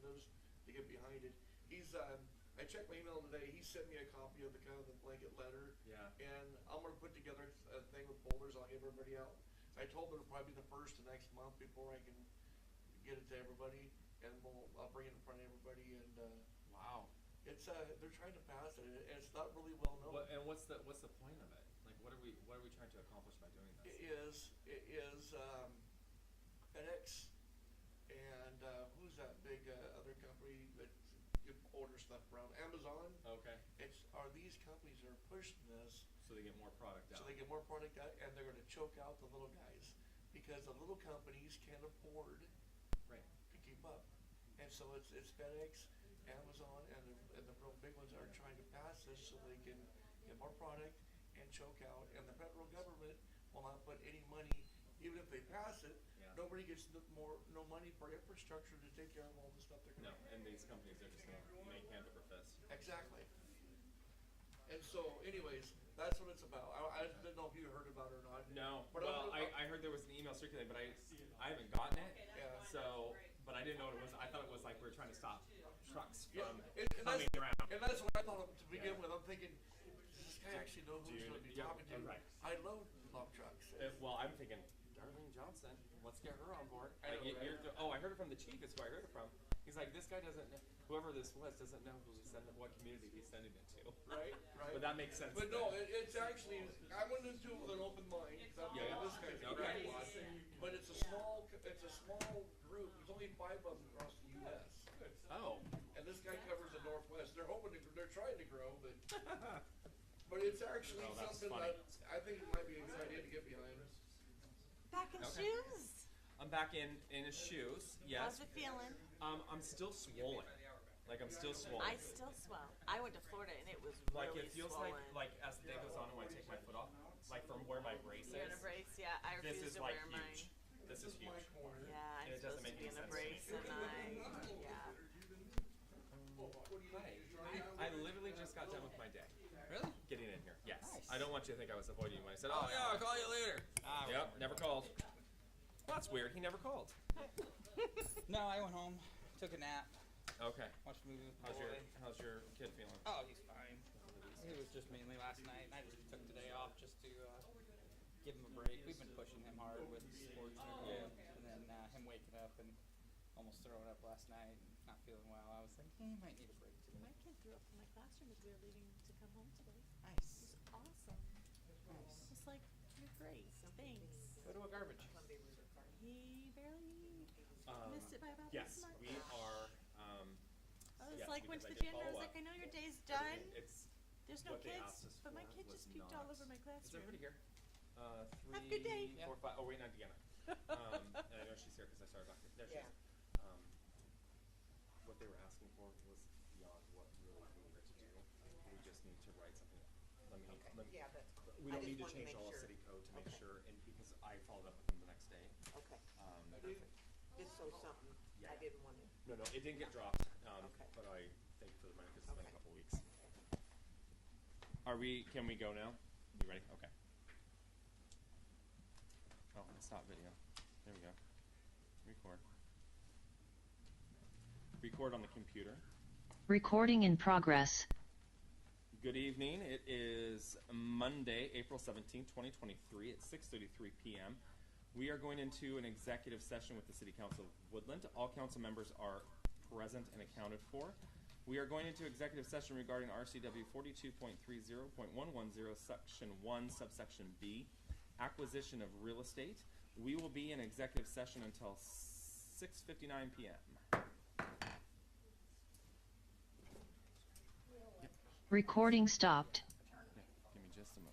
representatives to get behind it. I checked my email today, he sent me a copy of the kind of the blanket letter. Yeah. And I'm gonna put together a thing with folders, I'll give everybody out. I told them it'll probably be the first of next month before I can get it to everybody, and I'll bring it in front of everybody, and, Wow. they're trying to pass it, and it's not really well known. What's the point of it? Like, what are we trying to accomplish by doing this? It is FedEx and, who's that big, other company that you order stuff around, Amazon? Okay. These companies are pushing this. So they get more product out. So they get more product out, and they're gonna choke out the little guys, because the little companies can't afford Right. to keep up. And so it's FedEx, Amazon, and the real big ones are trying to pass this so they can get more product and choke out, and the federal government will not put any money, even if they pass it, Yeah. nobody gets no money for infrastructure to take care of all the stuff they're No, gonna do. and these companies are just gonna make hand over fist. Exactly. And so anyways, that's what it's about. I didn't know if you heard about it or not. No. But Well, I heard there was an email circulating, but I haven't gotten it. Yeah. So, but I didn't know what it was. I thought it was like we were trying to stop trucks Yeah, from and coming that's, around. and that's what I thought to begin Yeah. with. I'm thinking, does this guy actually know who he's going to be Yeah, talking to? right. I love trucks. Well, I'm thinking, Darlene Johnson, let's get her on board. I know, right? I heard it from the chief. Is who I heard it from. He's like, this guy doesn't know, whoever this was doesn't know what community he's sending it to. Right, right. But that makes sense. But no, then. it's actually, I went into it with an open mind, because I'm Yeah, thinking yeah. this guy's a Okay. great one. But it's a small group. There's only 5 of them across the U.S. Oh. And this guy covers the Northwest. They're trying to grow, but it's actually Oh, that's something funny. that I think might be a good idea to get behind. Back in Okay. shoes. I'm back in his shoes. Yes. How's it feeling? I'm still swollen. Like I'm still swollen. I still swell. I went to Florida and it was Like really it feels swollen. like as the day goes on and when I take my foot off, like from where my brace You're in is. a brace, yeah. I This refuse is to like wear mine. huge. This is huge. Yeah, I'm And it doesn't supposed make to be any in a sense to me. brace and yeah. Hi. I literally just got done with my day. Really? Getting in here. Yes. Nice. I don't want you to think I was avoiding you when I said, "Oh yeah, I'll call you later." Yep. Never called. That's weird. He never called. No, I went home, took a nap, Okay. watched a movie with the How's boy. your kid feeling? Oh, he's fine. It was just mainly last night, and I just took today off just to give him a break. We've been pushing him hard with sports and then him waking up and almost throwing up last night and not feeling well. I was like, he might need a break today. My kid threw up in my classroom as we were leaving to come home today. Nice. It was awesome. Nice. It's like, you're great, thanks. Go to a garbage. He barely missed it by about Yes, this much. we are. I was yes, like, went to because the I did gym and I was follow like, up. I know your day's done. It's There's no what they kids, asked us but my for kid was just puked all not- over my Is classroom. everybody here? Have a good day. 3, 4, 5. Oh, wait, not Deanna. And I know she's here because I started back here. There she is. What they were asking for was beyond what really we needed to do. We just need to write something. Yeah, that's cool. We I don't just need to wanted to change make all of sure. city code to make Okay. sure, and because I followed up with them the next day. Okay, Perfect. just so something, Yeah. I didn't want to, No, it didn't get dropped. Okay. But I thank you for the money because it's been a Okay. couple weeks. Can we go now? You ready? Okay. Oh, stop video. There we go. Record. Record on the computer. Recording in progress. Good evening. It is Monday, April 17th, 2023 at 6:33 p.m. We are going into an executive session with the City Council of Woodland. All council members are present and accounted for. We are going into executive session regarding RCW 42.30.110, Section 1, Subsection B, acquisition of real estate. We will be in executive session until 6:59 p.m. Recording stopped. Give me just a moment.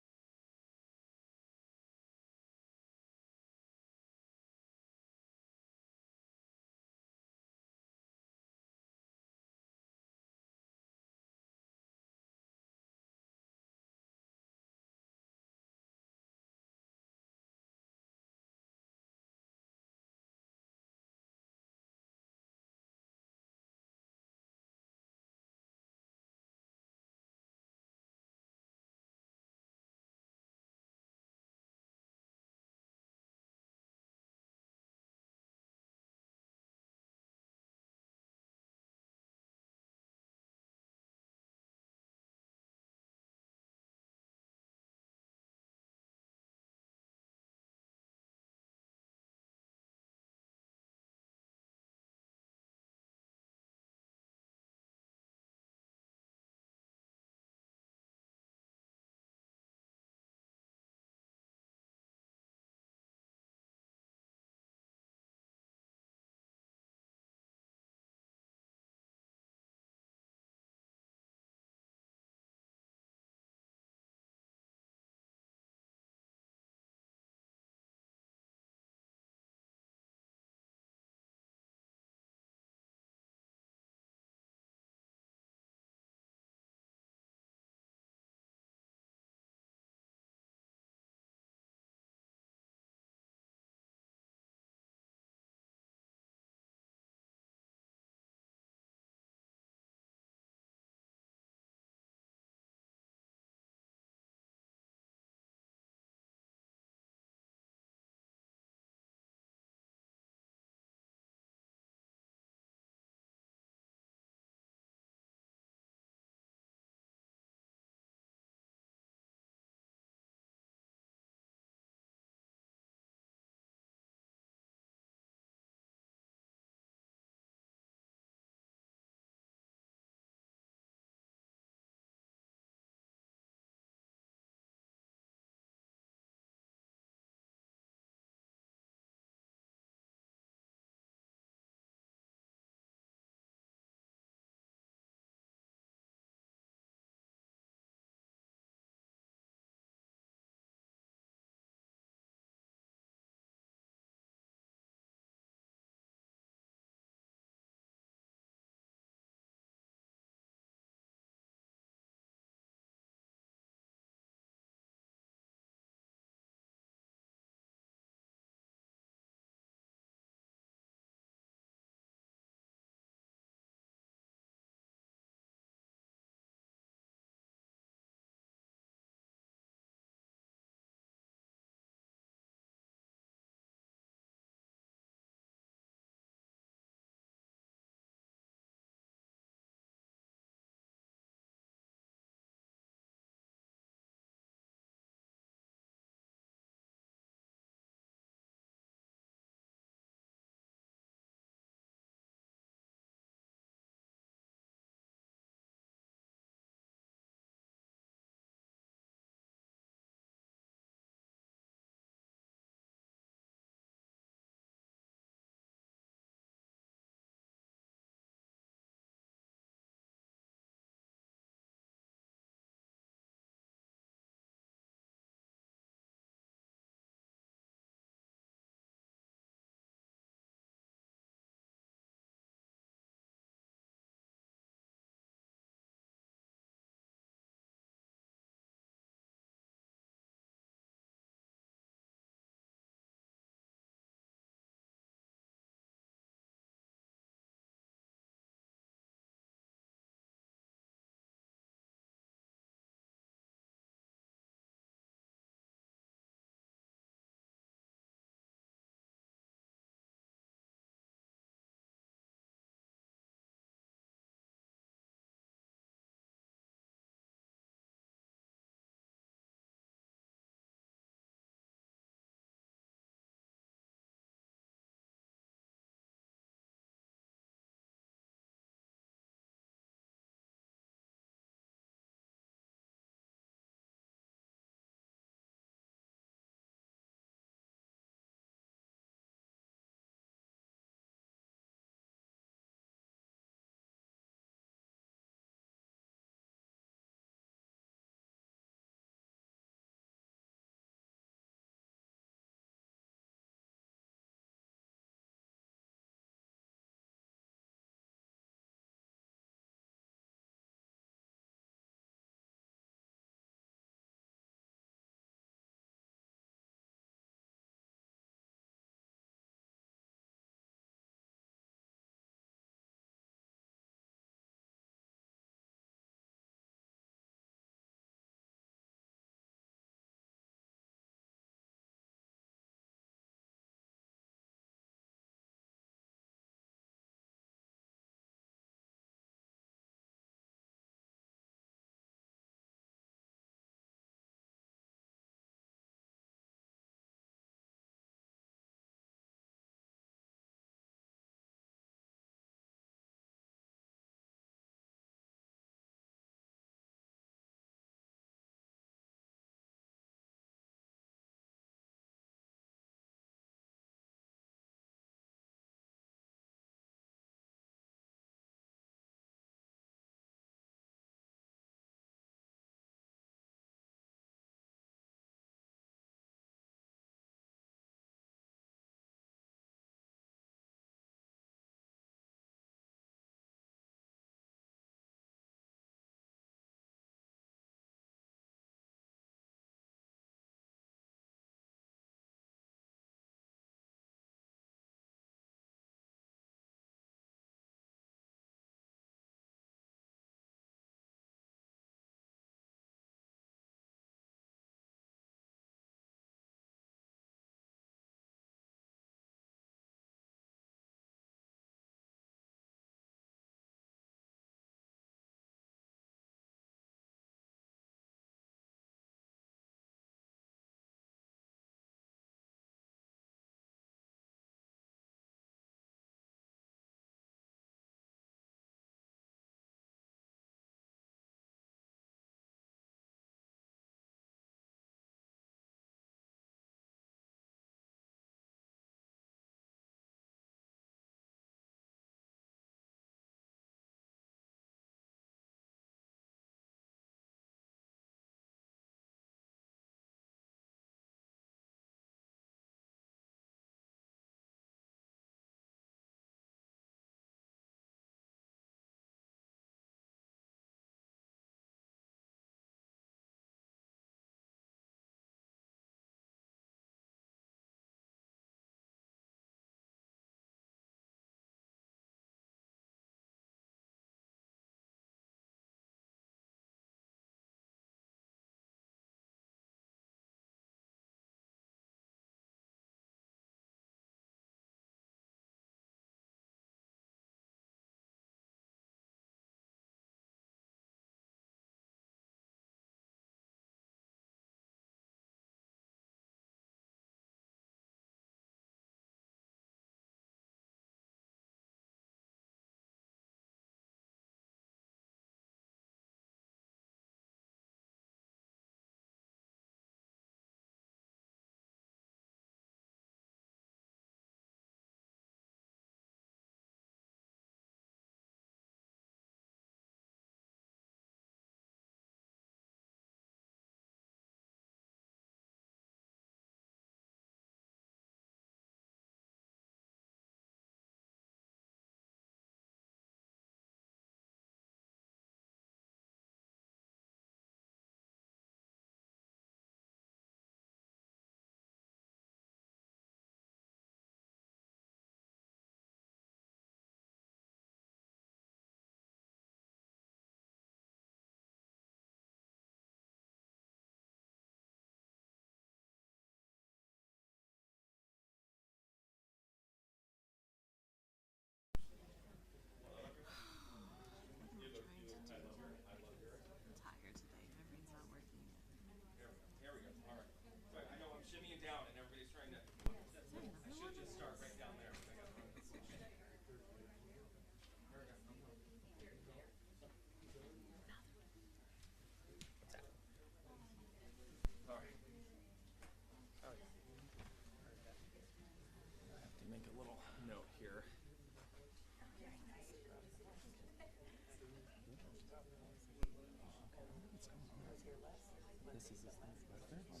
This is the third one.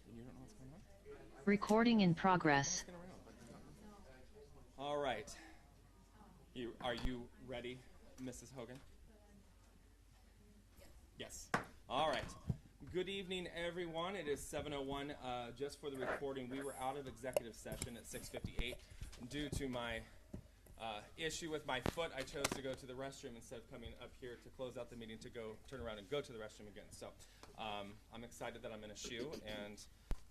And you don't know what's going on? Recording in progress. Looking around. All right. Are you ready, Mrs. Hogan? Yes. All right. Good evening, everyone. It is 7:01. Just for the recording, we were out of executive session at 6:58 due to my issue with my foot. I chose to go to the restroom instead of coming up here to close out the meeting to go turn around and go to the restroom again. So I'm excited that I'm in a shoe and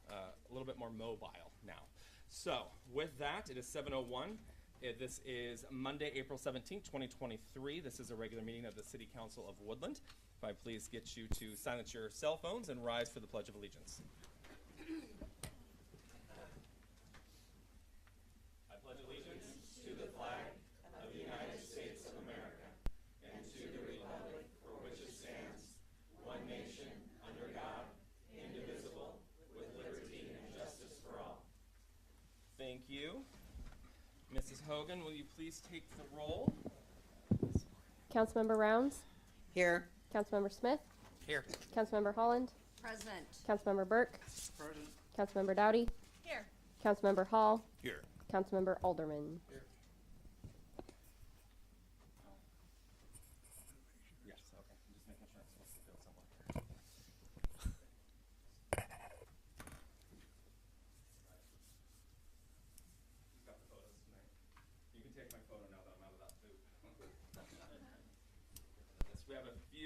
a little bit more mobile now. So with that, it is 7:01. This is Monday, April 17th, 2023. This is a regular meeting of the City Council of Woodland. If I please get you to silence your cell phones and rise for the Pledge of Allegiance. I pledge allegiance to the flag of the United States of America and to the republic for which it stands, one nation, under God, indivisible, with liberty and justice for all. Thank you. Mrs. Hogan, will you please take the roll? Councilmember Rounds, Here. Councilmember Smith, Here. Councilmember Holland, Present. Councilmember Burke, Present. Councilmember Dowdy, Here. Councilmember Hall, Here. Councilmember Alderman. Yes, okay. I'm just making sure I'm supposed to go somewhere. You've got the photos tonight. You can take my photo now that I'm out of that boot.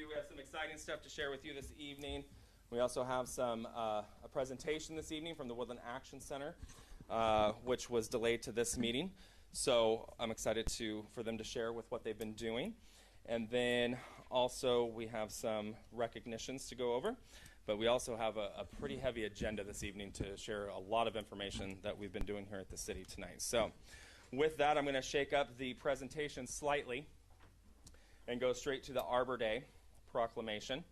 We have some exciting stuff to share with you this evening. We also have a presentation this evening from the Woodland Action Center, which was delayed to this meeting. So I'm excited for them to share with what they've been doing. And then also we have some recognitions to go over. But we also have a pretty heavy agenda this evening to share a lot of information that we've been doing here at the city tonight. So with that, I'm going to shake up the presentation slightly and go straight to the Arbor Day proclamation.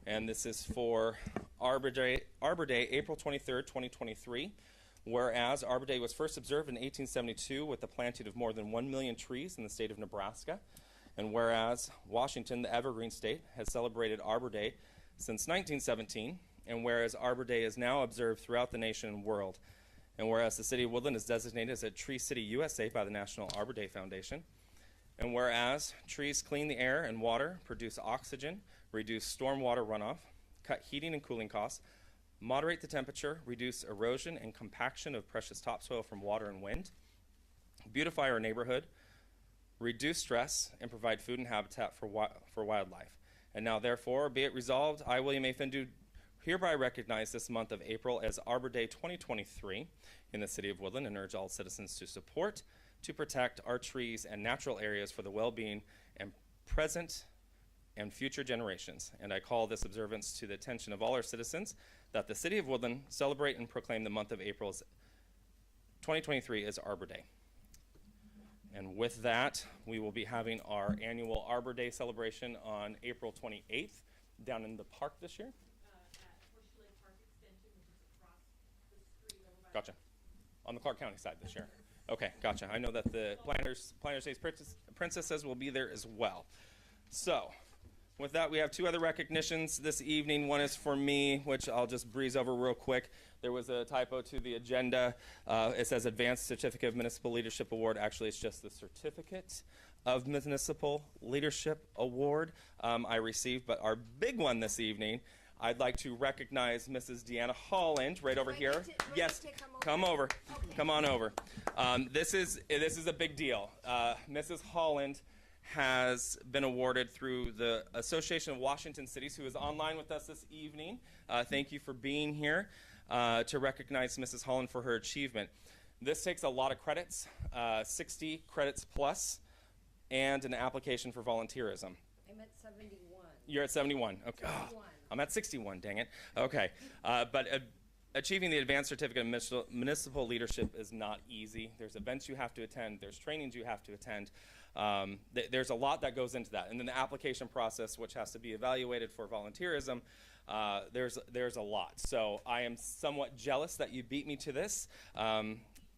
And this is for Arbor Day, April 23rd, 2023. Whereas Arbor Day was first observed in 1872 with the planting of more than 1 million trees in the state of Nebraska. And whereas Washington, the evergreen state, has celebrated Arbor Day since 1917. And whereas Arbor Day is now observed throughout the nation and world. And whereas the city of Woodland is designated as a Tree City USA by the National Arbor Day Foundation. And whereas trees clean the air and water, produce oxygen, reduce stormwater runoff, cut heating and cooling costs, moderate the temperature, reduce erosion and compaction of precious topsoil from water and wind, beautify our neighborhood, reduce stress, and provide food and habitat for wildlife. And now, therefore, be it resolved, I, William A. Findu, hereby recognize this month of April as Arbor Day 2023 in the city of Woodland and urge all citizens to support, to protect our trees and natural areas for the well-being and present and future generations. And I call this observance to the attention of all our citizens that the city of Woodland celebrate and proclaim the month of April 2023 as Arbor Day. And with that, we will be having our annual Arbor Day celebration on April 28th down in the park this year. At Horseshoe Lake Park Extension, which is across the street over by. Gotcha. On the Clark County side this year. Okay, gotcha. I know that the Planters Days Princesses will be there as well. So, with that, we have two other recognitions this evening. One is for me, which I'll just breeze over real quick. There was a typo to the agenda. It says Advanced Certificate of Municipal Leadership Award. Actually, it's just the Certificate of Municipal Leadership Award I received. But our big one this evening, I'd like to recognize Mrs. Deanna Holland right over here. Yes, come over. Okay. Come on over. This is a big deal. Mrs. Holland has been awarded through the Association of Washington Cities, who is online with us this evening. Thank you for being here to recognize Mrs. Holland for her achievement. This takes a lot of credits, 60 credits plus, and an application for volunteerism. I'm at 71. You're at 71. Okay. Oh, I'm at 61, dang it. Okay. But achieving the Advanced Certificate of Municipal Leadership is not easy. There's events you have to attend. There's trainings you have to attend. There's a lot that goes into that. And then the application process, which has to be evaluated for volunteerism, there's a lot. So I am somewhat jealous that you beat me to this.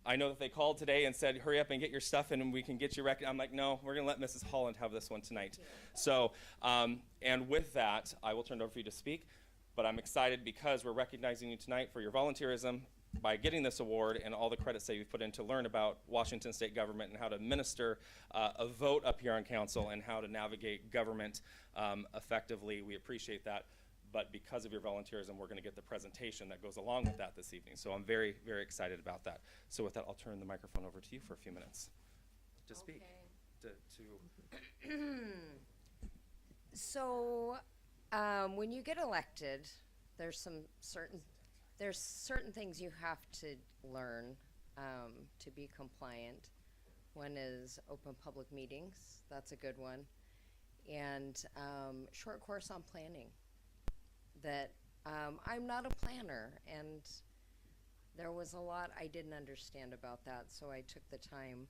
I know that they called today and said, hurry up and get your stuff in and we can get you I'm like, no, we're going to let Mrs. Holland have this one tonight. So, and with that, I will turn it over for you to speak. But I'm excited because we're recognizing you tonight for your volunteerism by getting this award and all the credits that you've put in to learn about Washington state government and how to administer a vote up here on council and how to navigate government effectively. We appreciate that. But because of your volunteerism, we're going to get the presentation that goes along with that this evening. So I'm very, very excited about that. So with that, I'll turn the microphone over to you for a few minutes to speak. So, when you get elected, there's certain things you have to learn to be compliant. One is open public meetings. That's a good one. And short course on planning. That I'm not a planner, and there was a lot I didn't understand about that, so I took the time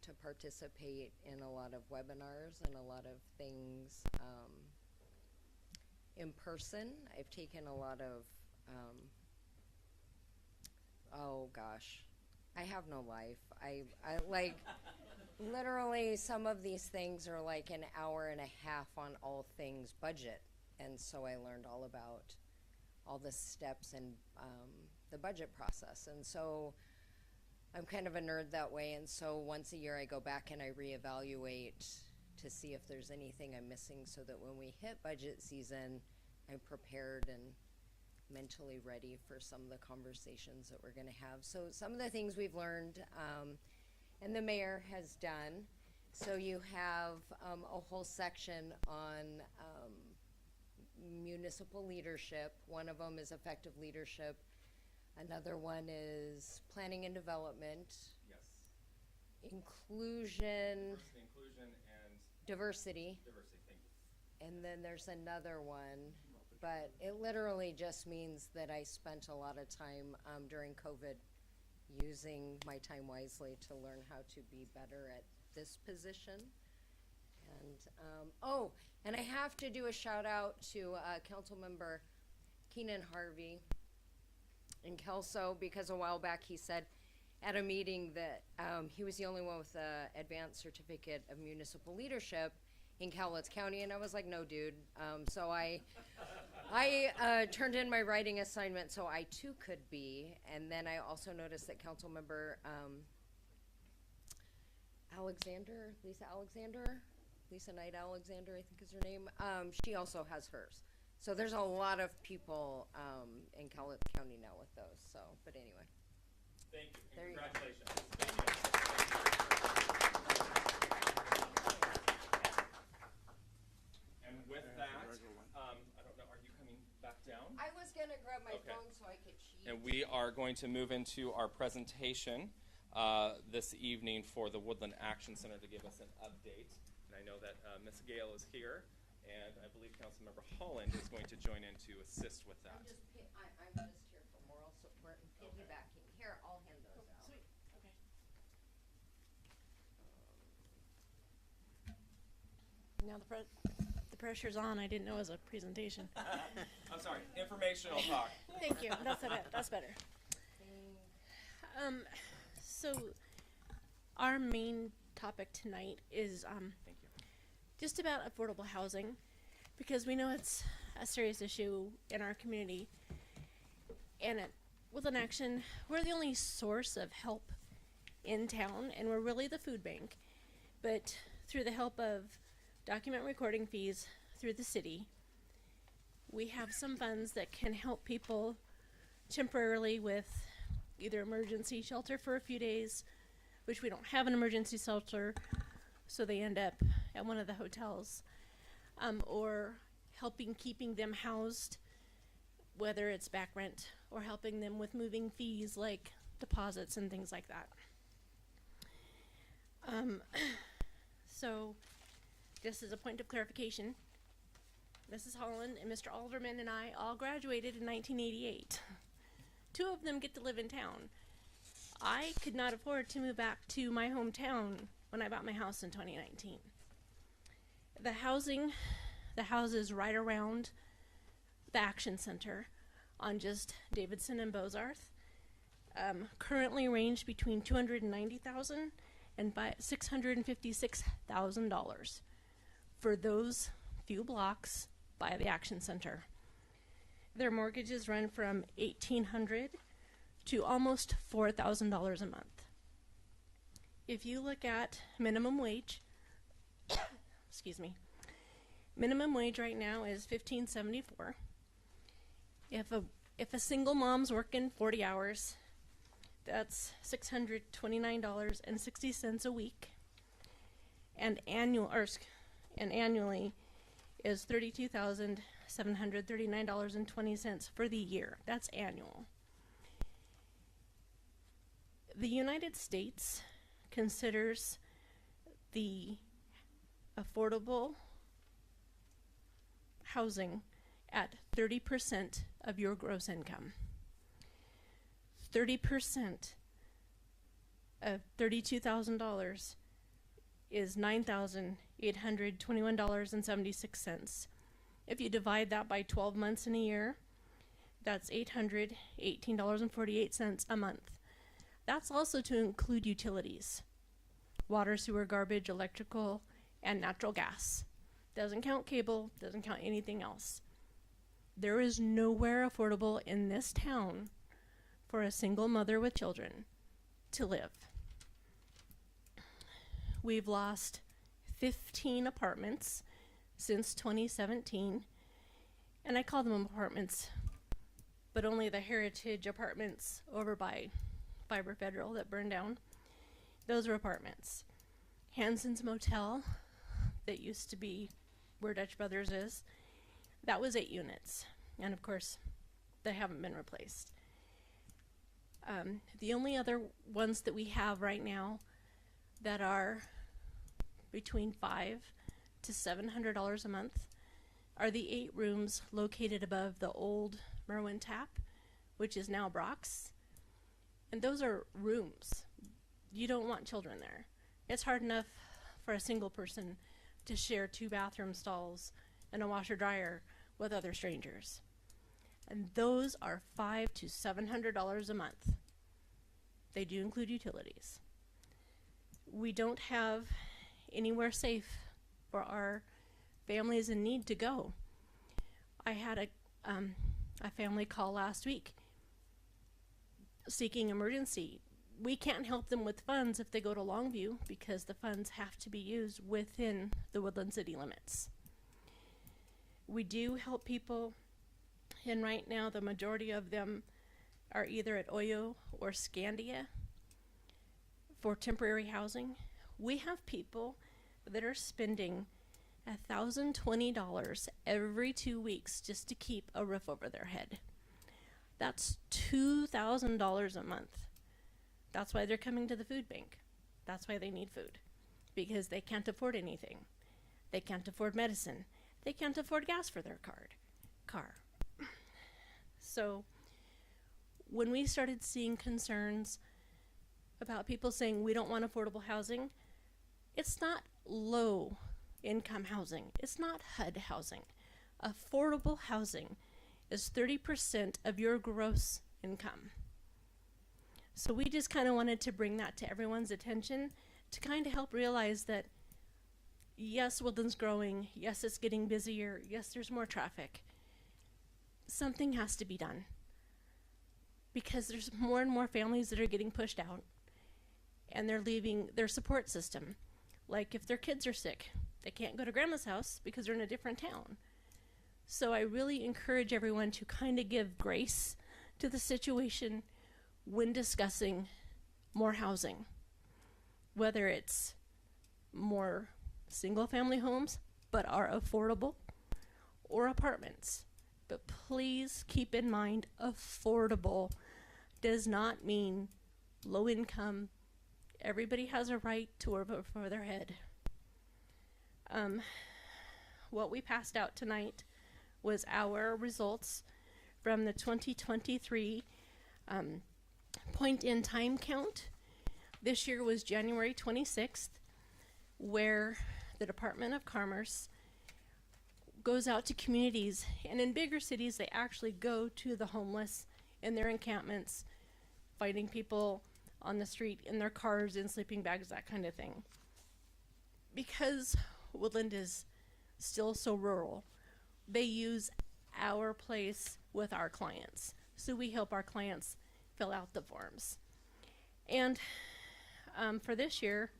to participate in a lot of webinars and a lot of things in person. I've taken a lot of, oh gosh, I have no life. I like, literally some of these things are like an hour and a half on all things budget. And so I learned all about all the steps in the budget process. And so I'm kind of a nerd that way. And so once a year I go back and I reevaluate to see if there's anything I'm missing so that when we hit budget season, I'm prepared and mentally ready for some of the conversations that we're going to have. So some of the things we've learned and the mayor has done. So you have a whole section on municipal leadership. One of them is effective leadership. Another one is planning and development. Yes. Inclusion. Inclusion and diversity. diversity. Thank you. And then there's another one, but it literally just means that I spent a lot of time during COVID using my time wisely to learn how to be better at this position. And and I have to do a shout out to Council Member Keenan Harvey in Kelso, because a while back he said at a meeting that he was the only one with an advanced certificate of municipal leadership in Cowlitz County, and I was like, no, dude. So I turned in my writing assignment so I too could be, and then I also noticed that Council Member Lisa Knight Alexander, I think is her name. She also has hers. So there's a lot of people in Cowlitz County now with those. So, but anyway. Thank you. There you go. Congratulations. And with that, I don't know, are you coming back down? I was gonna grab my Okay. phone so I could cheat. And we are going to move into our presentation this evening for the Woodland Action Center to give us an update. And I know that Ms. Gale is here, and I believe Councilmember Holland is going to join in to assist with that. I'm just here for moral support and piggybacking. Here, I'll hand those out. Sweet, okay. Now the pressure's on. I didn't know it was a presentation. I'm sorry, informational talk. Thank you. That's it. That's better. So our main topic tonight is Thank you. just about affordable housing, because we know it's a serious issue in our community. And at Woodland Action, we're the only source of help in town, and we're really the food bank. But through the help of document recording fees through the city, we have some funds that can help people temporarily with either emergency shelter for a few days, which we don't have an emergency shelter, so they end up at one of the hotels, or keeping them housed, whether it's back rent, or helping them with moving fees like deposits and things like that. So just as a point of clarification, Mrs. Holland and Mr. Alderman and I all graduated in 1988. 2 of them get to live in town. I could not afford to move back to my hometown when I bought my house in 2019. The houses right around the Action Center on just Davidson and Bozarth, currently range between $290,000 and $656,000 for those few blocks by the Action Center. Their mortgages run from $1,800 to almost $4,000 a month. If you look at minimum wage, excuse me, minimum wage right now is $15.74. If a single mom's working 40 hours, that's $629.60 a week, and annually is $32,739.20 for the year. That's annual. The United States considers the affordable housing at 30% of your gross income. 30% of $32,000 is $9,821.76. If you divide that by 12 months in a year, that's $818.48 a month. That's also to include utilities: water, sewer, garbage, electrical, and natural gas. Doesn't count cable, doesn't count anything else. There is nowhere affordable in this town for a single mother with children to live. We've lost 15 apartments since 2017, and I call them apartments, but only the Heritage Apartments over by Fiber Federal that burned down, those are apartments. Hanson's Motel, that used to be where Dutch Brothers is, that was 8 units, and of course they haven't been replaced. The only other ones that we have right now that are between $500 to $700 a month are the 8 rooms located above the old Merwin Tap, which is now Brock's. And those are rooms. You don't want children there. It's hard enough for a single person to share 2 bathroom stalls and a washer dryer with other strangers. And those are $500 to $700 a month. They do include utilities. We don't have anywhere safe for our families in need to go. I had a family call last week seeking emergency. We can't help them with funds if they go to Longview because the funds have to be used within the Woodland city limits. We do help people, and right now the majority of them are either at Oyo or Scandia for temporary housing. We have people that are spending $1,020 every 2 weeks just to keep a roof over their head. That's $2,000 a month. That's why they're coming to the food bank. That's why they need food, because they can't afford anything. They can't afford medicine. They can't afford gas for their car. So when we started seeing concerns about people saying we don't want affordable housing, it's not low income housing. It's not HUD housing. Affordable housing is 30% of your gross income. So we just kind of wanted to bring that to everyone's attention to kind of help realize that yes, Woodland's growing. Yes, it's getting busier. Yes, there's more traffic. Something has to be done because there's more and more families that are getting pushed out and they're leaving their support system. Like if their kids are sick, they can't go to grandma's house because they're in a different town. So I really encourage everyone to kind of give grace to the situation when discussing more housing, whether it's more single family homes but are affordable or apartments. But please keep in mind, affordable does not mean low income. Everybody has a right to a roof over their head. What we passed out tonight was our results from the 2023 point in time count. This year was January 26th, where the Department of Commerce goes out to communities, and in bigger cities they actually go to the homeless in their encampments finding people on the street in their cars, in sleeping bags, that kind of thing. Because Woodland is still so rural, they use our place with our clients. So we help our clients fill out the forms. And for this year,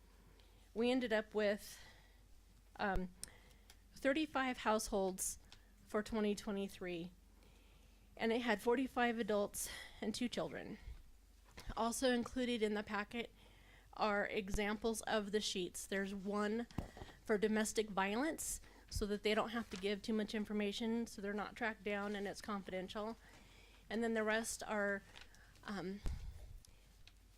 we ended up with 35 households for 2023, and it had 45 adults and 2 children. Also included in the packet are examples of the sheets. There's one for domestic violence, so that they don't have to give too much information, so they're not tracked down and it's confidential. And then the rest are,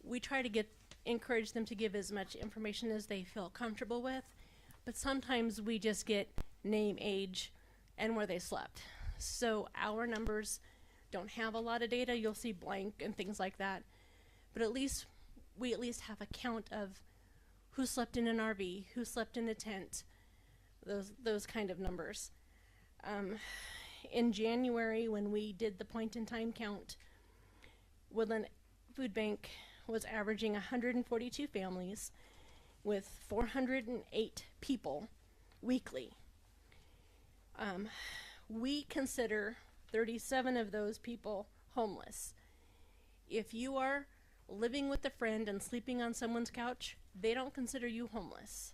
we try to encourage them to give as much information as they feel comfortable with, but sometimes we just get name, age, and where they slept. So our numbers don't have a lot of data. You'll see blank and things like that, but we at least have a count of who slept in an RV, who slept in a tent, those kind of numbers. In January, when we did the point in time count, Woodland Food Bank was averaging 142 families with 408 people weekly. We consider 37 of those people homeless. If you are living with a friend and sleeping on someone's couch, they don't consider you homeless.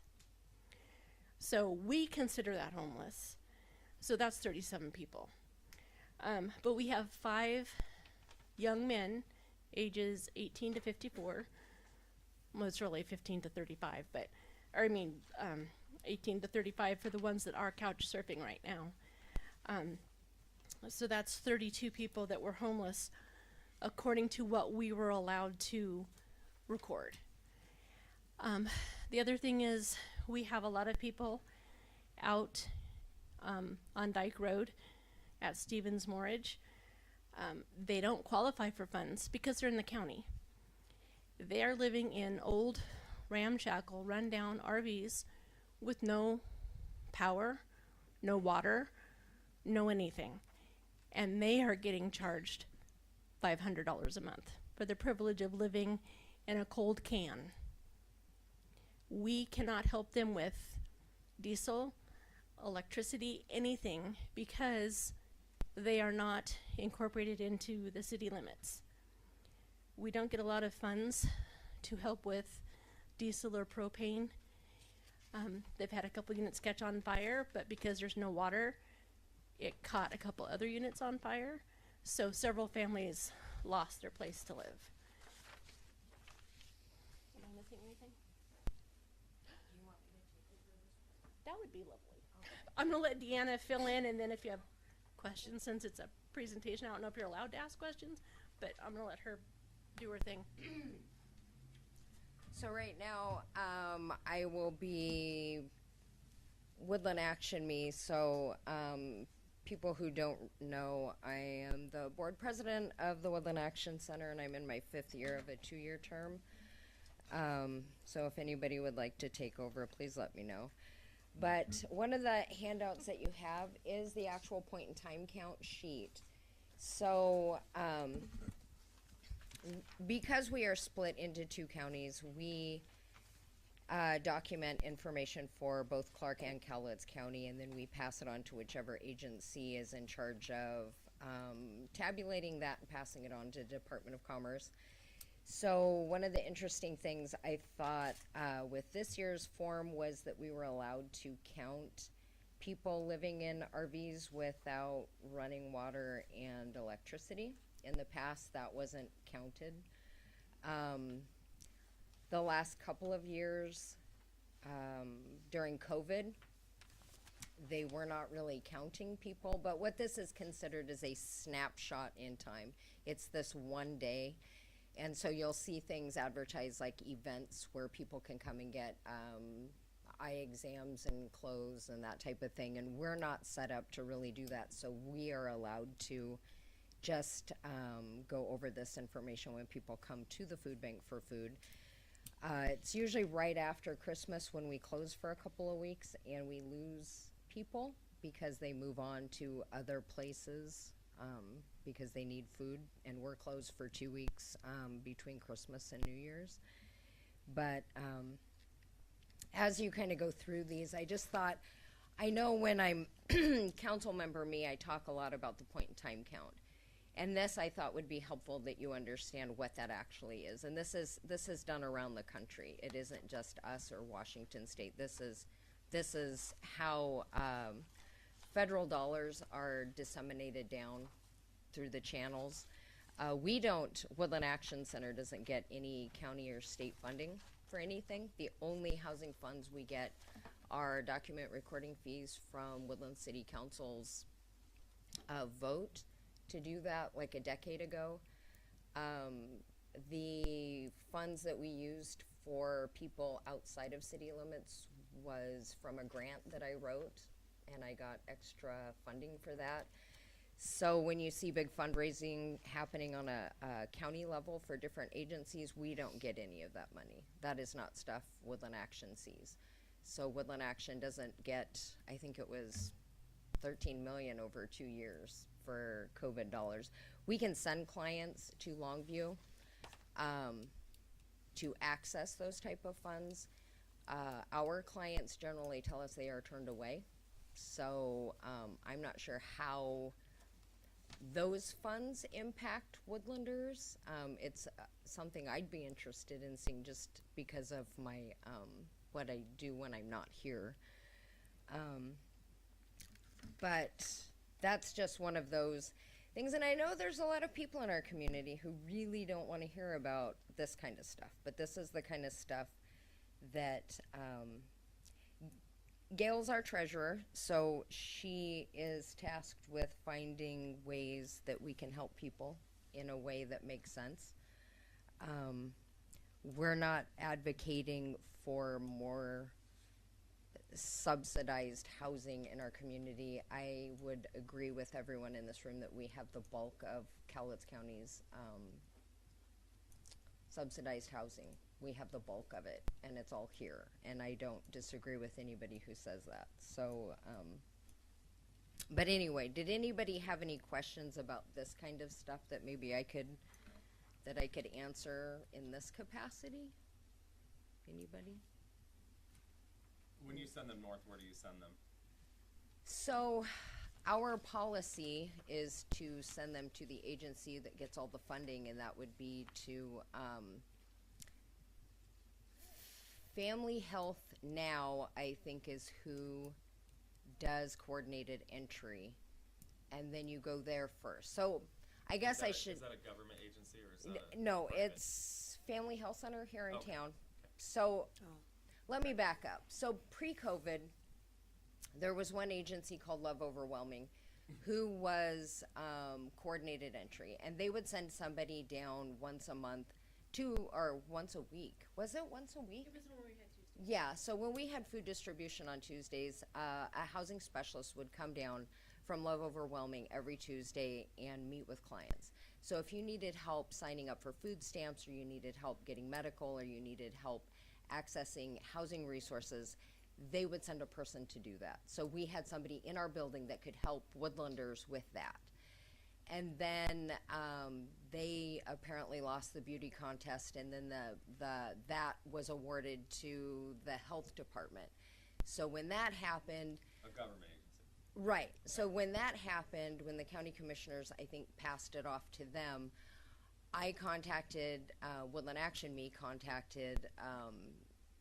So we consider that homeless. So that's 37 people. But we have 5 young men, ages 18 to 54. Well, it's really 15 to 35, but, 18 to 35 for the ones that are couch surfing right now. So that's 32 people that were homeless according to what we were allowed to record. The other thing is we have a lot of people out on Dyke Road at Stevens Morridge. They don't qualify for funds because they're in the county. They are living in old, ramshackle, rundown RVs with no power, no water, no anything. And they are getting charged $500 a month for the privilege of living in a cold can. We cannot help them with diesel, electricity, anything, because they are not incorporated into the city limits. We don't get a lot of funds to help with diesel or propane. They've had a couple units catch on fire, but because there's no water, it caught a couple other units on fire. So several families lost their place to live. Am I missing anything? That would be lovely. I'm gonna let Deanna fill in, and then if you have questions, since it's a presentation, I don't know if you're allowed to ask questions, but I'm gonna let her do her thing. So right now, I will be Woodland Action Me. So people who don't know, I am the board president of the Woodland Action Center, and I'm in my 5th year of a 2-year term. So if anybody would like to take over, please let me know. But one of the handouts that you have is the actual point in time count sheet. So because we are split into 2 counties, we document information for both Clark and Cowlitz County, and then we pass it on to whichever agency is in charge of tabulating that and passing it on to Department of Commerce. So one of the interesting things I thought with this year's form was that we were allowed to count people living in RVs without running water and electricity. In the past, that wasn't counted. The last couple of years during COVID, they were not really counting people, but what this is considered is a snapshot in time. It's this one day. And so you'll see things advertised like events where people can come and get eye exams and clothes and that type of thing. And we're not set up to really do that. So we are allowed to just go over this information when people come to the food bank for food. It's usually right after Christmas when we close for a couple of weeks and we lose people because they move on to other places because they need food, and we're closed for 2 weeks between Christmas and New Year's. But as you kind of go through these, I just thought, I know when I'm council member me, I talk a lot about the point in time count. And this I thought would be helpful that you understand what that actually is. And this is done around the country. It isn't just us or Washington State. This is how federal dollars are disseminated down through the channels. Woodland Action Center doesn't get any county or state funding for anything. The only housing funds we get are document recording fees from Woodland City Council's vote to do that like a decade ago. The funds that we used for people outside of city limits was from a grant that I wrote, and I got extra funding for that. So when you see big fundraising happening on a county level for different agencies, we don't get any of that money. That is not stuff Woodland Action sees. So Woodland Action doesn't get, I think it was 13 million over 2 years for COVID dollars. We can send clients to Longview to access those type of funds. Our clients generally tell us they are turned away. So I'm not sure how those funds impact Woodlanders. It's something I'd be interested in seeing just because of my what I do when I'm not here. But that's just one of those things. And I know there's a lot of people in our community who really don't want to hear about this kind of stuff. But this is the kind of stuff that Gail's our treasurer, so she is tasked with finding ways that we can help people in a way that makes sense. We're not advocating for more subsidized housing in our community. I would agree with everyone in this room that we have the bulk of Cowlitz County's subsidized housing. We have the bulk of it, and it's all here. And I don't disagree with anybody who says that. So, but anyway, did anybody have any questions about this kind of stuff that maybe I could answer in this capacity? Anybody? When you send them north, where do you send them? So our policy is to send them to the agency that gets all the funding, and that would be to Family Health Now, I think, is who does coordinated entry, and then you go there first. So I guess I should. Is that a government agency or is that No, private? It's Family Health Center here in Okay. town. So let me back up. So pre-COVID, there was one agency called Love Overwhelming who was coordinated entry, and they would send somebody down once a month or once a week. Was it once a week? It was when we had Tuesday. Yeah, so when we had food distribution on Tuesdays, a housing specialist would come down from Love Overwhelming every Tuesday and meet with clients. So if you needed help signing up for food stamps, or you needed help getting medical, or you needed help accessing housing resources, they would send a person to do that. So we had somebody in our building that could help Woodlanders with that. And then they apparently lost the beauty contest, and then that was awarded to the health department. So when that happened, A government agency. right. So when that happened, when the county commissioners, I think, passed it off to them, I contacted Woodland Action. Me contacted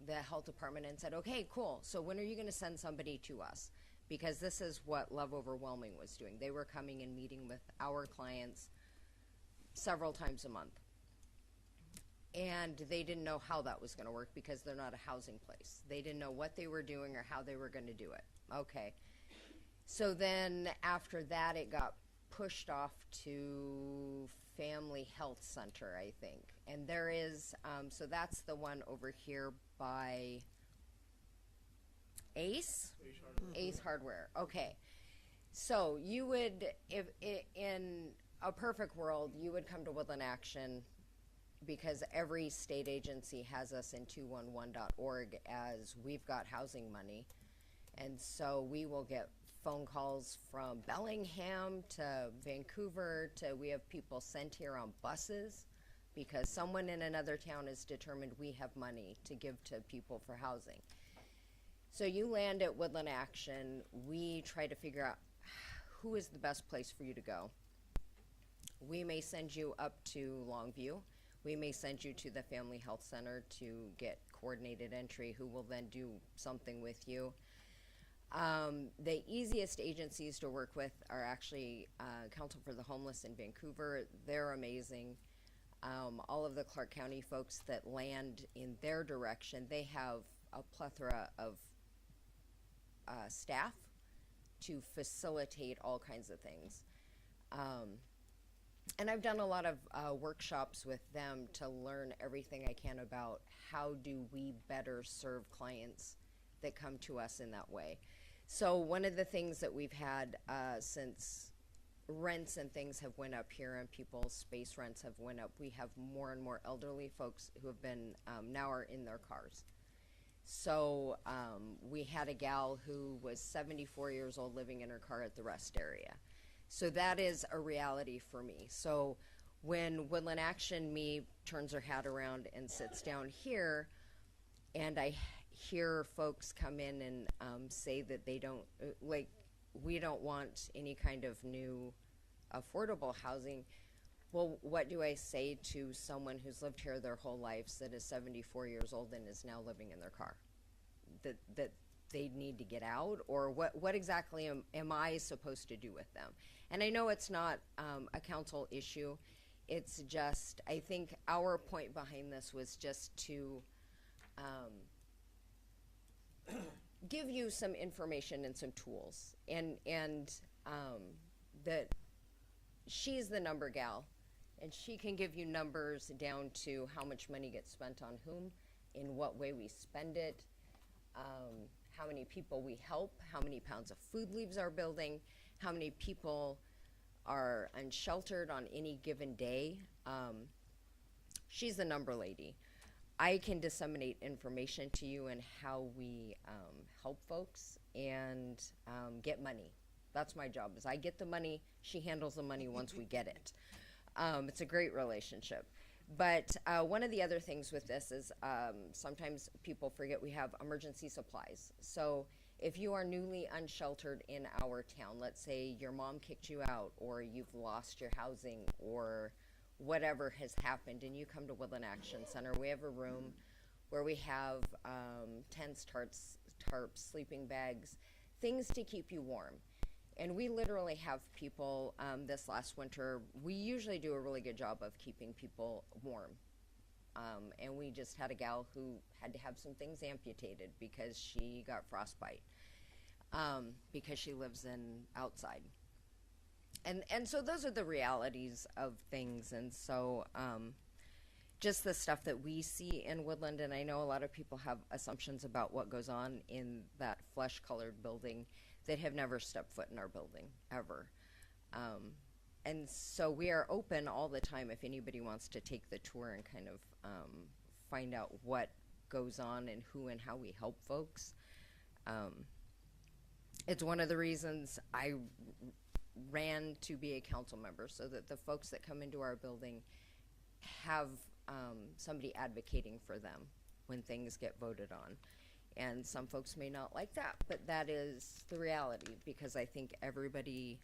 the health department and said, "Okay, cool. So when are you going to send somebody to us?" Because this is what Love Overwhelming was doing. They were coming and meeting with our clients several times a month. And they didn't know how that was going to work because they're not a housing place. They didn't know what they were doing or how they were going to do it. Okay. So then after that, it got pushed off to Family Health Center, I think. And there is, so that's the one over here by Ace Hardware. Okay. So you would, if in a perfect world, you would come to Woodland Action because every state agency has us in 211.org as we've got housing money. And so we will get phone calls from Bellingham to Vancouver to we have people sent here on buses because someone in another town has determined we have money to give to people for housing. So you land at Woodland Action, we try to figure out who is the best place for you to go. We may send you up to Longview. We may send you to the Family Health Center to get coordinated entry, who will then do something with you. The easiest agencies to work with are actually Council for the Homeless in Vancouver. They're amazing. All of the Clark County folks that land in their direction, they have a plethora of staff to facilitate all kinds of things. And I've done a lot of workshops with them to learn everything I can about how do we better serve clients that come to us in that way. So one of the things that we've had since rents and things have went up here and people's space rents have went up, we have more and more elderly folks who have been now are in their cars. So we had a gal who was 74 years old living in her car at the rest area. So that is a reality for me. So when Woodland Action Me turns her hat around and sits down here, and I hear folks come in and say that they don't, like, we don't want any kind of new affordable housing. Well, what do I say to someone who's lived here their whole lives that is 74 years old and is now living in their car? That they need to get out? Or what exactly am I supposed to do with them? And I know it's not a council issue. It's just, I think our point behind this was just to give you some information and some tools. And that she's the number gal. And she can give you numbers down to how much money gets spent on whom, in what way we spend it, how many people we help, how many pounds of food leaves our building, how many people are unsheltered on any given day. She's the number lady. I can disseminate information to you and how we help folks and get money. That's my job, is I get the money, she handles the money once we get it. It's a great relationship. But one of the other things with this is sometimes people forget we have emergency supplies. So if you are newly unsheltered in our town, let's say your mom kicked you out or you've lost your housing or whatever has happened and you come to Woodland Action Center, we have a room where we have tents, tarps, sleeping bags, things to keep you warm. And we literally have people, this last winter, we usually do a really good job of keeping people warm. And we just had a gal who had to have some things amputated because she got frostbite, because she lives outside. And so those are the realities of things. And so just the stuff that we see in Woodland, and I know a lot of people have assumptions about what goes on in that flesh-colored building that have never stepped foot in our building, ever. And so we are open all the time if anybody wants to take the tour and kind of find out what goes on and who and how we help folks. It's one of the reasons I ran to be a council member, so that the folks that come into our building have somebody advocating for them when things get voted on. And some folks may not like that, but that is the reality, because I think everybody,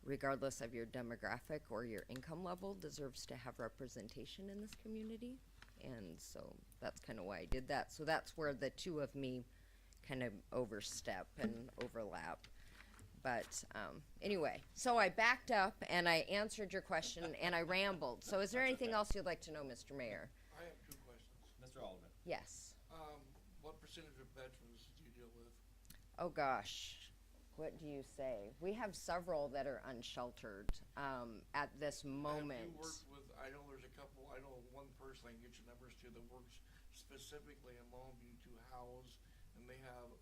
regardless of your demographic or your income level, deserves to have representation in this community. And so that's kind of why I did that. So that's where the two of me kind of overstep and overlap. But anyway, so I backed up and I answered your question and I rambled. So is there anything else you'd like to know, Mr. Mayor? I have two questions. Mr. Alderman. Yes. What percentage of veterans do you deal with? Oh gosh, what do you say? We have several that are unsheltered at this moment. Have you worked with, I know there's a couple, I know one person I can get your numbers to that works specifically in Longview to house, and they have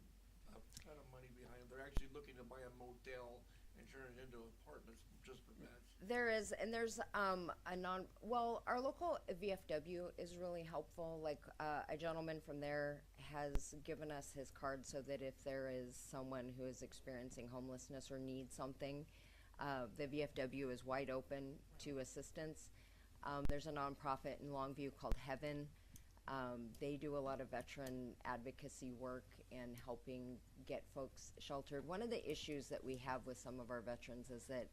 a ton of money behind them. They're actually looking to buy a motel and can turn it into apartments just for vets. There is, and there's our local VFW is really helpful. Like a gentleman from there has given us his card so that if there is someone who is experiencing homelessness or needs something, the VFW is wide open to assistance. There's a nonprofit in Longview called Heaven. They do a lot of veteran advocacy work and helping get folks sheltered. One of the issues that we have with some of our veterans is that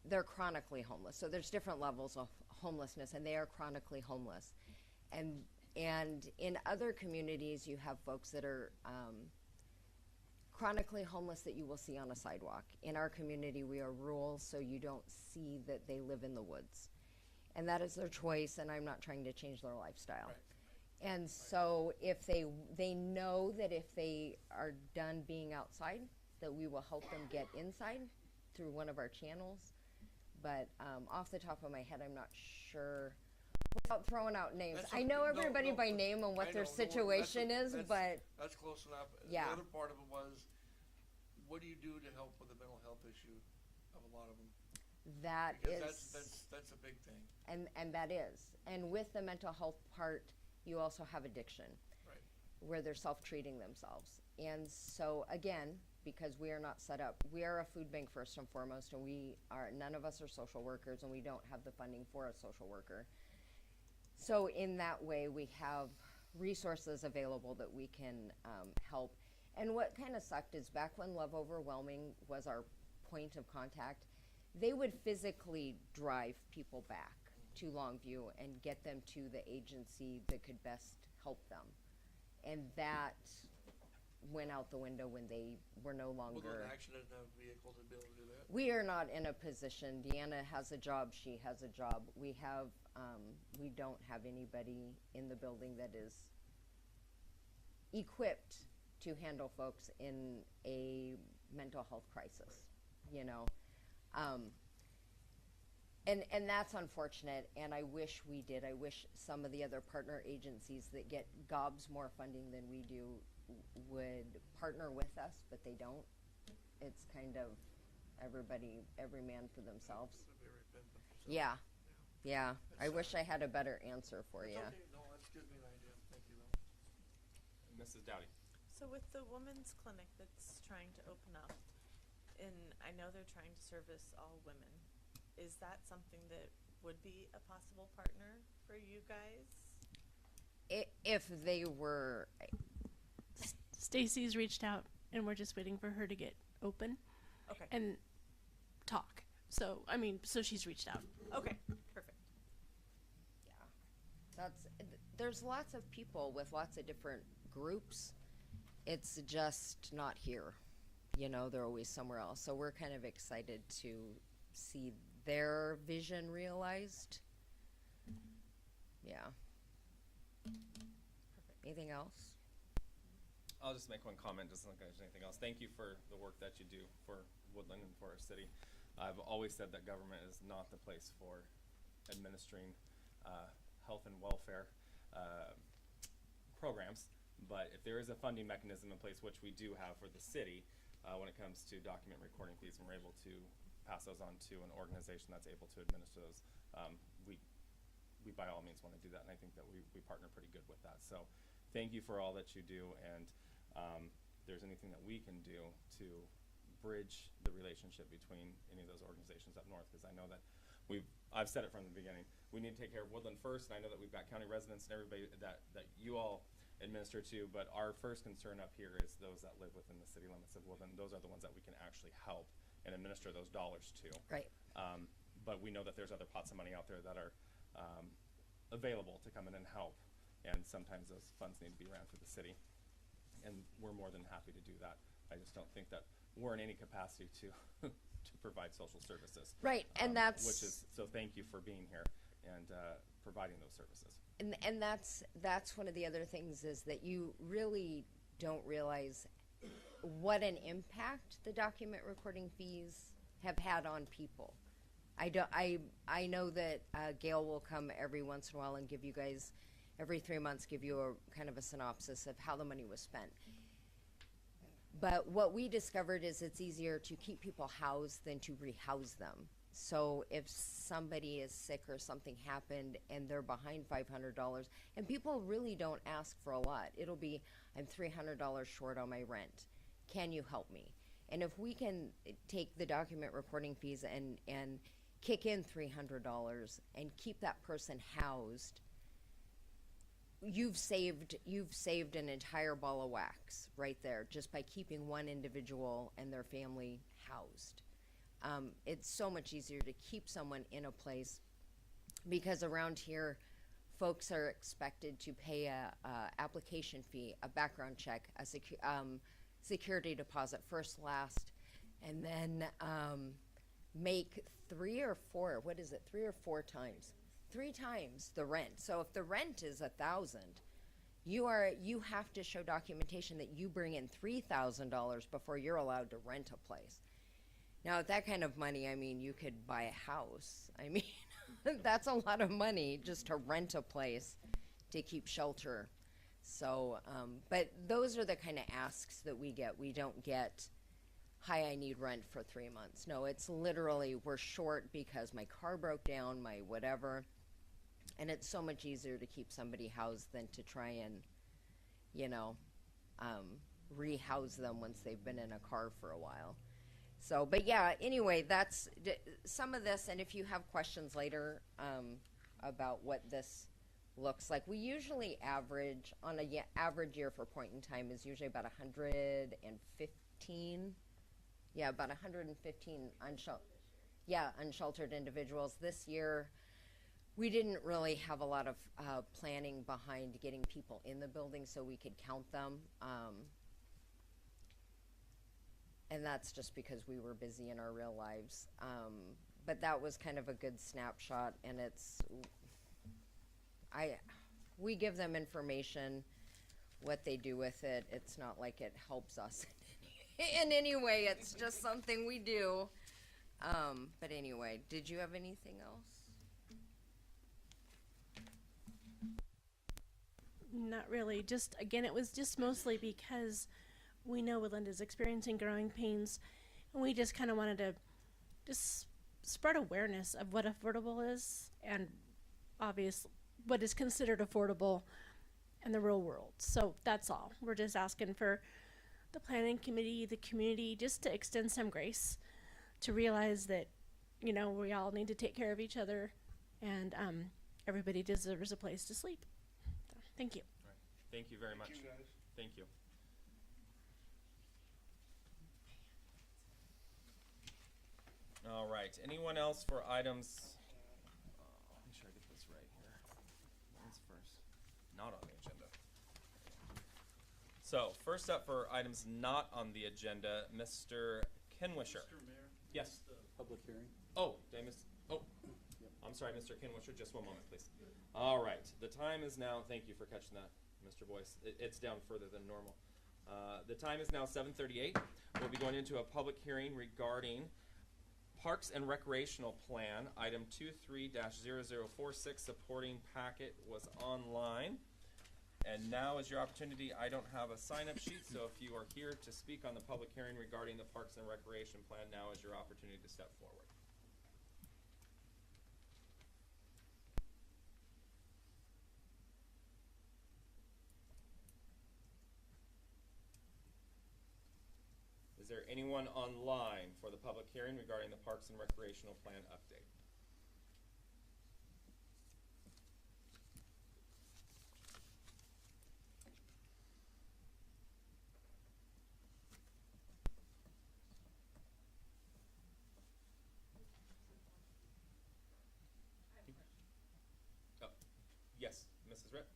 they're chronically homeless. So there's different levels of homelessness, and they are chronically homeless. And in other communities, you have folks that are chronically homeless that you will see on a sidewalk. In our community, we are rural, so you don't see that they live in the woods. And that is their choice, and I'm not trying to change their lifestyle. Right. And so if they know that if they are done being outside, that we will help them get inside through one of our channels. But off the top of my head, I'm not sure. Without throwing out names, That's I know okay. No, everybody no, by name and I what their know, situation is, but That's close enough. Yeah. The other part of it was, what do you do to help with the mental health issue of a lot of them? that Because is, that's a big thing. and that is. And with the mental health part, you also have addiction, Right. where they're self-treating themselves. And so again, because we are not set up, we are a food bank first and foremost, and none of us are social workers, and we don't have the funding for a social worker. So in that way, we have resources available that we can help. And what kind of sucked is back when Love Overwhelming was our point of contact, they would physically drive people back to Longview and get them to the agency that could best help them. And that went out the window when they were no longer. Woodland Action doesn't have vehicles to be able to do that. We are not in a position. Deanna has a job. She has a job. We don't have anybody in the building that is equipped to handle folks in a mental health crisis, you know. And that's unfortunate, and I wish we did. I wish some of the other partner agencies that get gobs more funding than we do would partner with us, but they don't. It's kind of every man for themselves. Yeah. I wish I had a better answer for you. Okay, no, that gives me an idea. Thank you, though. Mrs. Dowdy. So with the women's clinic that's trying to open up, and I know they're trying to service all women, is that something that would be a possible partner for you guys? If they were, Stacy's reached out, and we're just waiting for her to get open Okay. and talk. So she's reached out. Okay. Perfect. yeah, there's lots of people with lots of different groups. It's just not here. You know, they're always somewhere else. So we're kind of excited to see their vision realized. Yeah. Anything else? I'll just make one comment, just like there's anything else. Thank you for the work that you do for Woodland and for our city. I've always said that government is not the place for administering health and welfare programs, but if there is a funding mechanism in place, which we do have for the city, when it comes to document recording fees, and we're able to pass those on to an organization that's able to administer those, we by all means want to do that, and I think that we partner pretty good with that. So thank you for all that you do, and if there's anything that we can do to bridge the relationship between any of those organizations up north, because I know that I've said it from the beginning, we need to take care of Woodland first, and I know that we've got county residents and everybody that you all administer to, but our first concern up here is those that live within the city limits of Woodland. Those are the ones that we can actually help and administer those dollars to. Right. But we know that there's other pots of money out there that are available to come in and help, and sometimes those funds need to be ran through the city, and we're more than happy to do that. I just don't think that we're in any capacity to to provide social services. Right, and that's so thank you for being here and providing those services. And that's one of the other things is that you really don't realize what an impact the document recording fees have had on people. I know that Gail will come every once in a while and give you guys, every 3 months, give you a kind of a synopsis of how the money was spent. But what we discovered is it's easier to keep people housed than to rehouse them. So if somebody is sick or something happened and they're behind $500, and people really don't ask for a lot, it'll be, I'm $300 short on my rent. Can you help me? And if we can take the document recording fees and kick in $300 and keep that person housed, you've saved an entire ball of wax right there just by keeping one individual and their family housed. It's so much easier to keep someone in a place, because around here, folks are expected to pay a application fee, a background check, a security deposit, first, last, and then make 3 or 4 times. 3 times the rent. So if the rent is $1,000, you have to show documentation that you bring in $3,000 before you're allowed to rent a place. Now, with that kind of money, I mean, you could buy a house. I mean, that's a lot of money just to rent a place to keep shelter. So, but those are the kind of asks that we get. We don't get, hi, I need rent for 3 months. No, it's literally, we're short because my car broke down, my whatever. And it's so much easier to keep somebody housed than to try and, rehouse them once they've been in a car for a while. So, but yeah, anyway, that's some of this. And if you have questions later about what this looks like, we usually average, on a average year for point in time is usually about 115. Yeah, about 115 unsheltered individuals. This year, we didn't really have a lot of planning behind getting people in the building so we could count them. And that's just because we were busy in our real lives. But that was kind of a good snapshot, and we give them information. What they do with it, it's not like it helps us in any way. It's just something we do. But anyway, did you have anything else? Not really. Just, again, it was just mostly because we know Woodland is experiencing growing pains, and we just kind of wanted to just spread awareness of what affordable is, and obvious what is considered affordable in the real world. So that's all. We're just asking for the planning committee, the community, just to extend some grace, to realize that, we all need to take care of each other, and everybody deserves a place to sleep. So, thank you. All right. Thank you very much. Thank you, guys. Thank you. All right. Anyone else for items? Make sure I get this right here. When's first? Not on the agenda. So, first up for items not on the agenda, Mr. Kinwisher. Mr. Mayor? Yes. The public hearing? Oh, did I miss? Oh, I'm sorry, Mr. Kinwisher. Just one moment, please. All right. The time is now. Thank you for catching that, Mr. Boyce. It's down further than normal. The time is now 7:38. We'll be going into a public hearing regarding Parks and Recreational Plan, item 23-0046, supporting packet was online. And now is your opportunity. I don't have a sign-up sheet, so if you are here to speak on the public hearing regarding the Parks and Recreation Plan, now is your opportunity to step forward. Is there anyone online for the public hearing regarding the Parks and Recreational Plan update? Oh, yes, Mrs. Ripp.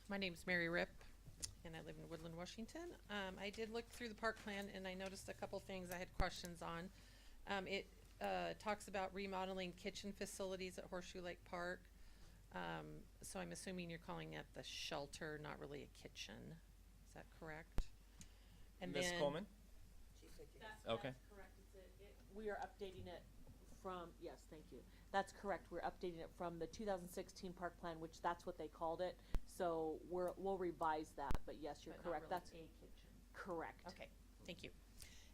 My name's Mary Ripp, and I live in Woodland, Washington. I did look through the park plan, and I noticed a couple things I had questions on. It talks about remodeling kitchen facilities at Horseshoe Lake Park. So I'm assuming you're calling it the shelter, not really a kitchen. Is that correct? And Ms. then Coleman? That's Okay. correct. We are updating it from, yes, thank you. That's correct. We're updating it from the 2016 park plan, which that's what they called it. So we'll revise that, but yes, you're But not correct. really That's a kitchen. correct. Okay, thank you.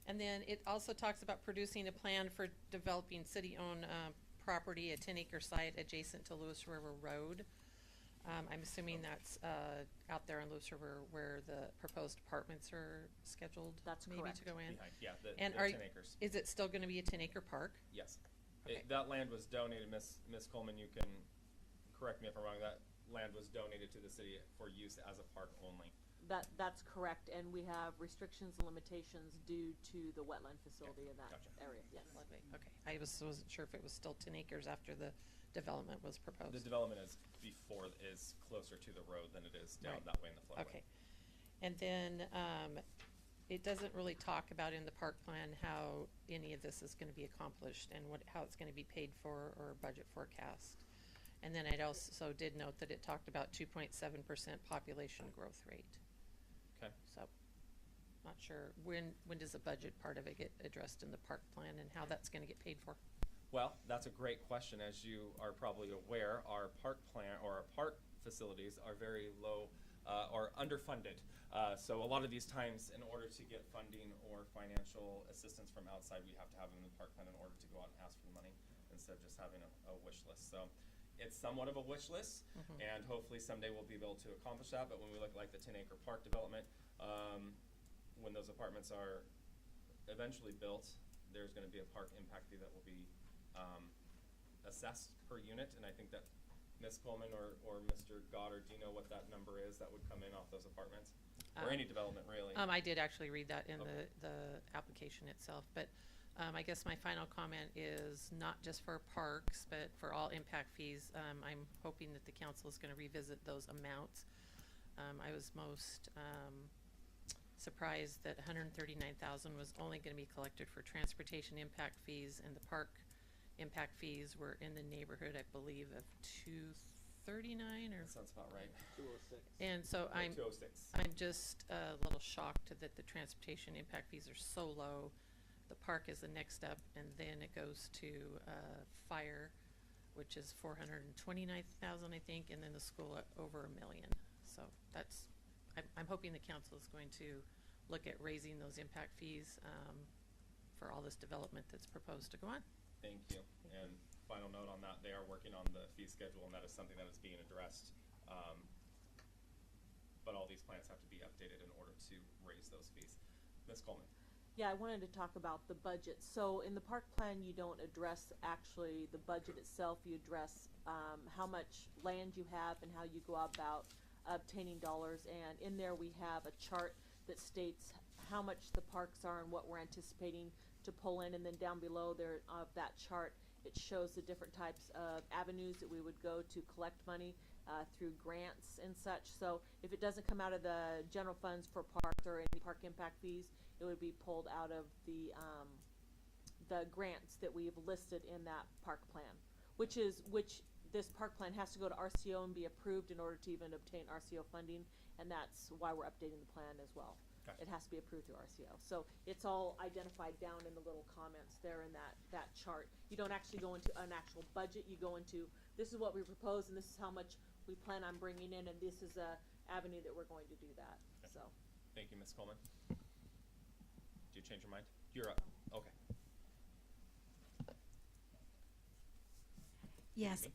And then it also talks about producing a plan for developing city-owned property, a 10-acre site adjacent to Lewis River Road. I'm assuming that's out there on Lewis River where the proposed apartments are scheduled. That's maybe correct. to go in. Behind, yeah, the And 10 acres. is it still going to be a 10-acre park? Yes. Okay. That land was donated, Miss Coleman, you can correct me if I'm wrong, that land was donated to the city for use as a park only. That's correct, and we have restrictions and limitations due to the wetland facility in that Gotcha. area, yes. Lovely, okay. I wasn't sure if it was still 10 acres after the development was proposed. The development is closer to the road than it is down Right. that way in the floodway. Okay. And then, it doesn't really talk about in the park plan how any of this is gonna be accomplished and how it's gonna be paid for or budget forecast. And then I also did note that it talked about 2.7% population growth rate. Okay. So, not sure, when does the budget part of it get addressed in the park plan and how that's gonna get paid for? Well, that's a great question. As you are probably aware, our park plan or our park facilities are very low or underfunded. So a lot of these times, in order to get funding or financial assistance from outside, we have to have them in the park plan in order to go out and ask for the money instead of just having a wish list. So it's somewhat of a wish list, and hopefully someday we'll be able to accomplish that. But when we look like the 10-acre park development, when those apartments are eventually built, there's going to be a park impact fee that will be assessed per unit, and I think that Ms. Coleman or Mr. Goddard, do you know what that number is that would come in off those apartments? Or any development, really? I did actually read that in Okay. the application itself, but I guess my final comment is not just for parks, but for all impact fees. I'm hoping that the council is gonna revisit those amounts. I was most surprised that 139,000 was only gonna be collected for transportation impact fees, and the park impact fees were in the neighborhood, I believe, of 239 or. That sounds about right. 206. And so Or 206. I'm just a little shocked that the transportation impact fees are so low. The park is the next up, and then it goes to fire, which is 429,000, I think, and then the school at over $1 million. So that's, I'm hoping the council is going to look at raising those impact fees for all this development that's proposed to go on. Thank you. And final note on that, they are working on the fee schedule, and that is something that is being addressed. But all these plans have to be updated in order to raise those fees. Ms. Coleman. Yeah, I wanted to talk about the budget. So in the park plan, you don't address actually the budget itself. You address how much land you have and how you go about obtaining dollars. And in there, we have a chart that states how much the parks are and what we're anticipating to pull in. And then down below there of that chart, it shows the different types of avenues that we would go to collect money through grants and such. So if it doesn't come out of the general funds for parks or any park impact fees, it would be pulled out of the grants that we've listed in that park plan, which this park plan has to go to RCO and be approved in order to even obtain RCO funding, and that's why we're updating the plan as well. Gotcha. It has to be approved through RCO. So it's all identified down in the little comments there in that chart. You don't actually go into an actual budget. You go into, this is what we propose, and this is how much we plan on bringing in, and this is a avenue that we're going to do that. Okay. So. Thank you, Ms. Coleman. Do you change your mind? You're up. Okay. Yes,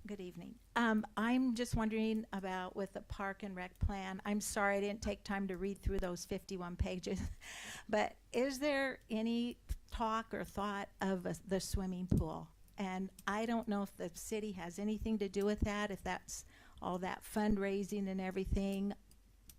good evening. I'm just wondering about with the park and rec plan. I'm sorry I didn't take time to read through those 51 pages, but is there any talk or thought of the swimming pool? And I don't know if the city has anything to do with that, if that's all that fundraising and everything.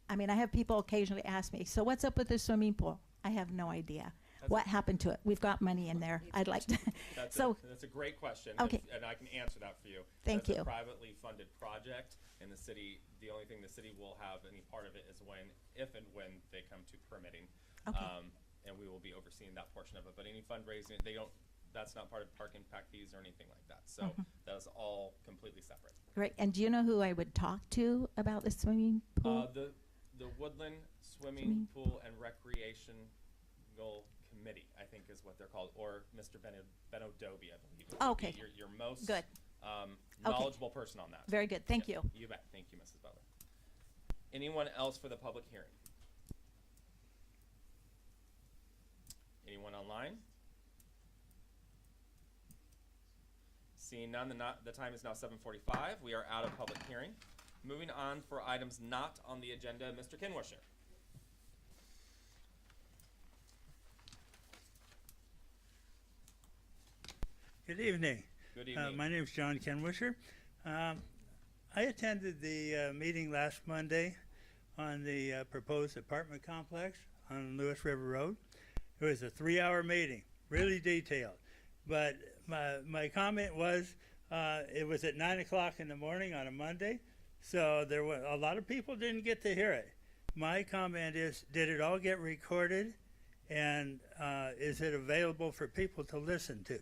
I mean, I have people occasionally ask me, so what's up with the swimming pool? I have no idea. What happened to it? We've got money in there. I'd like to. That's a great question. Okay. And I can answer that for you. Thank That's you. a privately funded project, and the only thing the city will have any part of it is if and when they come to permitting. Okay. And we will be overseeing that portion of it. But any fundraising, that's not part of park impact fees or anything like that. So that is all completely separate. Great. And do you know who I would talk to about the swimming pool? The Woodland Swimming Pool and Recreational committee, I think is what they're called, or Mr. Benodobie, I believe. Okay. Your most Good. knowledgeable person on that. Very good. Thank you. You bet. Thank you, Mrs. Butler. Anyone else for the public hearing? Anyone online? Seeing none, the time is now 7:45. We are out of public hearing. Moving on for items not on the agenda, Mr. Kinwisher. Good evening. Good evening. My name is John Kenwisher. I attended the meeting last Monday on the proposed apartment complex on Lewis River Road. It was a 3-hour meeting, really detailed. But my comment was it was at 9 o'clock in the morning on a Monday, so there were a lot of people didn't get to hear it. My comment is, did it all get recorded, and is it available for people to listen to?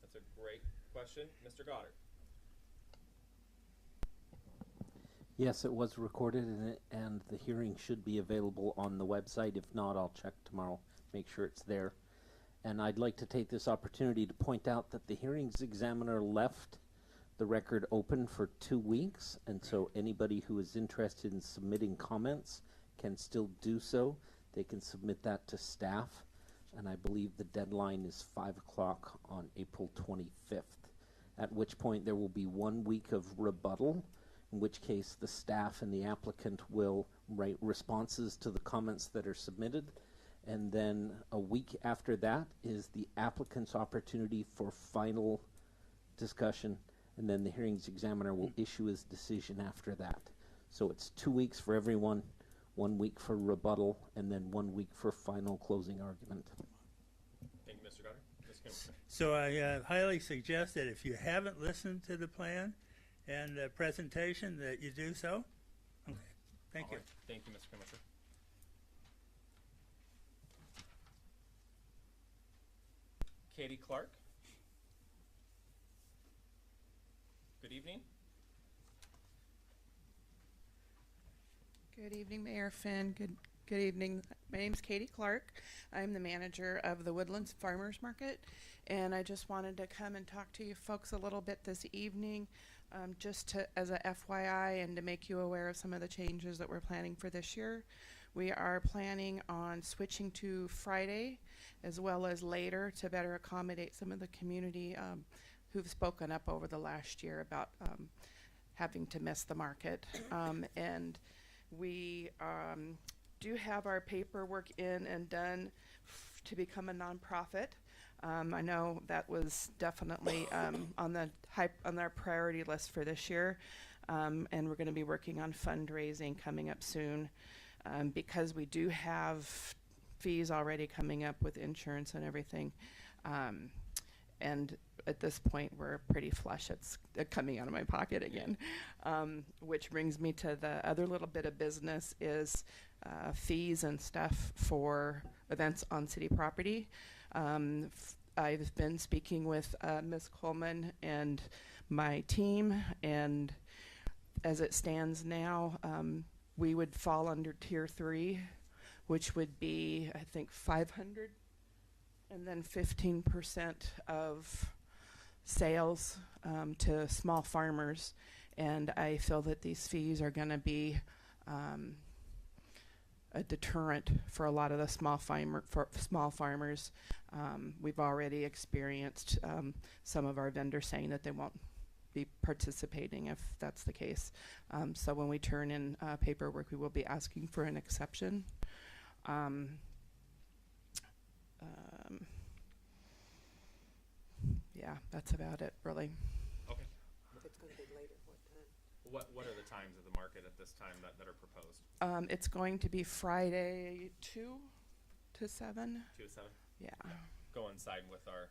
That's a great question. Mr. Goddard. Yes, it was recorded, and the hearing should be available on the website. If not, I'll check tomorrow, make sure it's there. And I'd like to take this opportunity to point out that the hearings examiner left the record open for 2 weeks, and so anybody who is interested in submitting comments can still do so. They can submit that to staff, and I believe the deadline is 5 o'clock on April 25th, at which point there will be 1 week of rebuttal, in which case the staff and the applicant will write responses to the comments that are submitted. And then a week after that is the applicant's opportunity for final discussion, and then the hearings examiner will issue his decision after that. So it's 2 weeks for everyone, 1 week for rebuttal, and then 1 week for final closing argument. Thank you, Mr. Goddard. Ms. Kinwisher. So I highly suggest that if you haven't listened to the plan and the presentation, that you do so. Okay, thank All you. right. Thank you, Mr. Kinwisher. Katie Clark. Good evening. Good evening, Mayor Finn. Good evening. My name is Katie Clark. I'm the manager of the Woodlands Farmers Market, and I just wanted to come and talk to you folks a little bit this evening, just to, as a FYI, and to make you aware of some of the changes that we're planning for this year. We are planning on switching to Friday as well as later to better accommodate some of the community who've spoken up over the last year about having to miss the market. And we do have our paperwork in and done to become a nonprofit. I know that was definitely on our priority list for this year, and we're going to be working on fundraising coming up soon, because we do have fees already coming up with insurance and everything, and at this point we're pretty flush. It's coming out of my pocket again, which brings me to the other little bit of business is fees and stuff for events on city property. I've been speaking with Ms. Coleman and my team, and as it stands now, we would fall under Tier 3, which would be, I think, 500, and then 15% of sales to small farmers. And I feel that these fees are going to be a deterrent for a lot of the small farmers. We've already experienced some of our vendors saying that they won't be participating if that's the case. So when we turn in paperwork, we will be asking for an exception. Yeah, that's about it, really. Okay. It's going to be later. What time? What are the times of the market at this time that are proposed? It's going to be Friday 2 to 7. 2 to 7? Yeah. Coincide with our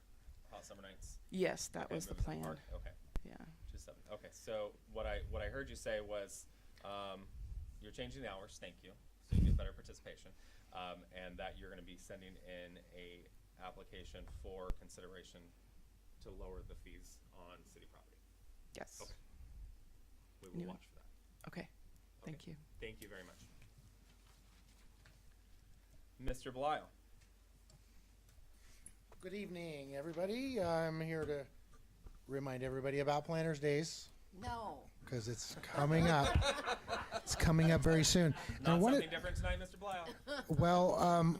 hot summer nights? Yes, that Okay, was the moving plan. forward. Okay. Yeah. 2 to 7. Okay, so what I heard you say was you're changing the hours, thank you, so you get better participation, and that you're going to be sending in a application for consideration to lower the fees on city property. Yes. Okay. We will watch for that. Okay. Thank you. Thank you very much. Mr. Belial. Good evening, everybody. I'm here to remind everybody about Planners Days No. because it's coming up. It's coming up very soon. Not And one of- something different tonight, Mr. Blau. well,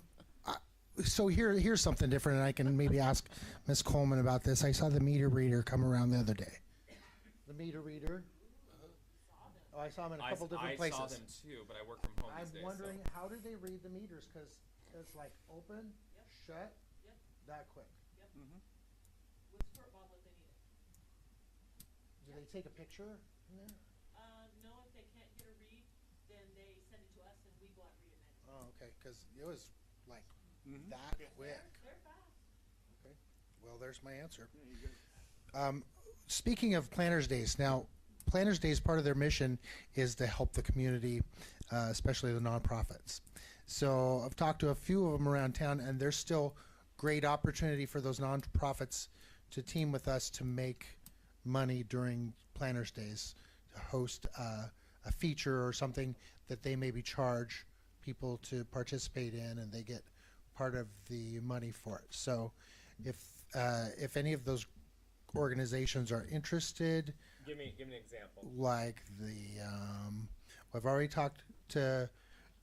so here's something different, and I can maybe ask Ms. Coleman about this. I saw the meter reader come around the other day. The meter reader. Oh, I saw them in a couple different places. I saw them too, but I work from home I'm these days. wondering how do they read the meters? Because it's like open, shut, that quick. With squirt bottle if they need it. Do they take a picture in there? No, if they can't get a read, then they send it to us and we go out and read it next. Oh, okay, because it was like that quick. They're fast. Okay, well, there's my answer. Speaking of Planners Days, now, Planners Days, part of their mission is to help the community, especially the nonprofits. So I've talked to a few of them around town, and there's still great opportunity for those nonprofits to team with us to make money during Planners Days, to host a feature or something that they maybe charge people to participate in, and they get part of the money for it. So if any of those organizations are interested, Give me an example. like I've already talked to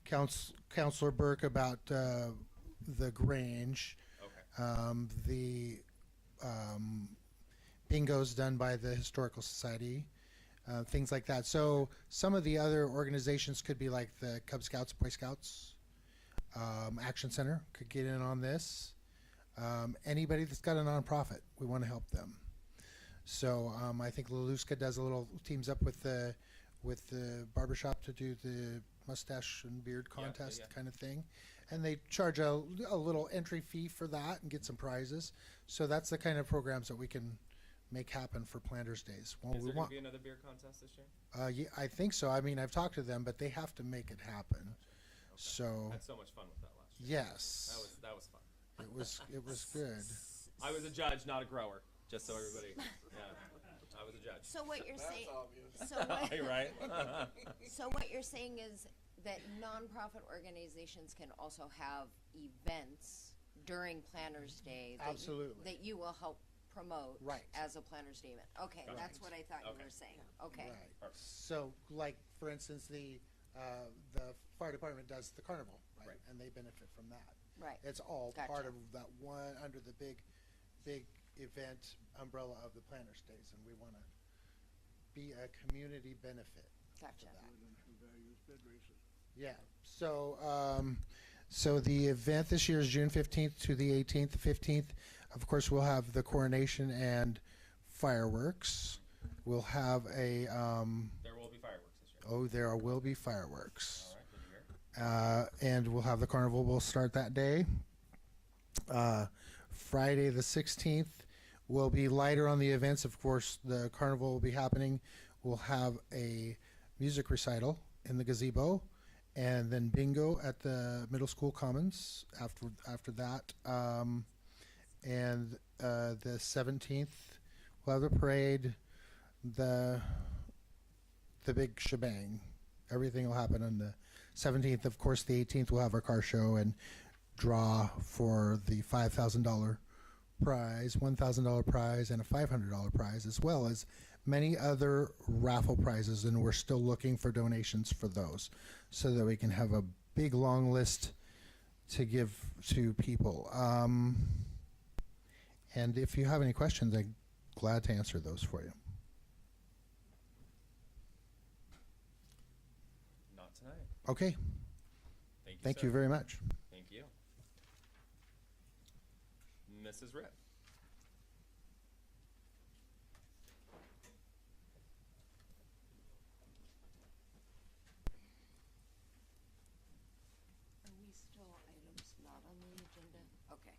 Councilor Burke about the Grange. Okay. The bingo's done by the Historical Society, things like that. So some of the other organizations could be like the Cub Scouts, Boy Scouts, Action Center could get in on this. Anybody that's got a nonprofit, we want to help them. So I think Laluska does a little, teams up with the barbershop to do the mustache and beard contest kind of thing. And they charge a little entry fee for that and get some prizes. So that's the kind of programs that we can make happen for Planners Days. Well, Is we there going want, to be another beer contest this year? yeah, I think so. I mean, I've talked to them, but they have to make it happen. Okay. So I had so much fun with that last year. yes, That was fun. it was good. I was a judge, not a grower. Just so everybody. Yeah, I was a judge. So what you're saying, obvious. so what, Right. so what you're saying is that nonprofit organizations can also have events during Planners Day that Absolutely. that you will help promote Right. as a Planners Day event. Okay, Right. that's what I thought you Okay. were saying. Okay. Right. Perfect. So, like for instance, the fire department does the carnival, right? Right. And they benefit from that. Right. It's all Gotcha. part of that one under the big event umbrella of the Planners Days, and we want to be a community benefit. Gotcha. To that. Yeah. So the event this year is June 15th to the 18th. The 15th, of course, we'll have the coronation and fireworks. We'll have a There will be fireworks this year. oh, there will be fireworks. All right, good to hear. And we'll have the carnival. We'll start that day. Friday the 16th will be lighter on the events. Of course, the carnival will be happening. We'll have a music recital in the gazebo, and then bingo at the middle school commons after that. And the 17th we'll have the parade, the big shebang. Everything will happen on the 17th. Of course, the 18th we'll have our car show and draw for the $5,000 prize, $1,000 prize, and a $500 prize, as well as many other raffle prizes. And we're still looking for donations for those so that we can have a big long list to give to people. And if you have any questions, I'm glad to answer those for you. Not tonight. Okay. Thank You sir. very much. Thank you. Mrs. Rip. Are we still items not on the agenda? Okay.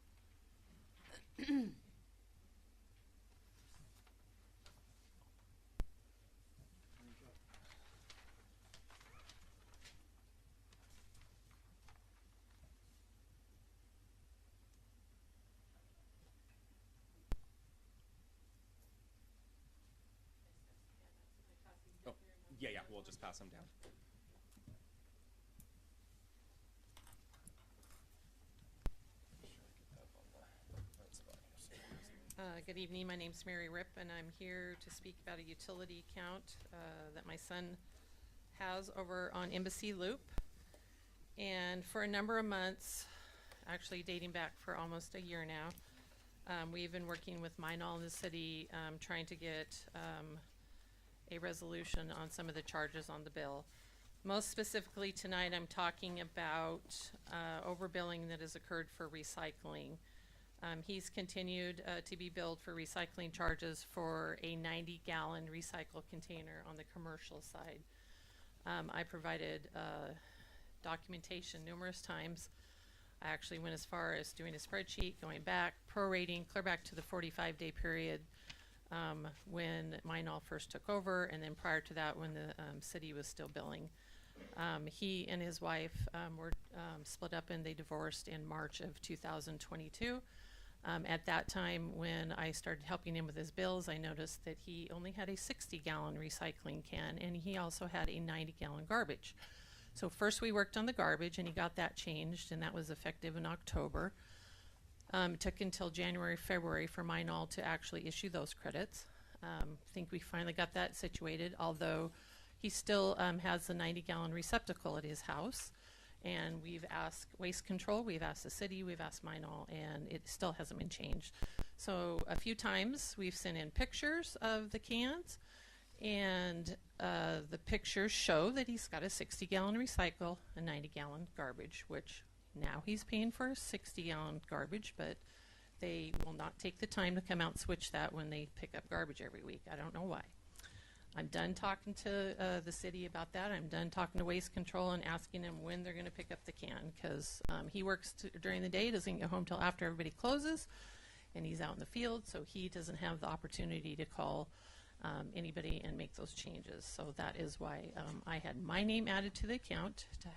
Oh, yeah, we'll just pass them down. Make sure I get that on the right spot. Good evening. My name's Mary Ripp, and I'm here to speak about a utility account that my son has over on Embassy Loop. And for a number of months, actually dating back for almost a year now, we've been working with Minol in the city, trying to get a resolution on some of the charges on the bill. Most specifically tonight, I'm talking about overbilling that has occurred for recycling. He's continued to be billed for recycling charges for a 90-gallon recycle container on the commercial side. I provided documentation numerous times. I actually went as far as doing a spreadsheet, going back, prorating, clear back to the 45-day period when Minol first took over, and then prior to that when the city was still billing. He and his wife were split up and they divorced in March of 2022. At that time, when I started helping him with his bills, I noticed that he only had a 60-gallon recycling can, and he also had a 90-gallon garbage. So first we worked on the garbage, and he got that changed, and that was effective in October. It took until January, February for Minol to actually issue those credits. I think we finally got that situated, although he still has the 90-gallon receptacle at his house. And we've asked Waste Control, we've asked the city, we've asked Minol, and it still hasn't been changed. So a few times we've sent in pictures of the cans, and the pictures show that he's got a 60-gallon recycle, a 90-gallon garbage, which now he's paying for a 60-gallon garbage, but they will not take the time to come out and switch that when they pick up garbage every week. I don't know why. I'm done talking to the city about that. I'm done talking to Waste Control and asking them when they're going to pick up the can, because he works during the day, doesn't get home till after everybody closes, and he's out in the field, so he doesn't have the opportunity to call anybody and make those changes. So that is why I had my name added to the account to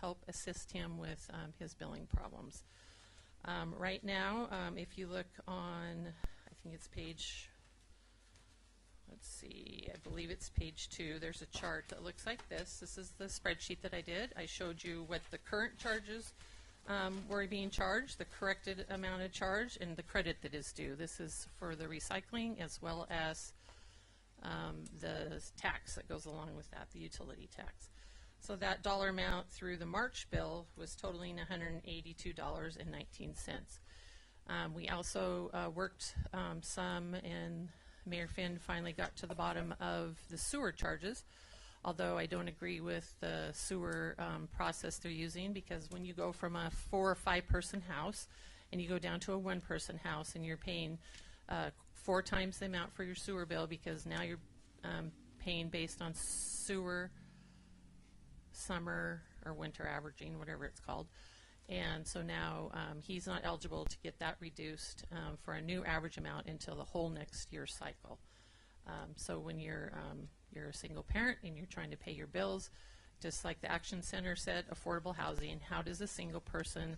help assist him with his billing problems. Right now, if you look on, I think it's page, let's see, I believe it's page 2. There's a chart that looks like this. This is the spreadsheet that I did. I showed you what the current charges were being charged, the corrected amount of charge, and the credit that is due. This is for the recycling as well as the tax that goes along with that, the utility tax. So that dollar amount through the March bill was totaling $182.19. We also worked some, and Mayor Finn finally got to the bottom of the sewer charges, although I don't agree with the sewer process they're using, because when you go from a 4 or 5 person house and you go down to a 1 person house and you're paying 4 times the amount for your sewer bill, because now you're paying based on sewer summer or winter averaging, whatever it's called. And so now he's not eligible to get that reduced for a new average amount until the whole next year's cycle. So when you're a single parent and you're trying to pay your bills, just like the Action Center said, affordable housing, how does a single person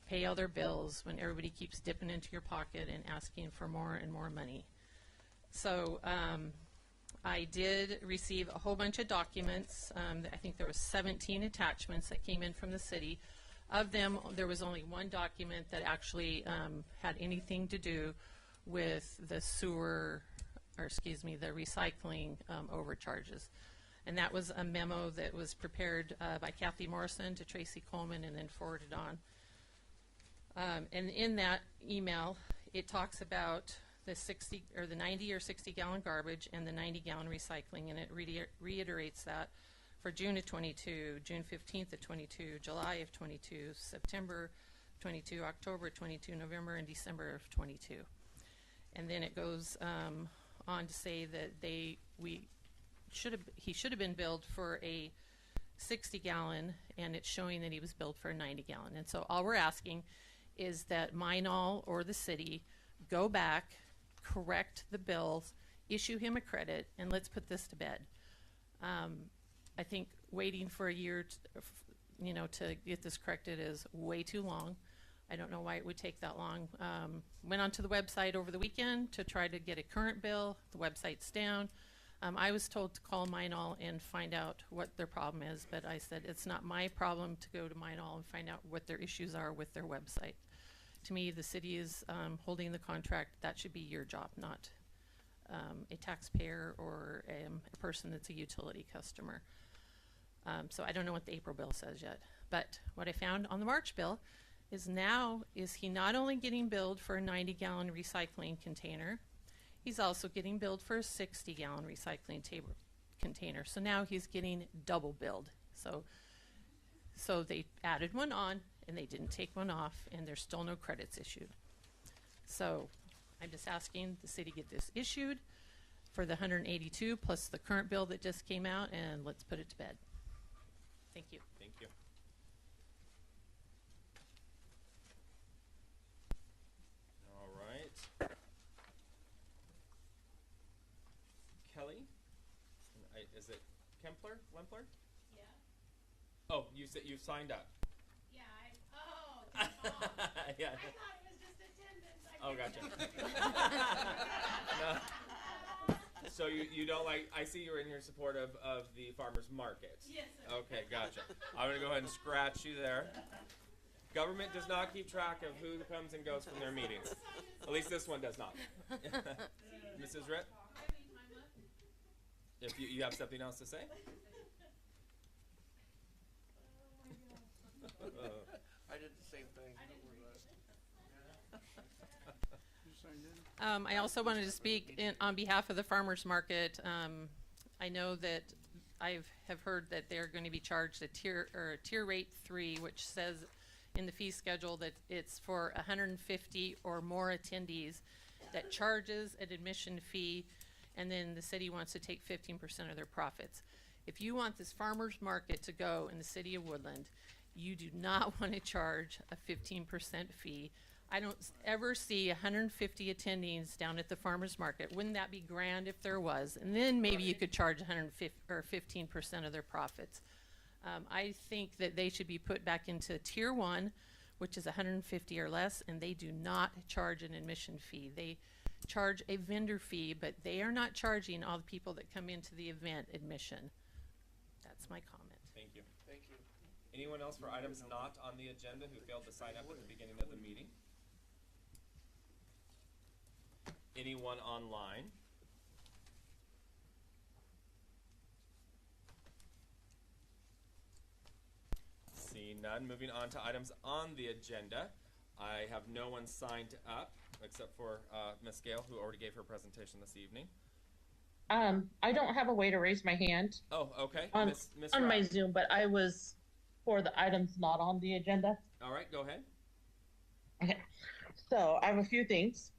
pay all their bills when everybody keeps dipping into your pocket and asking for more and more money? So I did receive a whole bunch of documents. I think there was 17 attachments that came in from the city. Of them, there was only one document that actually had anything to do with the sewer, or excuse me, the recycling overcharges. And that was a memo that was prepared by Kathy Morrison to Tracy Coleman and then forwarded on. And in that email, it talks about the 60 or the 90 or 60 gallon garbage and the 90 gallon recycling, and it reiterates that for June of 22, June 15th of 22, July of 22, September 22, October 22, November, and December of 22. And then it goes on to say that he should have been billed for a 60 gallon, and it's showing that he was billed for a 90 gallon. And so all we're asking is that Minol or the city go back, correct the bills, issue him a credit, and let's put this to bed. I think waiting for a year to get this corrected is way too long. I don't know why it would take that long. Went onto the website over the weekend to try to get a current bill. The website's down. I was told to call Minol and find out what their problem is, but I said it's not my problem to go to Minol and find out what their issues are with their website. to me, the city is holding the contract. That should be your job, not a taxpayer or a person that's a utility customer. So I don't know what the April bill says yet. But what I found on the March bill is now is he not only getting billed for a 90-gallon recycling container, he's also getting billed for a 60-gallon recycling container. So now he's getting double billed. So they added one on and they didn't take one off, and there's still no credits issued. So I'm just asking the city get this issued for the 182 plus the current bill that just came out, and let's put it to bed. Thank you. Thank you. All right. Kelly? Is it Kempler? Lempler? Yeah. Oh, you said you signed up. Yeah, Yeah. I thought it was just attendance. Oh, gotcha. No. So you don't like, I see you're in your support of the farmer's market. Yes, sir. Okay, gotcha. I'm going to go ahead and scratch you there. Government does not keep track of who comes and goes from their meetings. At least this one does not. Mrs. Ritt? If you have something else to say? I did the same thing. I also wanted to speak on behalf of the farmers market. I know that I have heard that they're going to be charged a tier rate 3, which says in the fee schedule that it's for 150 or more attendees that charges an admission fee, and then the city wants to take 15% of their profits. If you want this farmers market to go in the city of Woodland, you do not want to charge a 15% fee. I don't ever see 150 attendees down at the farmers market. Wouldn't that be grand if there was? And then maybe you could charge 150 or 15% of their profits. I think that they should be put back into tier 1, which is 150 or less, and they do not charge an admission fee. They charge a vendor fee, but they are not charging all the people that come into the event admission. That's my comment. Thank you. Thank you. Anyone else for items not on the agenda who failed to sign up at the beginning of the meeting? Anyone online? See none. Moving on to items on the agenda. I have no one signed up except for Ms. Gale, who already gave her presentation this evening. I don't have a way to raise my hand Oh, okay. on, Ms. on my Rapp. Zoom, but I was for the items not on the agenda. All right, go ahead. Okay. So I have a few things.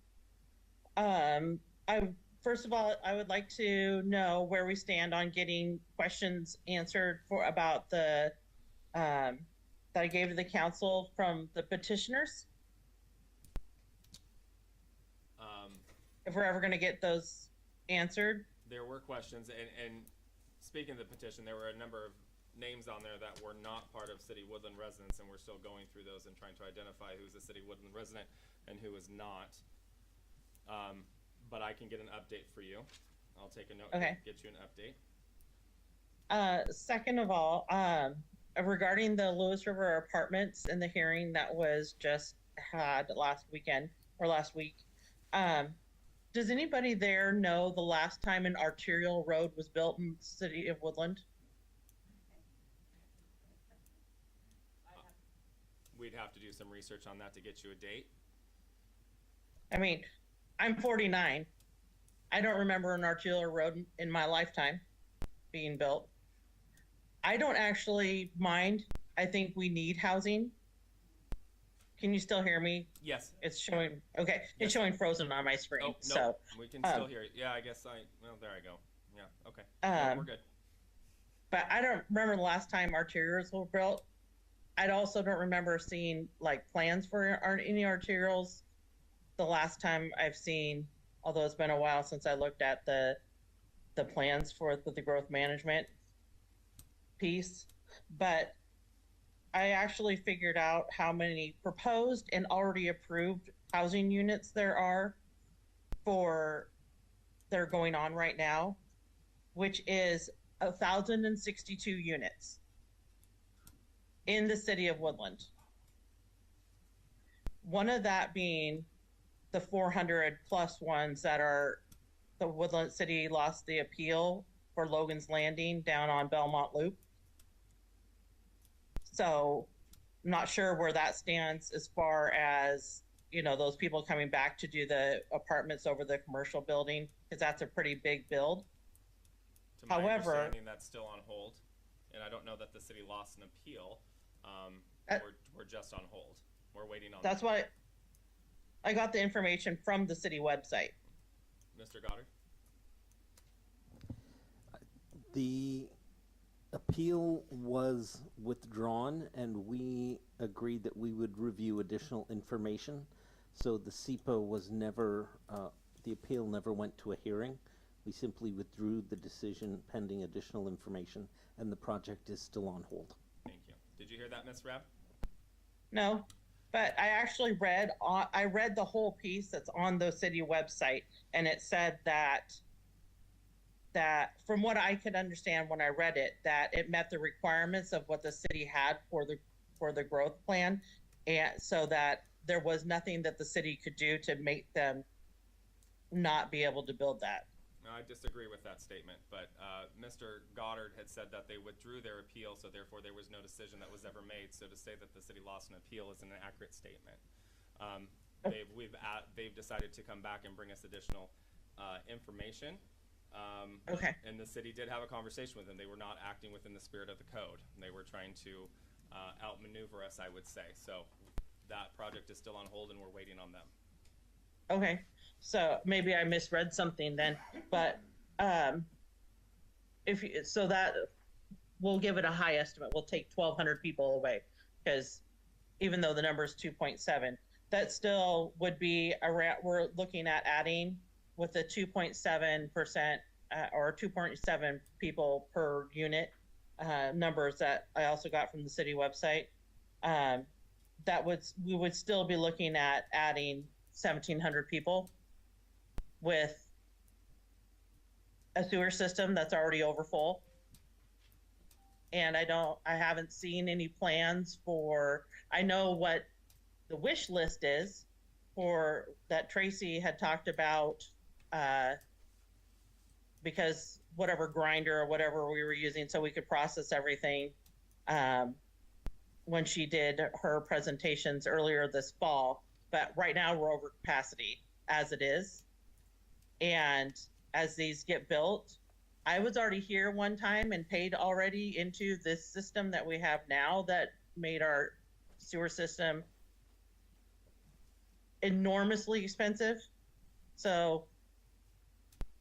First of all, I would like to know where we stand on getting questions answered about the that I gave to the council from the petitioners. If we're ever going to get those answered. There were questions, and speaking of the petition, there were a number of names on there that were not part of City Woodland residents, and we're still going through those and trying to identify who's a City Woodland resident and who is not. But I can get an update for you. I'll take a note Okay. and get you an update. Second of all, regarding the Lewis River Apartments and the hearing that was just had last week, does anybody there know the last time an arterial road was built in the city of Woodland? We'd have to do some research on that to get you a date. I mean, I'm 49. I don't remember an arterial road in my lifetime being built. I don't actually mind. I think we need housing. Can you still hear me? Yes. It's showing, okay, it's showing frozen on my screen. Oh, no, So we can still hear it. Yeah, I guess well, there I go. Yeah, okay. No, we're good. But I don't remember the last time arterials were built. I also don't remember seeing like plans for any arterials. The last time I've seen, although it's been a while since I looked at the plans for the growth management piece, but I actually figured out how many proposed and already approved housing units there are that are going on right now, which is 1,062 units in the city of Woodland. One of that being the 400 plus ones that are, the Woodland City lost the appeal for Logan's Landing down on Belmont Loop. So I'm not sure where that stands as far as, you know, those people coming back to do the apartments over the commercial building, because that's a pretty big build. To my However, understanding, that's still on hold, and I don't know that the city lost an appeal. We're just on hold. We're waiting on. That's why I got the information from the city website. Mr. Goddard? The appeal was withdrawn, and we agreed that we would review additional information. So the SEPA was never, the appeal never went to a hearing. We simply withdrew the decision pending additional information, and the project is still on hold. Thank you. Did you hear that, Ms. Rabb? No, but I actually read, I read the whole piece that's on the city website, and it said that from what I could understand when I read it, that it met the requirements of what the city had for the growth plan, and so that there was nothing that the city could do to make them not be able to build that. No, I disagree with that statement, but Mr. Goddard had said that they withdrew their appeal, so therefore there was no decision that was ever made. So to say that the city lost an appeal is an inaccurate statement. They've decided to come back and bring us additional information. Okay. And the city did have a conversation with them. They were not acting within the spirit of the code. They were trying to outmaneuver us, I would say. So that project is still on hold, and we're waiting on them. Okay, so maybe I misread something then, but so that we'll give it a high estimate. We'll take 1,200 people away, because even though the number is 2.7, that still would be around. We're looking at adding with the 2.7% or 2.7 people per unit numbers that I also got from the city website. We would still be looking at adding 1,700 people with a sewer system that's already over full. And I haven't seen any plans for, I know what the wish list is for that Tracy had talked about, because whatever grinder or whatever we were using so we could process everything, when she did her presentations earlier this fall. But right now we're over capacity as it is. And as these get built, I was already here one time and paid already into this system that we have now that made our sewer system enormously expensive. So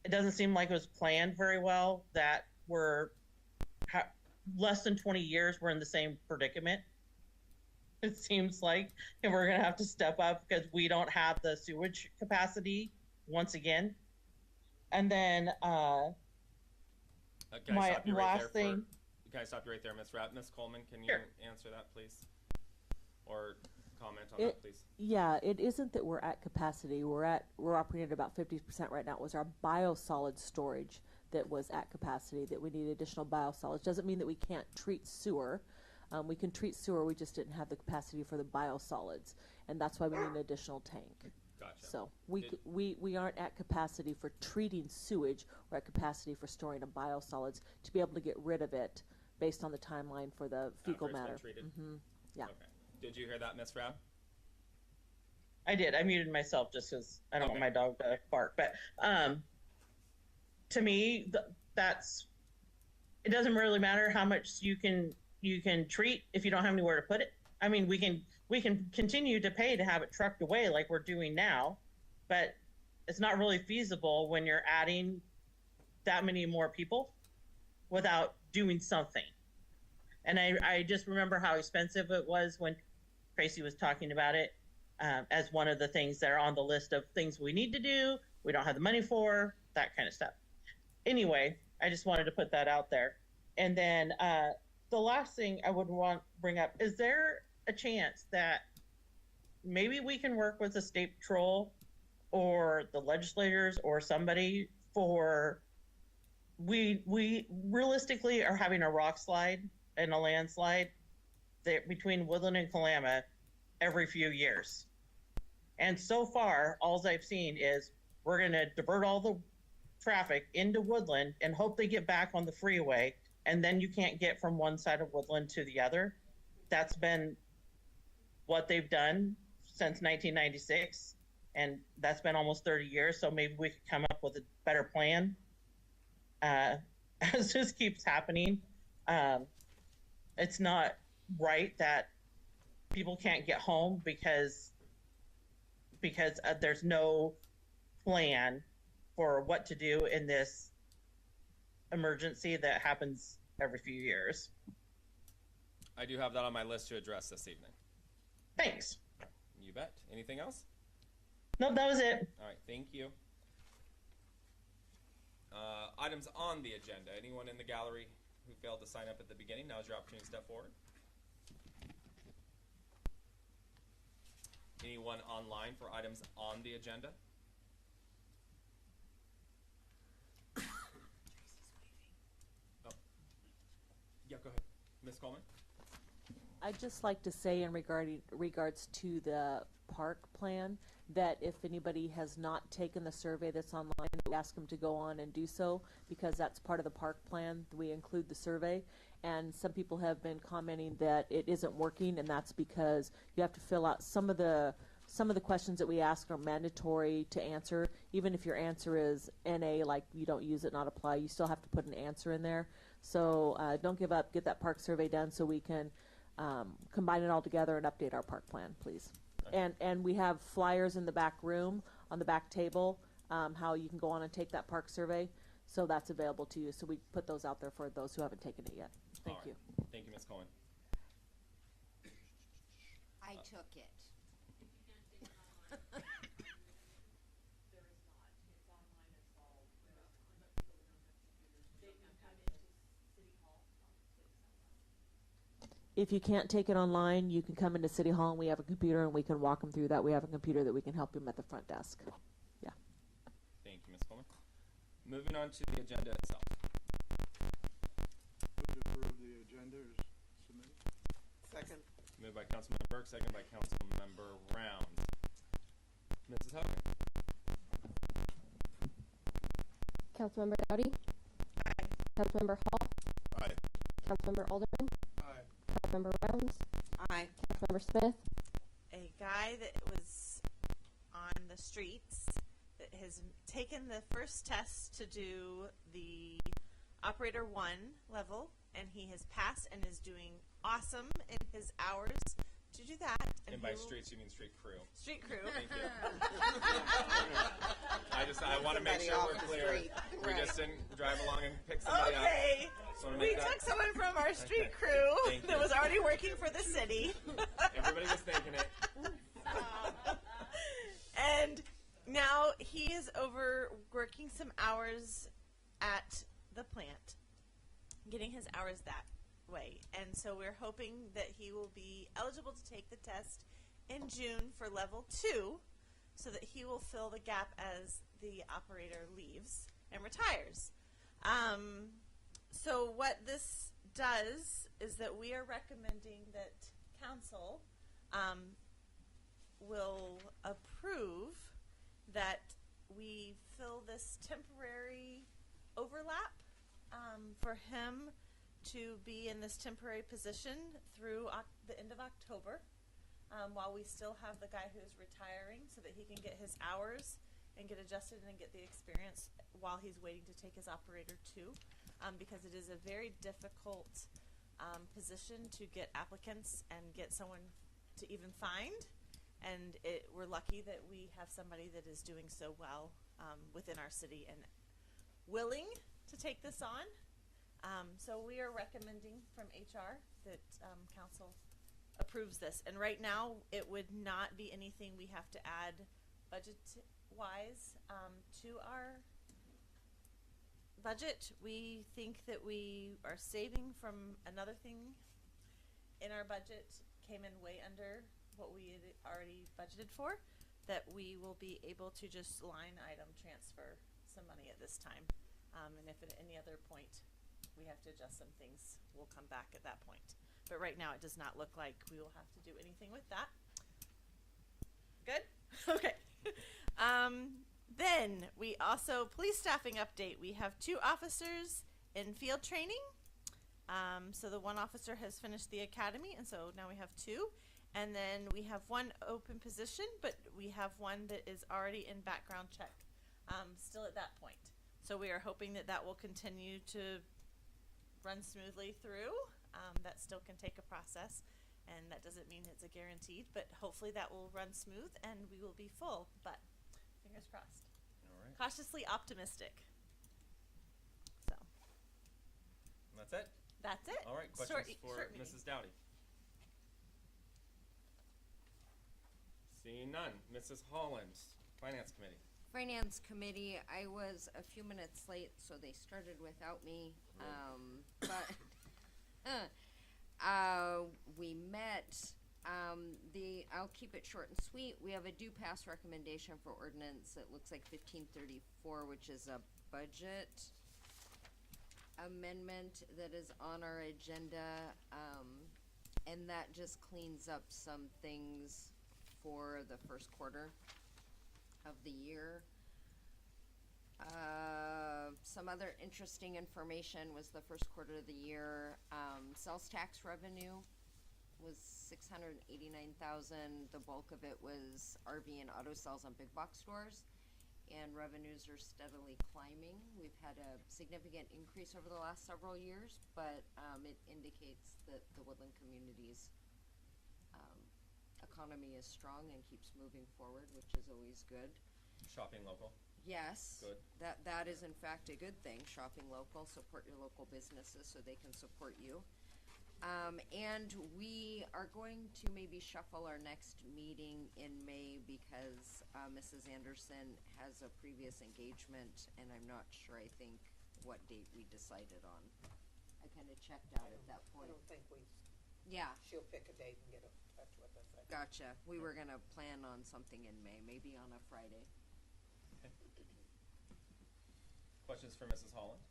it doesn't seem like it was planned very well, that we're less than 20 years, we're in the same predicament. It seems like, and we're going to have to step up because we don't have the sewage capacity once again. And then Can I stop you right last thing. Can I stop you right there, Ms. Rapp? Ms. Coleman, can you Sure. answer that, please? Or comment on that, please? Yeah, it isn't that we're at capacity. We're operating at about 50% right now. It was our biosolids storage that was at capacity, that we need additional biosolids. Doesn't mean that we can't treat sewer. We can treat sewer, we just didn't have the capacity for the biosolids, and that's why we need an additional tank. Gotcha. So we aren't at capacity for treating sewage. We're at capacity for storing the biosolids to be able to get rid of it based on the timeline for the fecal After it's been matter. treated? Yeah. Okay. Did you hear that, Ms. Rabb? I did. I muted myself just because I don't want my dog to bark. But to me, it doesn't really matter how much you can treat if you don't have anywhere to put it. I mean, we can continue to pay to have it trucked away like we're doing now, but it's not really feasible when you're adding that many more people without doing something. And I just remember how expensive it was when Tracy was talking about it as one of the things that are on the list of things we need to do, we don't have the money for, that kind of stuff. Anyway, I just wanted to put that out there. And then the last thing I would want to bring up, is there a chance that maybe we can work with the state patrol or the legislators or somebody for, we realistically are having a rock slide and a landslide between Woodland and Kalama every few years. And so far, all I've seen is we're going to divert all the traffic into Woodland and hope they get back on the freeway. And then you can't get from one side of Woodland to the other. That's been what they've done since 1996. And that's been almost 30 years. So maybe we could come up with a better plan. As this keeps happening, it's not right that people can't get home because there's no plan for what to do in this emergency that happens every few years. I do have that on my list to address this evening. Thanks. You bet. Anything else? No, that was it. All right, thank you. Items on the agenda. Anyone in the gallery who failed to sign up at the beginning, now's your opportunity to step forward. Anyone online for items on the agenda? Oh. Yeah, go ahead. Ms. Coleman? I'd just like to say in regards to the park plan that if anybody has not taken the survey that's online, we ask them to go on and do so because that's part of the park plan. We include the survey, and some people have been commenting that it isn't working, and that's because you have to fill out some of the questions that we ask are mandatory to answer. Even if your answer is NA, like you don't use it, not apply, you still have to put an answer in there. So don't give up. Get that park survey done so we can combine it all together and update our park plan, please. And we have flyers in the back room on the back table, how you can go on and take that park survey. So that's available to you. So we put those out there for those who haven't taken it yet. Thank you. Thank you, Ms. Coleman. I took it. If you can't take it online, you can come into City Hall and we have a computer and we can walk them through that. We have a computer that we can help them at the front desk. Yeah. Thank you, Ms. Coleman. Moving on to the agenda itself. Move to approve the agenda is submitted. Second. Moved by Councilmember Burke, second by Councilmember Rounds. Mrs. Hogan? Councilmember Dowdy? Aye. Councilmember Hall? Aye. Councilmember Alderman? Aye. Councilmember Rounds? Aye. Councilmember Smith? A guy that was on the streets that has taken the first test to do the Operator 1 level, and he has passed and is doing awesome in his hours to do that. And by streets, you mean street crew. Street crew. Thank you. I want to make sure we're clear. We just didn't drive along and pick somebody Okay. up. We took someone from our street crew that was already working for the city. Everybody was thinking it. And now he is over working some hours at the plant, getting his hours that way. And so we're hoping that he will be eligible to take the test in June for level 2 so that he will fill the gap as the operator leaves and retires. So what this does is that we are recommending that council will approve that we fill this temporary overlap for him to be in this temporary position through the end of October, while we still have the guy who is retiring so that he can get his hours and get adjusted and get the experience while he's waiting to take his operator 2, because it is a very difficult position to get applicants and get someone to even find. And we're lucky that we have somebody that is doing so well within our city and willing to take this on. So we are recommending from HR that council approves this. And right now, it would not be anything we have to add budget-wise to our budget. We think that we are saving from another thing in our budget, came in way under what we had already budgeted for, that we will be able to just line item transfer some money at this time. And if at any other point we have to adjust some things, we'll come back at that point. But right now it does not look like we will have to do anything with that. Good? Okay. Then we also, police staffing update. We have 2 officers in field training. So the 1 officer has finished the academy, and so now we have 2. And then we have 1 open position, but we have 1 that is already in background check, still at that point. So we are hoping that that will continue to run smoothly through. That still can take a process, and that doesn't mean it's a guaranteed, but hopefully that will run smooth and we will be full, but fingers crossed. All right. Cautiously optimistic. So. And that's it? That's it. All right, questions for Mrs. Dowdy? Seeing none. Mrs. Holland, Finance Committee. Finance Committee, I was a few minutes late, so they started without me. But we met. I'll keep it short and sweet. We have a due pass recommendation for ordinance. It looks like 1534, which is a budget amendment that is on our agenda, and that just cleans up some things for the first quarter of the year. Some other interesting information was the first quarter of the year. Sales tax revenue was $689,000. The bulk of it was RV and auto sales on big box stores, and revenues are steadily climbing. We've had a significant increase over the last several years, but it indicates that the Woodland community's economy is strong and keeps moving forward, which is always good. Shopping local. Yes. Good. That is in fact a good thing. Shopping local, support your local businesses so they can support you. And we are going to maybe shuffle our next meeting in May because Mrs. Anderson has a previous engagement, and I'm not sure, I think, what date we decided on. I kind of checked out at that point. I don't think Yeah. she'll pick a date and get in touch with us. I think. Gotcha. We were going to plan on something in May, maybe on a Friday. Okay. Questions for Mrs. Holland?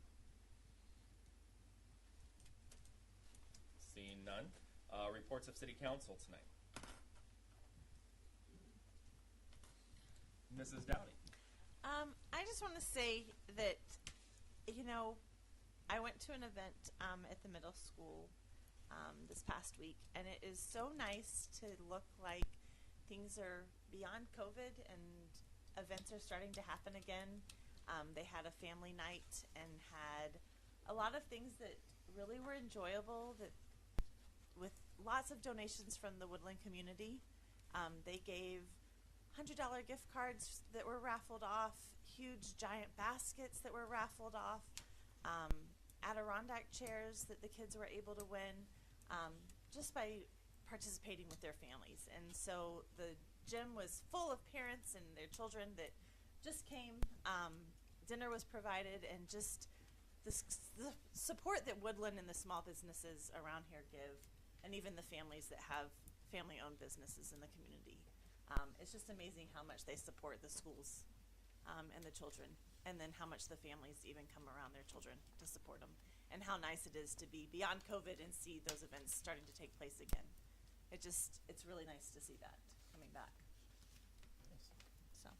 Seeing none. Reports of City Council tonight. Mrs. Dowdy. I just want to say that, I went to an event at the middle school this past week, and it is so nice to look like things are beyond COVID and events are starting to happen again. They had a family night and had a lot of things that really were enjoyable, that with lots of donations from the Woodland community. They gave $100 gift cards that were raffled off, huge giant baskets that were raffled off, Adirondack chairs that the kids were able to win, just by participating with their families. And so the gym was full of parents and their children that just came. Dinner was provided, and just the support that Woodland and the small businesses around here give, and even the families that have family-owned businesses in the community. It's just amazing how much they support the schools and the children, and then how much the families even come around their children to support them, and how nice it is to be beyond COVID and see those events starting to take place again. It's really nice to see that coming back. Nice. So.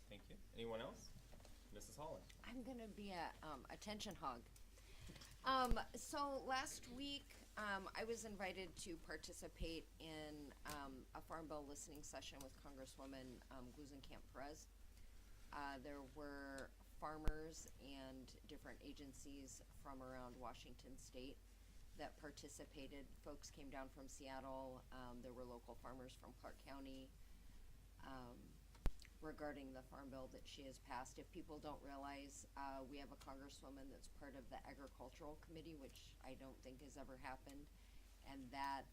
Thank you. Anyone else? Mrs. Holland. I'm going to be a attention hog. So last week, I was invited to participate in a Farm Bill listening session with Congresswoman Gluesenkamp-Perez. There were farmers and different agencies from around Washington State that participated. Folks came down from Seattle. There were local farmers from Clark County. Regarding the Farm Bill that she has passed. If people don't realize, we have a congresswoman that's part of the Agricultural Committee, which I don't think has ever happened, and that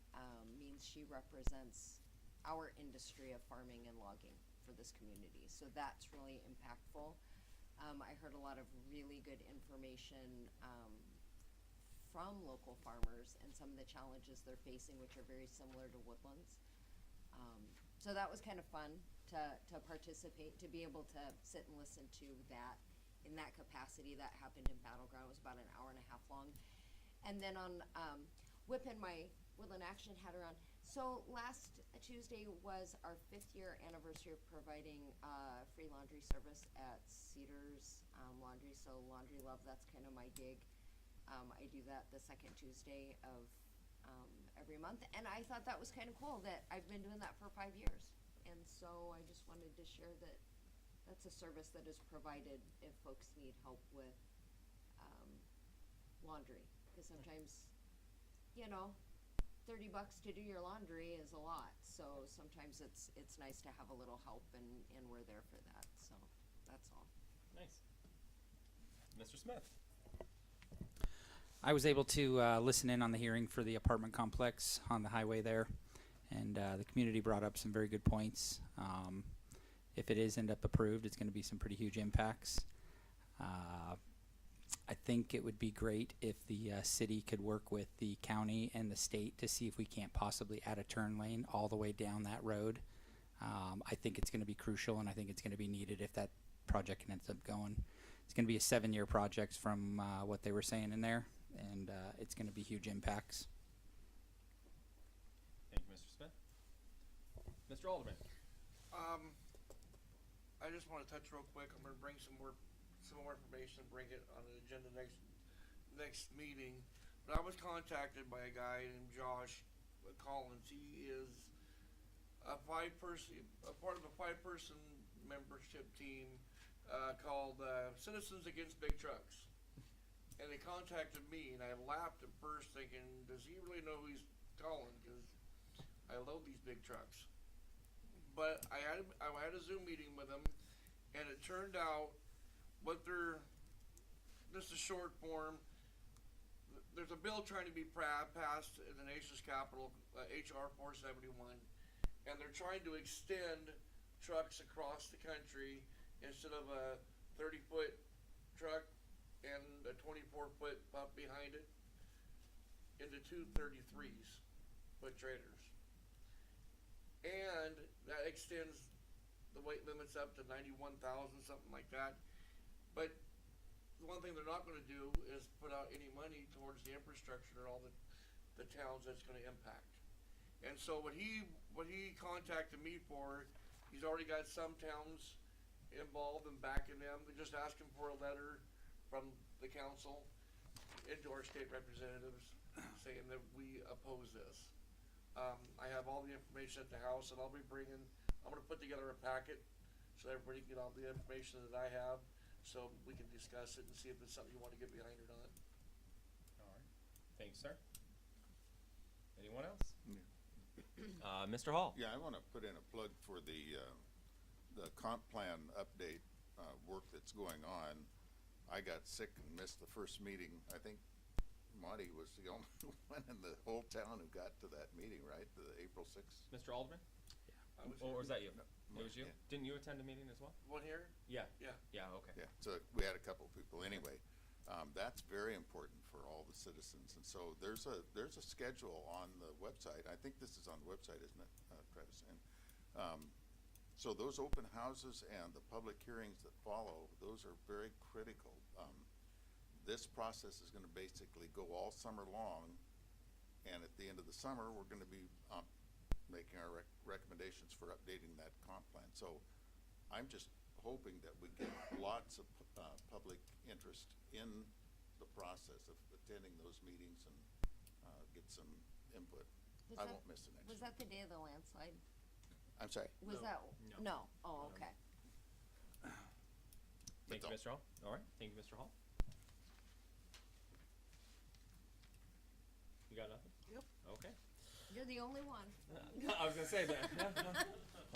means she represents our industry of farming and logging for this community. So that's really impactful. I heard a lot of really good information from local farmers and some of the challenges they're facing, which are very similar to Woodlands. So that was kind of fun to participate, to be able to sit and listen to that in that capacity. That happened in Battleground. It was about an hour and a half long. And then on whipping my Woodland Action hat around, So last Tuesday was our 5th year anniversary of providing free laundry service at Cedars Laundry. So Laundry Love, that's kind of my gig. I do that the second Tuesday of every month, and I thought that was kind of cool that I've been doing that for 5 years. And so I just wanted to share that that's a service that is provided if folks need help with laundry, because sometimes, you know, $30 to do your laundry is a lot. So sometimes it's nice to have a little help, and we're there for that. So that's all. Nice. Mr. Smith. I was able to listen in on the hearing for the apartment complex on the highway there, and the community brought up some very good points. If it is end up approved, it's going to be some pretty huge impacts. I think it would be great if the city could work with the county and the state to see if we can't possibly add a turn lane all the way down that road. I think it's going to be crucial, and I think it's going to be needed if that project ends up going. It's going to be a 7-year project from what they were saying in there, and it's going to be huge impacts. Thank you, Mr. Smith. Mr. Alderman. I just want to touch real quick. I'm going to bring some more information and bring it on the agenda next meeting. But I was contacted by a guy named Josh Collins. He is a part of a 5-person membership team called Citizens Against Big Trucks. And they contacted me, and I laughed at first, thinking, does he really know who he's calling? Because I load these big trucks. But I had a Zoom meeting with them, and it turned out this is short form. There's a bill trying to be passed in the nation's capital, HR 471, and they're trying to extend trucks across the country instead of a 30-foot truck and a 24-foot up behind it into 2 33s foot trailers. And that extends the weight limits up to 91,000, something like that. But the one thing they're not going to do is put out any money towards the infrastructure or all the towns that's going to impact. And so what he contacted me for, he's already got some towns involved and backing them. They're just asking for a letter from the council into our state representatives saying that we oppose this. I have all the information at the house, and I'm going to put together a packet so everybody can get all the information that I have, so we can discuss it and see if it's something you want to get behind or not. All right. Thanks, sir. Anyone else? Mr. Hall. Yeah, I want to put in a plug for the comp plan update work that's going on. I got sick and missed the first meeting. I think Monty was the only one in the whole town who got to that meeting, right? The April 6th. Mr. Alderman? I was Or was that you? No, It was you? yeah. Didn't you attend a meeting as well? One here? Yeah. Yeah. Yeah, okay. Yeah, so we had a couple people. Anyway, that's very important for all the citizens. And so there's a schedule on the website. I think this is on the website, isn't it, Travis? And so those open houses and the public hearings that follow, those are very critical. This process is going to basically go all summer long, and at the end of the summer, we're going to be making our recommendations for updating that comp plan. So I'm just hoping that we get lots of public interest in the process of attending those meetings and get some input. I won't miss the next one. Was that the day of the landslide? I'm sorry? Was that? No. Oh, okay. Thank you, Mr. Hall. All right. Thank you, Mr. Hall. You got nothing? Yep. Okay. You're the only one. I was going to say that.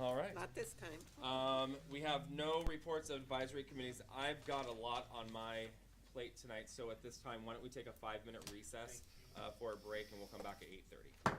All right. Not this time. We have no reports of advisory committees. I've got a lot on my plate tonight, so at this time, why don't we take a 5-minute recess for a break, and we'll come back at 8:30.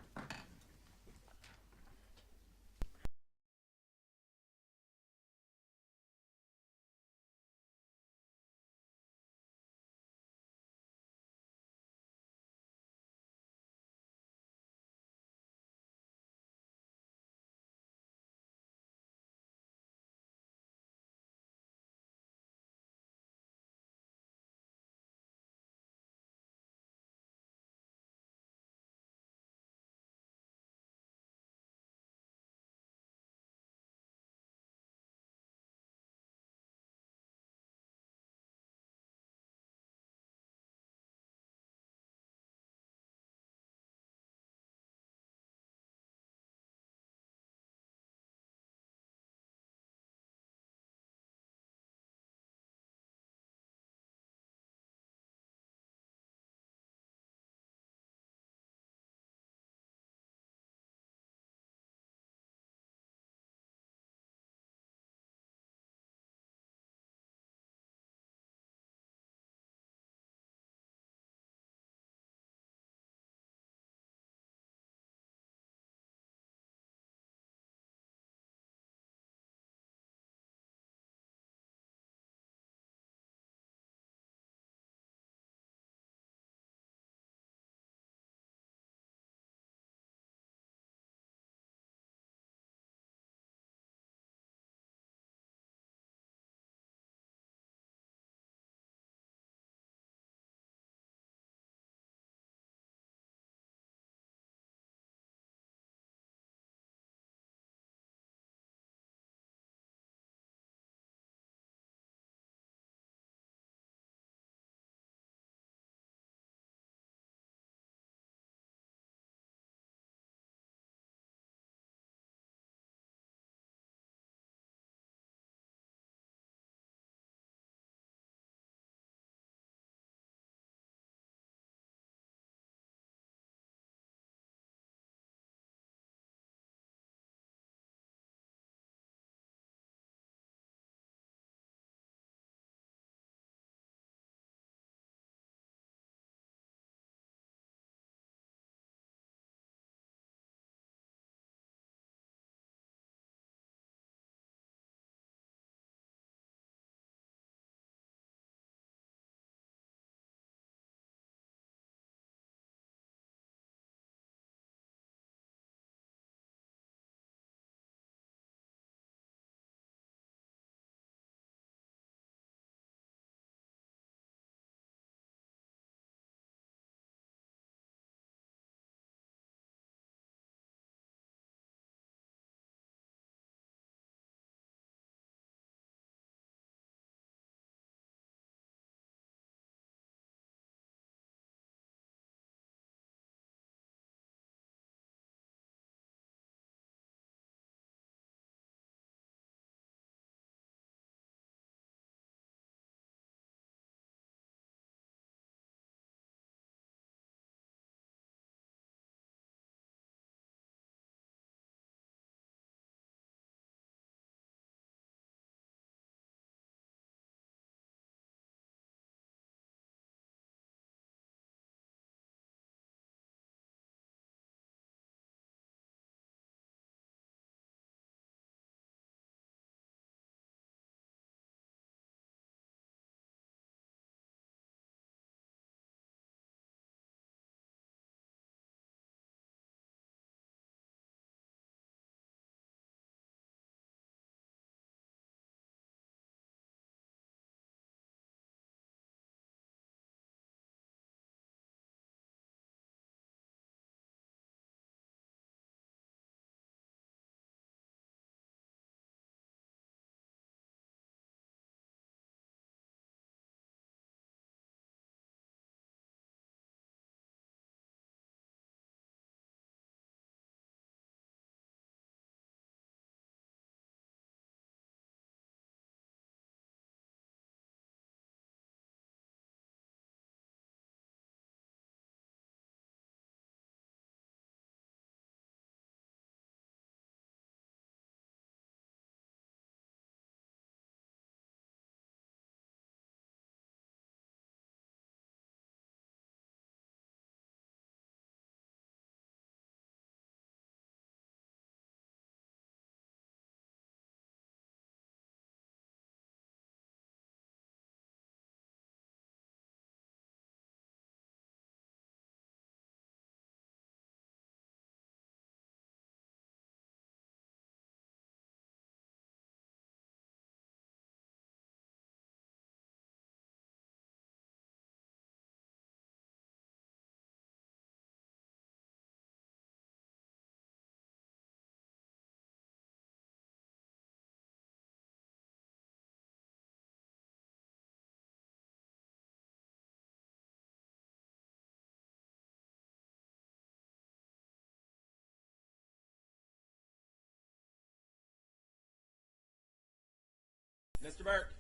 Mr. Burke.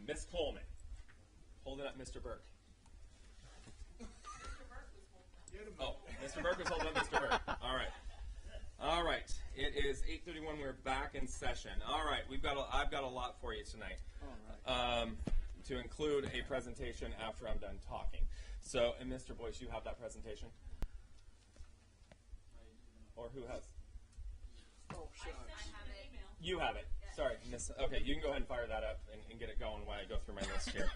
Miss Coleman. Holding up Mr. Burke. Oh, Mr. Burke is holding up Mr. Burke. All right. All right. It is 8:31. We're back in session. All right. I've got a lot for you tonight. To include a presentation after I'm done talking. So, and Mr. Boyce, you have that presentation? Or who has? Oh, sure. You have it. Sorry, Miss. Okay, you can go ahead and fire that up and get it going while I go through my list here.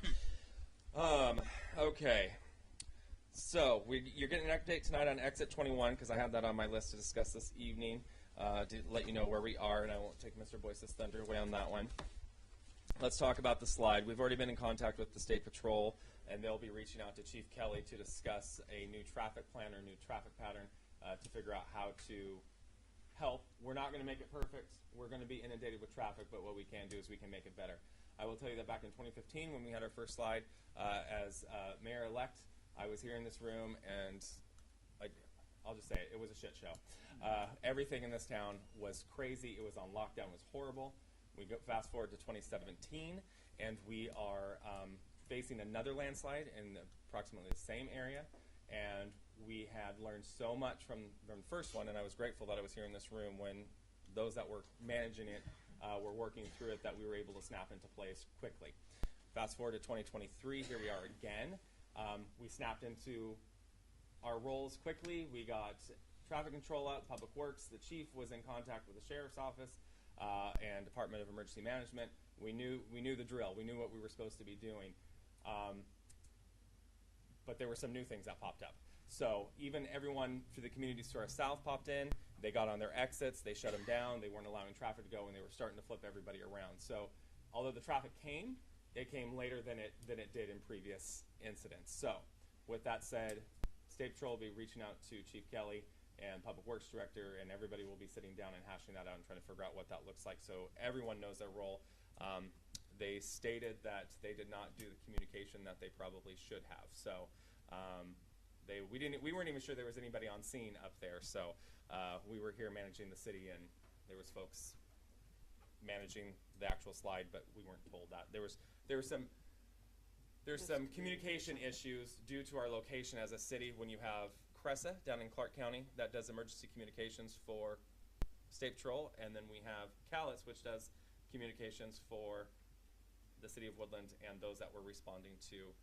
Okay. So you're getting an update tonight on Exit 21 because I have that on my list to discuss this evening to let you know where we are, and I won't take Mr. Boyce's thunder away on that one. Let's talk about the slide. We've already been in contact with the State Patrol, and they'll be reaching out to Chief Kelly to discuss a new traffic plan or new traffic pattern to figure out how to help. We're not going to make it perfect. We're going to be inundated with traffic, but what we can do is we can make it better. I will tell you that back in 2015 when we had our first slide as mayor-elect, I was here in this room, and I'll just say it was a shit show. Everything in this town was crazy. It was on lockdown. It was horrible. We go fast forward to 2017, and we are facing another landslide in approximately the same area, and we had learned so much from the first one, and I was grateful that I was here in this room when those that were managing it were working through it, that we were able to snap into place quickly. Fast forward to 2023, here we are again. We snapped into our roles quickly. We got traffic control out, Public Works. The chief was in contact with the sheriff's office and Department of Emergency Management. We knew the drill. We knew what we were supposed to be doing. But there were some new things that popped up. So even everyone to the communities to our south popped in. They got on their exits. They shut them down. They weren't allowing traffic to go, and they were starting to flip everybody around. So although the traffic came, it came later than it did in previous incidents. So with that said, State Patrol will be reaching out to Chief Kelly and Public Works Director, and everybody will be sitting down and hashing that out and trying to figure out what that looks like so everyone knows their role. They stated that they did not do the communication that they probably should have. So we weren't even sure there was anybody on scene up there. So we were here managing the city, and there was folks managing the actual slide, but we weren't told that. There's some communication issues due to our location as a city. When you have Cressa down in Clark County that does emergency communications for State Patrol, and then we have Callus, which does communications for the city of Woodland and those that were responding to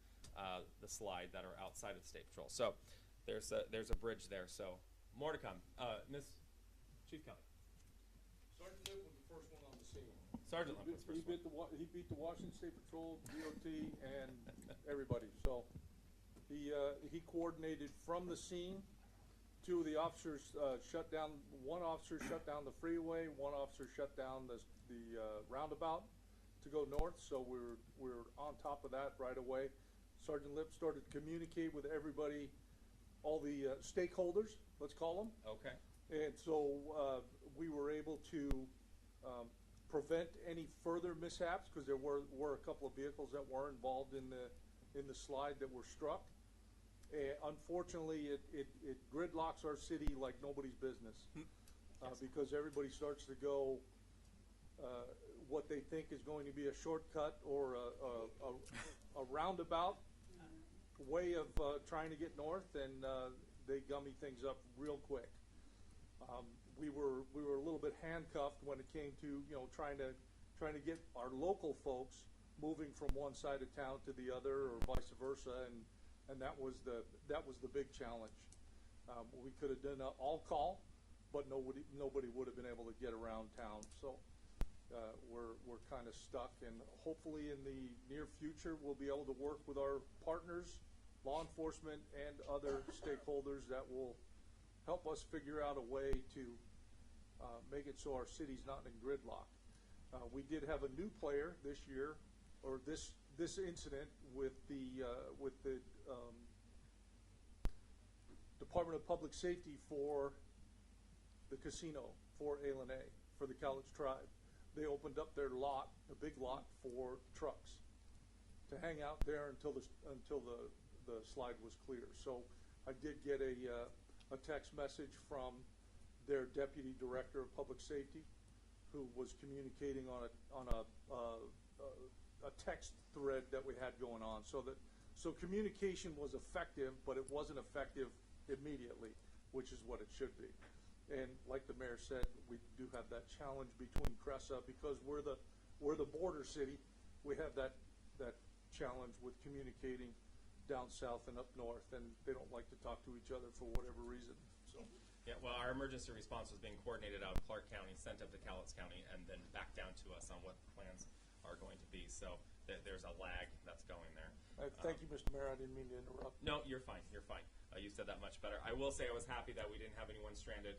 the slide that are outside of the State Patrol. So there's a bridge there. So more to come. Miss Chief Kelly. Sergeant Lipp was the first one on the scene. Sergeant Lipp was the first one. He beat the Washington State Patrol, DOT, and everybody. So he coordinated from the scene. Two of the officers shut down. One officer shut down the freeway. One officer shut down the roundabout to go north. So we're on top of that right away. Sergeant Lipp started to communicate with everybody, all the stakeholders, let's call them. Okay. And so we were able to prevent any further mishaps because there were a couple of vehicles that were involved in the slide that were struck. Unfortunately, it gridlocks our city like nobody's business because everybody starts to go what they think is going to be a shortcut or a roundabout way of trying to get north, and they gummy things up real quick. We were a little bit handcuffed when it came to trying to get our local folks moving from one side of town to the other or vice versa, and that was the big challenge. We could have done an all call, but nobody would have been able to get around town. So we're kind of stuck, and hopefully in the near future we'll be able to work with our partners, law enforcement, and other stakeholders that will help us figure out a way to make it so our city's not in gridlock. We did have a new player this year, or this incident with the Department of Public Safety for the casino for A for the Cowlitz Tribe. They opened up their lot, a big lot, for trucks to hang out there until the slide was clear. So I did get a text message from their deputy director of public safety, who was communicating on a text thread that we had going on, so communication was effective, but it wasn't effective immediately, which is what it should be. And like the mayor said, we do have that challenge between Cressa, because we're the border city. We have that challenge with communicating down south and up north, and they don't like to talk to each other for whatever reason. So. Yeah, well, our emergency response was being coordinated out of Clark County, sent up to Cowlitz County, and then back down to us on what the plans are going to be. So there's a lag that's going there. Thank you, Mr. Mayor. I didn't mean to interrupt. No, you're fine. You're fine. You said that much better. I will say I was happy that we didn't have anyone stranded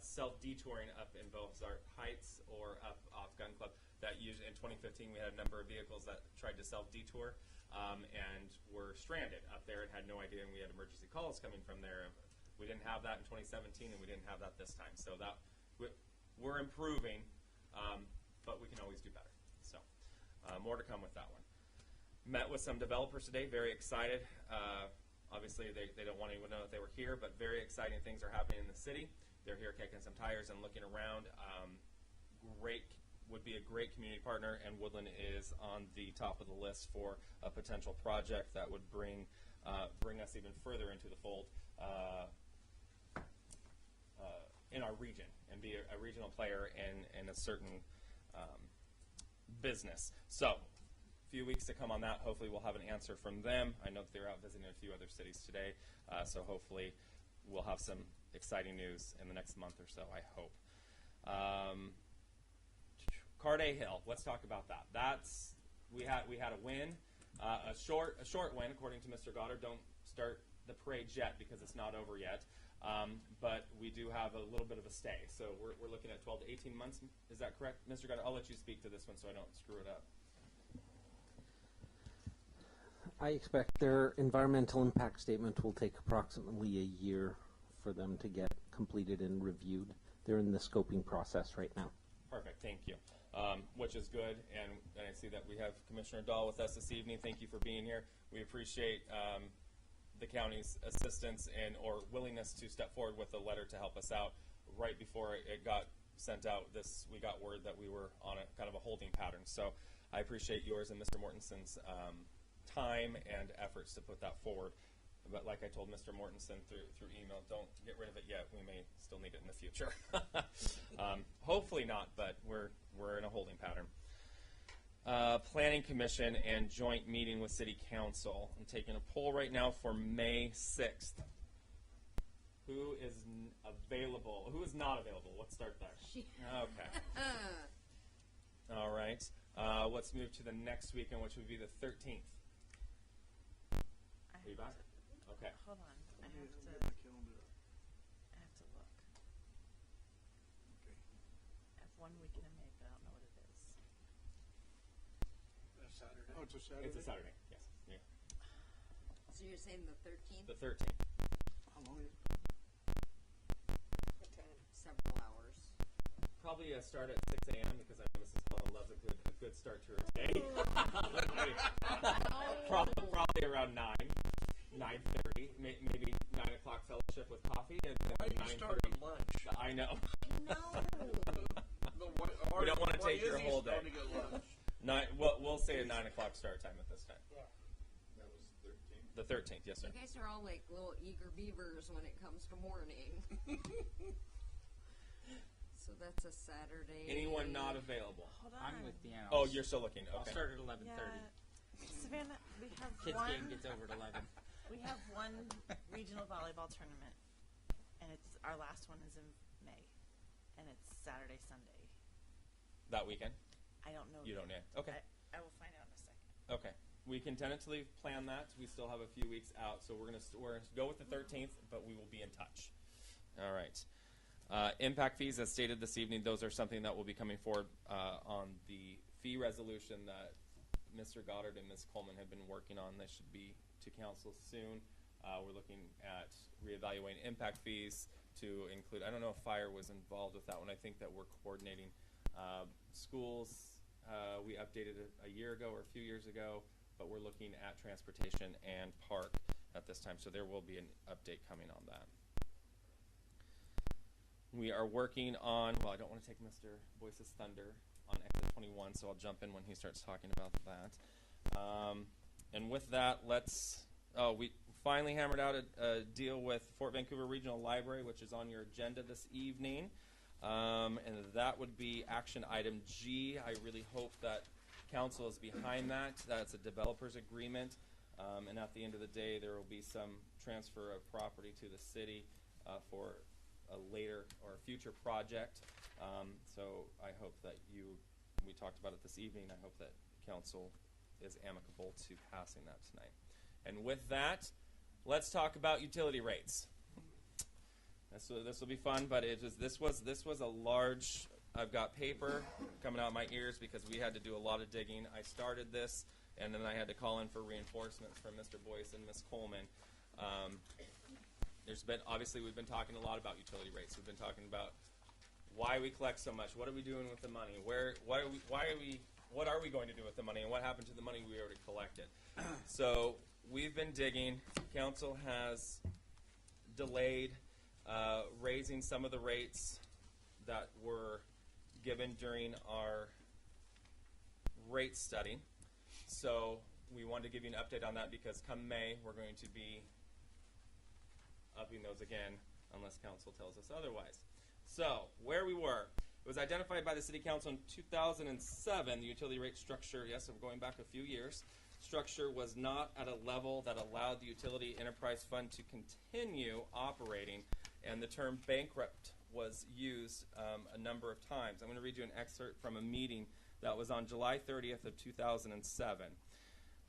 self-detouring up in Beaux-Arts Heights or up off Gun Club. That usually in 2015 we had a number of vehicles that tried to self-detour and were stranded up there and had no idea, and we had emergency calls coming from there. We didn't have that in 2017, and we didn't have that this time. So that we're improving, but we can always do better. So more to come with that one. Met with some developers today, very excited. Obviously, they don't want anyone to know that they were here, but very exciting things are happening in the city. They're here kicking some tires and looking around. Would be a great community partner, and Woodland is on the top of the list for a potential project that would bring us even further into the fold in our region and be a regional player in a certain business. So, a few weeks to come on that. Hopefully we'll have an answer from them. I know that they're out visiting a few other cities today, so hopefully we'll have some exciting news in the next month or so, I hope. Carday Hill, let's talk about that. We had a win, a short win, according to Mr. Goddard. Don't start the parade yet because it's not over yet. But we do have a little bit of a stay. So we're looking at 12 to 18 months. Is that correct, Mr. Goddard? I'll let you speak to this one so I don't screw it up. I expect their environmental impact statement will take approximately a year for them to get completed and reviewed. They're in the scoping process right now. Perfect, thank you. Which is good, and I see that we have Commissioner Dahl with us this evening. Thank you for being here. We appreciate the county's assistance or willingness to step forward with a letter to help us out. Right before it got sent out, we got word that we were on a kind of a holding pattern. So I appreciate yours and Mr. Mortenson's time and efforts to put that forward. But like I told Mr. Mortenson through email, don't get rid of it yet. We may still need it in the future. Hopefully not, but we're in a holding pattern. Planning Commission and joint meeting with City Council. I'm taking a poll right now for May 6th. Who is available? Who is not available? Let's start there. Okay. All right. Let's move to the next weekend, which would be the 13th. Are you back? Okay. Hold on. I have to look. Okay. I have one weekend in May, but I don't know what it is. Saturday. Oh, it's a Saturday? It's a Saturday, yes. Yeah. So you're saying the 13th? The 13th. How long is it? What time? Several hours. Probably start at 6 a.m. because I know Mrs. Holland loves a good start to her day. Probably around 9:30, maybe 9 o'clock fellowship with coffee, and then Why do you start at lunch? I know. No, We don't want to take your whole day. Starting at lunch? We'll say a 9 o'clock start time at this time. Yeah. That was 13th. The 13th, yes, sir. You guys are all like little eager beavers when it comes to morning. So that's a Saturday. Anyone not available? Hold on. I'm with Deanna. Oh, you're still looking. I'll Okay. start at 11:30. Yeah. Savannah, we have Kids one. game gets over at 11. We have one regional volleyball tournament, and our last one is in May, and it's Saturday, Sunday. That weekend? I don't know. You don't know. Okay. I will find out in a second. Okay. We can tentatively plan that. We still have a few weeks out, so we're gonna go with the 13th, but we will be in touch. All right. Impact fees, as stated this evening, those are something that will be coming forward on the fee resolution that Mr. Goddard and Ms. Coleman have been working on. They should be to council soon. We're looking at reevaluating impact fees to include, I don't know if fire was involved with that one. I think that we're coordinating schools. We updated it a year ago or a few years ago, but we're looking at transportation and park at this time. So there will be an update coming on that. We are working on, well, I don't want to take Mr. Boyce's thunder on Exit 21, so I'll jump in when he starts talking about that. And with that, we finally hammered out a deal with Fort Vancouver Regional Library, which is on your agenda this evening. And that would be action item G. I really hope that council is behind that. That's a developer's agreement. And at the end of the day, there will be some transfer of property to the city for a later or future project. So I hope that we talked about it this evening. I hope that council is amicable to passing that tonight. And with that, let's talk about utility rates. This will be fun, but this was a large. I've got paper coming out of my ears because we had to do a lot of digging. I started this, and then I had to call in for reinforcements from Mr. Boyce and Ms. Coleman. Obviously we've been talking a lot about utility rates. We've been talking about why we collect so much. What are we doing with the money? What are we going to do with the money? And what happened to the money we already collected? So we've been digging. Council has delayed raising some of the rates that were given during our rate study. So we wanted to give you an update on that because come May, we're going to be upping those again unless council tells us otherwise. So where we were, it was identified by the City Council in 2007, the utility rate structure, yes, we're going back a few years, structure was not at a level that allowed the Utility Enterprise Fund to continue operating, and the term bankrupt was used a number of times. I'm going to read you an excerpt from a meeting that was on July 30th of 2007.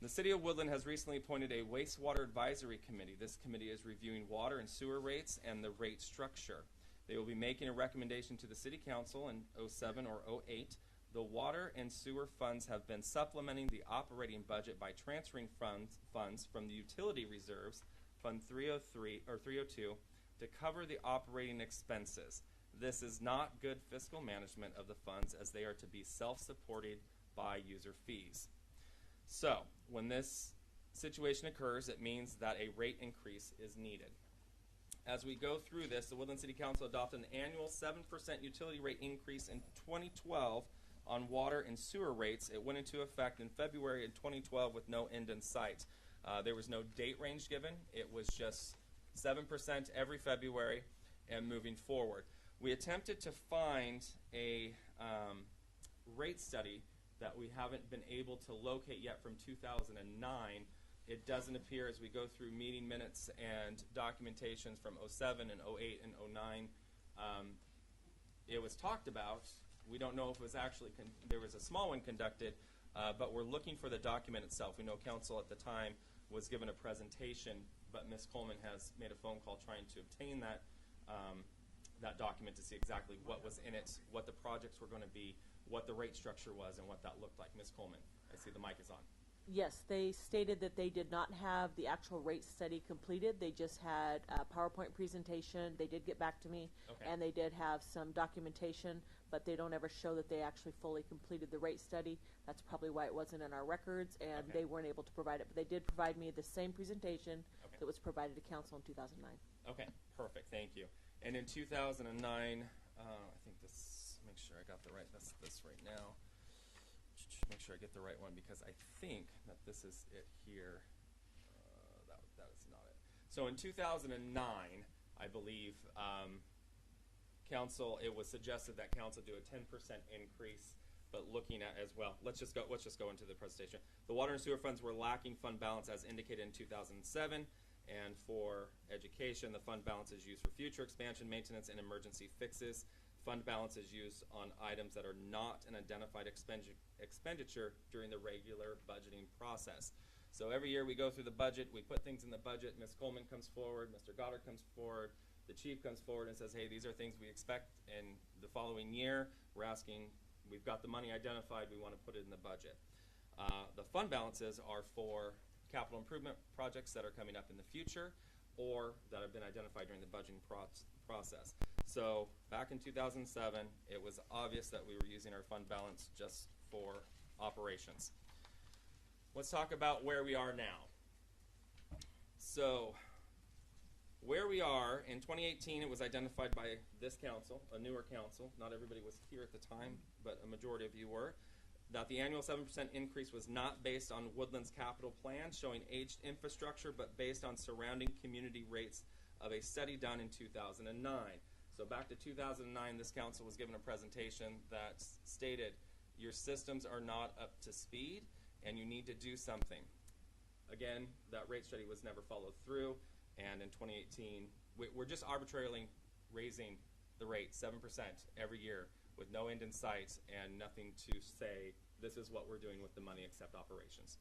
The City of Woodland has recently appointed a wastewater advisory committee. This committee is reviewing water and sewer rates and the rate structure. They will be making a recommendation to the City Council in 07 or 08. The water and sewer funds have been supplementing the operating budget by transferring funds from the utility reserves, Fund 303 or 302, to cover the operating expenses. This is not good fiscal management of the funds as they are to be self-supported by user fees. So, when this situation occurs, it means that a rate increase is needed. As we go through this, the Woodland City Council adopted an annual 7% utility rate increase in 2012 on water and sewer rates. It went into effect in February of 2012 with no end in sight. There was no date range given. It was just 7% every February and moving forward. We attempted to find a rate study that we haven't been able to locate yet from 2009. It doesn't appear as we go through meeting minutes and documentations from 07 and 08 and 09. It was talked about. We don't know if it was actually, there was a small one conducted, but we're looking for the document itself. We know council at the time was given a presentation, but Ms. Coleman has made a phone call trying to obtain that, that document to see exactly what was in it, what the projects were going to be, what the rate structure was, and what that looked like. Ms. Coleman, I see the mic is on. Yes, they stated that they did not have the actual rate study completed. They just had a PowerPoint presentation. They did get back to me, Okay. and they did have some documentation, but they don't ever show that they actually fully completed the rate study. That's probably why it wasn't in our records, and Okay. they weren't able to provide it. But they did provide me the same presentation Okay. that was provided to council in 2009. Okay, perfect, thank you. And in 2009, I think this, make sure I got the right, that's this right now. Make sure I get the right one because I think that this is it here. That is not it. So in 2009, I believe, council, it was suggested that council do a 10% increase, but looking at as well, let's just go into the presentation. The water and sewer funds were lacking fund balance as indicated in 2007. And for education, the fund balance is used for future expansion, maintenance, and emergency fixes. Fund balance is used on items that are not an identified expenditure during the regular budgeting process. So every year we go through the budget, we put things in the budget. Ms. Coleman comes forward, Mr. Goddard comes forward, the chief comes forward and says, hey, these are things we expect in the following year. We're asking, we've got the money identified, we want to put it in the budget. The fund balances are for capital improvement projects that are coming up in the future or that have been identified during the budgeting process. So back in 2007, it was obvious that we were using our fund balance just for operations. Let's talk about where we are now. So where we are in 2018, it was identified by this council, a newer council. Not everybody was here at the time, but a majority of you were. That the annual 7% increase was not based on Woodland's capital plan showing aged infrastructure, but based on surrounding community rates of a study done in 2009. So back to 2009, this council was given a presentation that stated your systems are not up to speed and you need to do something. Again, that rate study was never followed through, and in 2018, we're just arbitrarily raising the rate 7% every year with no end in sight and nothing to say this is what we're doing with the money except operations.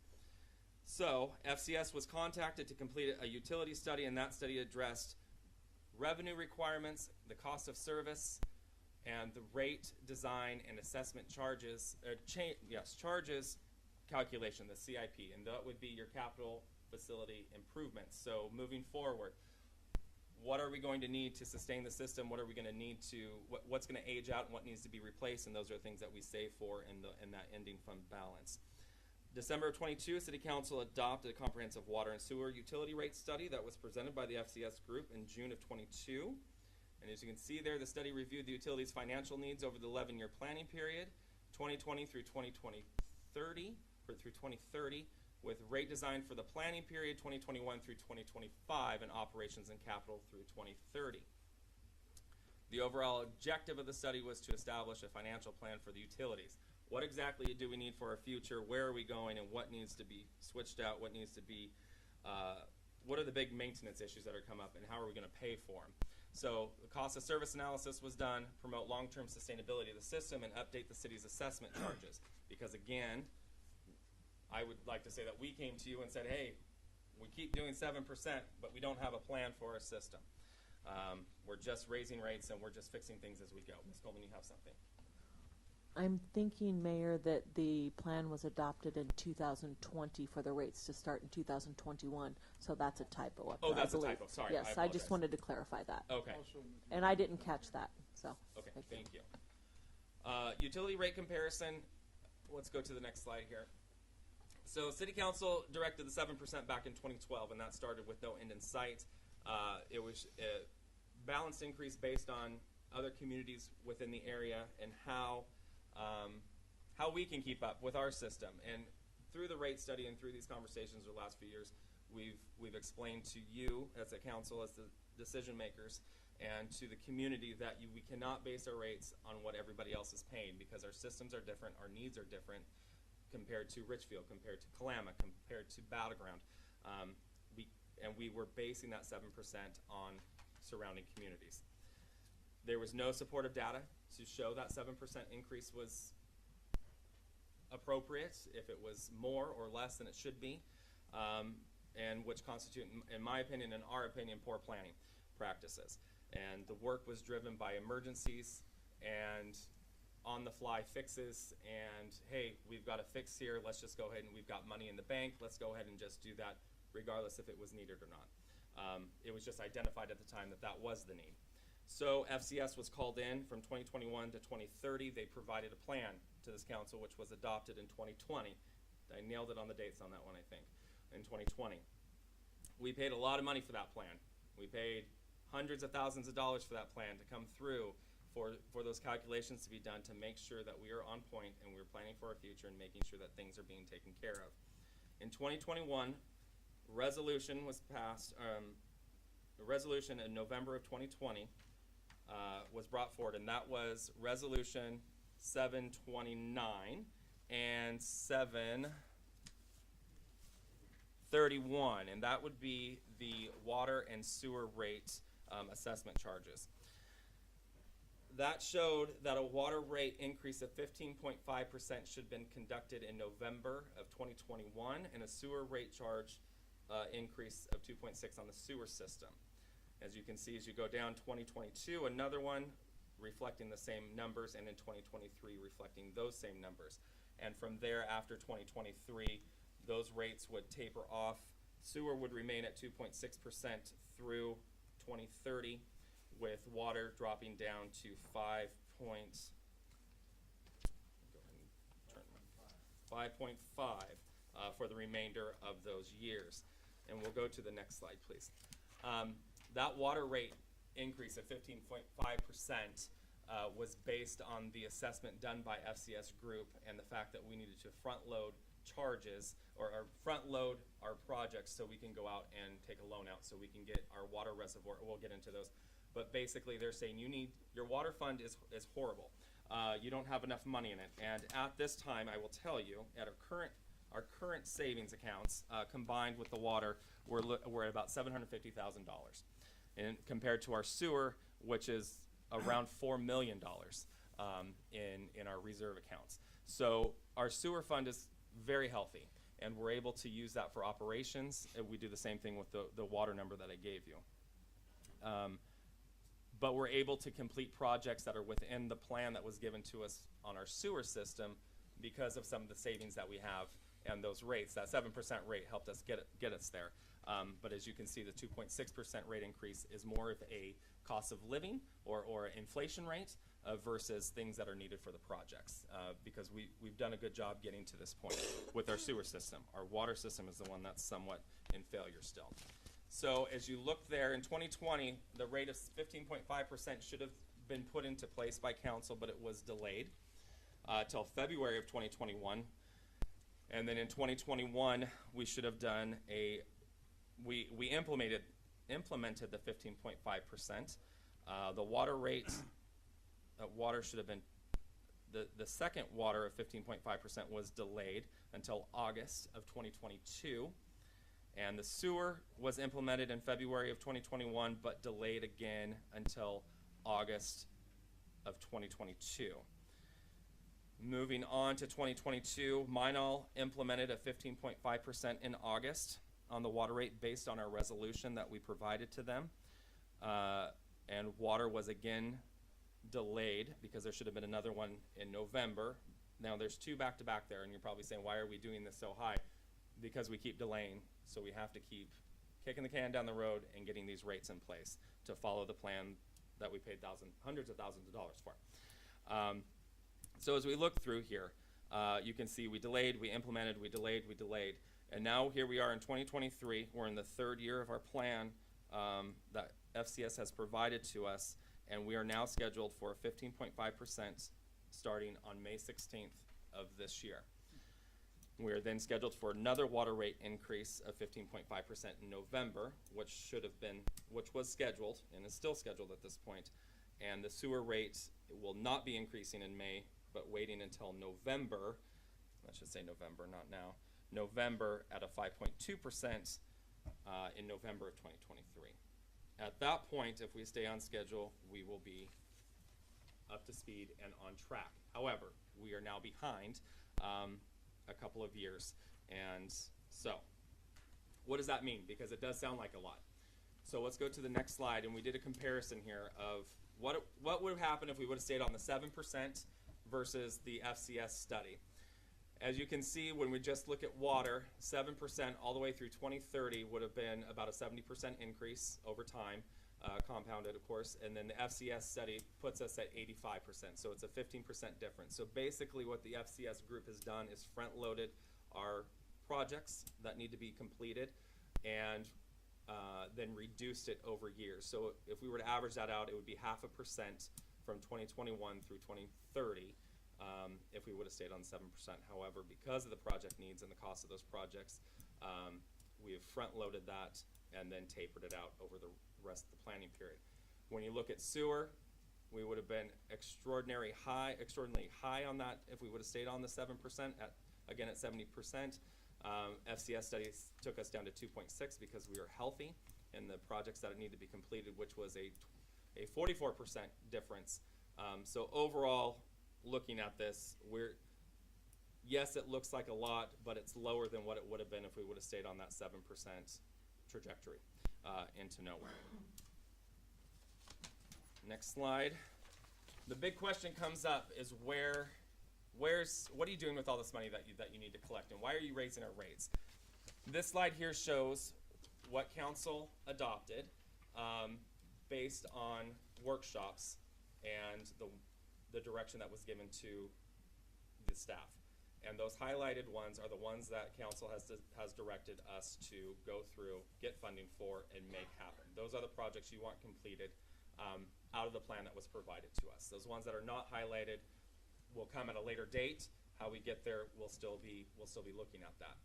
So FCS was contacted to complete a utility study, and that study addressed revenue requirements, the cost of service, and the rate, design, and assessment charges, charges calculation, the CIP, and that would be your capital facility improvements. So moving forward, what are we going to need to sustain the system? What are we going to need to, what's going to age out and what needs to be replaced? And those are things that we save for in that ending fund balance. December of 22, City Council adopted a comprehensive water and sewer utility rate study that was presented by the FCS group in June of 22. And as you can see there, the study reviewed the utilities' financial needs over the 11-year planning period, 2020 through 2030, with rate design for the planning period 2021 through 2025 and operations and capital through 2030. The overall objective of the study was to establish a financial plan for the utilities. What exactly do we need for our future? Where are we going? And what needs to be switched out? What needs to be, what are the big maintenance issues that are come up, and how are we going to pay for them? So the cost of service analysis was done, promote long-term sustainability of the system, and update the city's assessment charges. Because again, I would like to say that we came to you and said, hey, we keep doing 7%, but we don't have a plan for our system. We're just raising rates and we're just fixing things as we go. Ms. Coleman, you have something. I'm thinking, Mayor, that the plan was adopted in 2020 for the rates to start in 2021, so that's a typo up there, that's I a believe. typo. Sorry, Yes, I I just apologize. wanted to clarify that. Okay. And I didn't catch that, so. Okay, thank you. Utility rate comparison. Let's go to the next slide here. So City Council directed the 7% back in 2012, and that started with no end in sight. It was a balanced increase based on other communities within the area and how we can keep up with our system. And through the rate study and through these conversations over the last few years, we've explained to you as a council, as the decision makers, and to the community that we cannot base our rates on what everybody else is paying, because our systems are different, our needs are different compared to Richfield, compared to Kalama, compared to Battleground. We were basing that 7% on surrounding communities. There was no supportive data to show that 7% increase was appropriate, if it was more or less than it should be, and which constitute, in my opinion, in our opinion, poor planning practices. And the work was driven by emergencies and on-the-fly fixes, and hey, we've got a fix here, let's just go ahead and we've got money in the bank, let's go ahead and just do that regardless if it was needed or not. It was just identified at the time that that was the need. So FCS was called in from 2021 to 2030. They provided a plan to this council, which was adopted in 2020. I nailed it on the dates on that one, I think, in 2020. We paid a lot of money for that plan. We paid hundreds of thousands of dollars for that plan to come through, for those calculations to be done, to make sure that we are on point and we're planning for our future and making sure that things are being taken care of. In 2021, resolution was passed. The resolution in November of 2020 was brought forward, and that was Resolution 729 and 731, and that would be the water and sewer rate assessment charges. That showed that a water rate increase of 15.5% should have been conducted in November of 2021, and a sewer rate charge increase of 2.6 on the sewer system. As you can see, as you go down, 2022, another one reflecting the same numbers, and in 2023 reflecting those same numbers. And from there, after 2023, those rates would taper off. Sewer would remain at 2.6% through 2030, with water dropping down to 5.5 for the remainder of those years. And we'll go to the next slide, please. that water rate increase of 15.5% was based on the assessment done by FCS Group and the fact that we needed to front load charges or front load our projects so we can go out and take a loan out so we can get our water reservoir. We'll get into those. But basically they're saying your water fund is horrible. You don't have enough money in it. And at this time, I will tell you, at our current savings accounts, combined with the water, we're at about $750,000. And compared to our sewer, which is around $4 million in our reserve accounts. So our sewer fund is very healthy, and we're able to use that for operations. And we do the same thing with the water number that I gave you. But we're able to complete projects that are within the plan that was given to us on our sewer system because of some of the savings that we have and those rates. That 7% rate helped us get us there. But as you can see, the 2.6% rate increase is more of a cost of living or inflation rate versus things that are needed for the projects because we've done a good job getting to this point with our sewer system. Our water system is the one that's somewhat in failure still. So as you look there, in 2020, the rate of 15.5% should have been put into place by council, but it was delayed till February of 2021. And then in 2021, we should have done we implemented the 15.5%. The water rate, water should have been, the second water of 15.5% was delayed until August of 2022. And the sewer was implemented in February of 2021, but delayed again until August of 2022. Moving on to 2022, Minol implemented a 15.5% in August on the water rate based on our resolution that we provided to them. And water was again delayed because there should have been another one in November. Now there's two back-to-back there, and you're probably saying, why are we doing this so high? Because we keep delaying, so we have to keep kicking the can down the road and getting these rates in place to follow the plan that we paid hundreds of thousands of dollars for. So as we look through here, you can see we delayed, we implemented, we delayed, we delayed. And now here we are in 2023. We're in the third year of our plan that FCS has provided to us, and we are now scheduled for a 15.5% starting on May 16th of this year. We are then scheduled for another water rate increase of 15.5% in November, which was scheduled and is still scheduled at this point. And the sewer rate will not be increasing in May, but waiting until November. I should say November, not now. November at a 5.2% in November of 2023. At that point, if we stay on schedule, we will be up to speed and on track. However, we are now behind a couple of years. And so, what does that mean? Because it does sound like a lot. So let's go to the next slide, and we did a comparison here of what would have happened if we would have stayed on the 7% versus the FCS study. As you can see, when we just look at water, 7% all the way through 2030 would have been about a 70% increase over time, compounded, of course, and then the FCS study puts us at 85%, so it's a 15% difference. So basically what the FCS group has done is front-loaded our projects that need to be completed and then reduced it over years. So if we were to average that out, it would be 0.5% from 2021 through 2030 if we would have stayed on 7%. However, because of the project needs and the cost of those projects, we have front-loaded that and then tapered it out over the rest of the planning period. When you look at sewer, we would have been extraordinarily high on that if we would have stayed on the 7% again at 70%. FCS studies took us down to 2.6 because we were healthy in the projects that need to be completed, which was a 44% difference. So overall, looking at this, yes, it looks like a lot, but it's lower than what it would have been if we would have stayed on that 7% trajectory into nowhere. Next slide. The big question comes up is what are you doing with all this money that you need to collect, and why are you raising our rates? This slide here shows what council adopted based on workshops and the direction that was given to the staff. And those highlighted ones are the ones that council has directed us to go through, get funding for, and make happen. Those are the projects you want completed out of the plan that was provided to us. Those ones that are not highlighted will come at a later date. How we get there, we'll still be looking at that.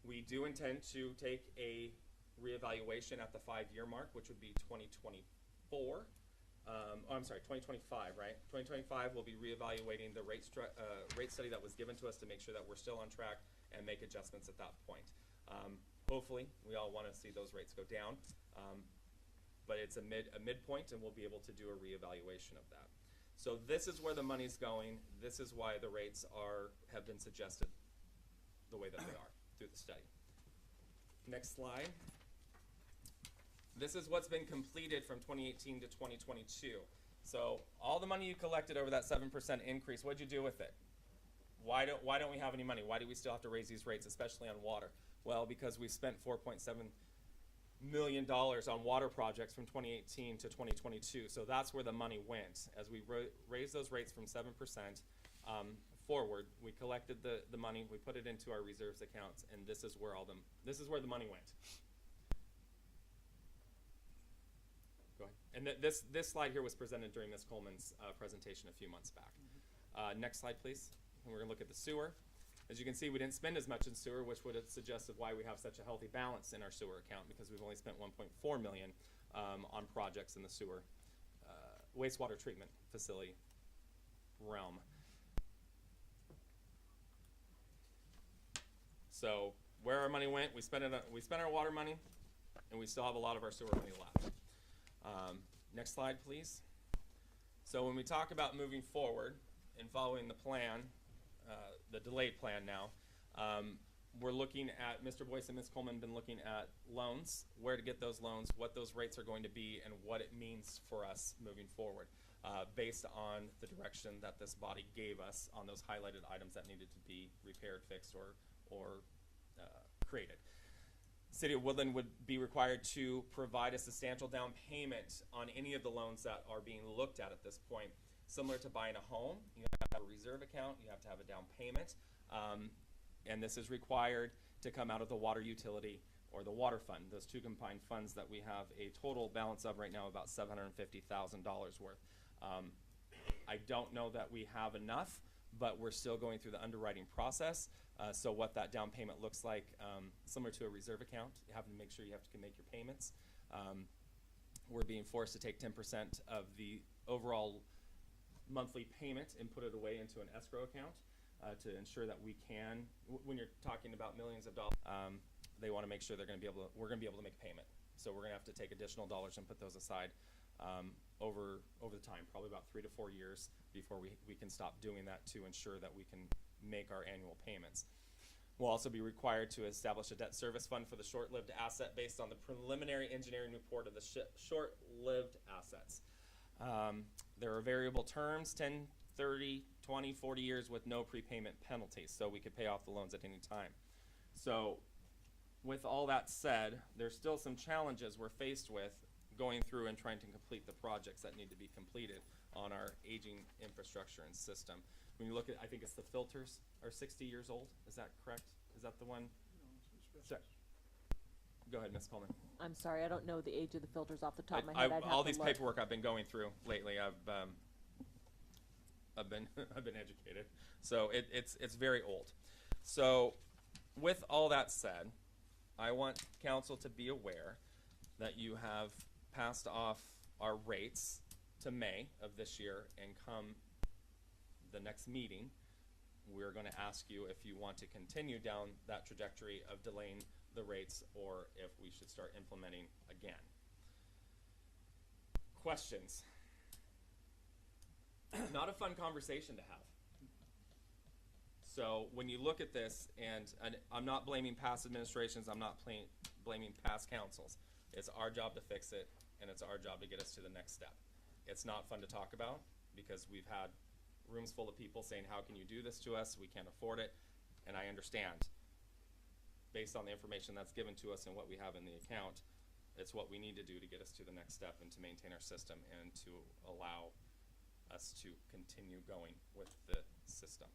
We do intend to take a reevaluation at the 5-year mark, which would be 2024. I'm sorry, 2025, right? 2025, we'll be reevaluating the rate study that was given to us to make sure that we're still on track and make adjustments at that point. Hopefully, we all want to see those rates go down, but it's a midpoint, and we'll be able to do a reevaluation of that. So this is where the money's going. This is why the rates have been suggested the way that they are through the study. Next slide. This is what's been completed from 2018 to 2022. So all the money you collected over that 7% increase, what'd you do with it? Why don't we have any money? Why do we still have to raise these rates, especially on water? Well, because we spent $4.7 million on water projects from 2018 to 2022. So that's where the money went. As we raised those rates from 7% forward, we collected the money, we put it into our reserves accounts, and this is where the money went. Go ahead. And this slide here was presented during Ms. Coleman's presentation a few months back. Next slide, please. And we're going to look at the sewer. As you can see, we didn't spend as much in sewer, which would have suggested why we have such a healthy balance in our sewer account, because we've only spent $1.4 million on projects in the sewer wastewater treatment facility realm. So where our money went, we spent our water money, and we still have a lot of our sewer money left. Next slide, please. So when we talk about moving forward and following the plan, the delayed plan now, we're looking at, Mr. Boyce and Ms. Coleman have been looking at loans, where to get those loans, what those rates are going to be, and what it means for us moving forward, based on the direction that this body gave us on those highlighted items that needed to be repaired, fixed, or created. City of Woodland would be required to provide a substantial down payment on any of the loans that are being looked at this point. Similar to buying a home, you have to have a reserve account, you have to have a down payment, and this is required to come out of the water utility or the water fund. Those two combined funds that we have a total balance of right now about $750,000 worth. I don't know that we have enough, but we're still going through the underwriting process. So what that down payment looks like, similar to a reserve account, you have to make sure you have to make your payments. We're being forced to take 10% of the overall monthly payment and put it away into an escrow account to ensure that we can, when you're talking about millions of dollars, they want to make sure we're going to be able to make payment. So we're going to have to take additional dollars and put those aside over the time, probably about 3 to 4 years before we can stop doing that to ensure that we can make our annual payments. We'll also be required to establish a debt service fund for the short-lived asset based on the preliminary engineering report of the short-lived assets. There are variable terms, 10, 30, 20, 40 years with no prepayment penalties, so we could pay off the loans at any time. So with all that said, there's still some challenges we're faced with going through and trying to complete the projects that need to be completed on our aging infrastructure and system. When you look at, I think it's the filters are 60 years old. Is that correct? Is that the one? No, go ahead, Ms. Coleman. I'm sorry, I don't know the age of the filters off the top of my head. I'd have all to these look. paperwork I've been going through lately, I've been I've been educated, so it's very old. So with all that said, I want council to be aware that you have passed off our rates to May of this year, and come the next meeting, we're going to ask you if you want to continue down that trajectory of delaying the rates, or if we should start implementing again. Questions? Not a fun conversation to have. So when you look at this, and I'm not blaming past administrations, I'm not blaming past councils. It's our job to fix it, and it's our job to get us to the next step. It's not fun to talk about, because we've had rooms full of people saying, how can you do this to us? We can't afford it. And I understand, based on the information that's given to us and what we have in the account, it's what we need to do to get us to the next step and to maintain our system and to allow us to continue going with the system.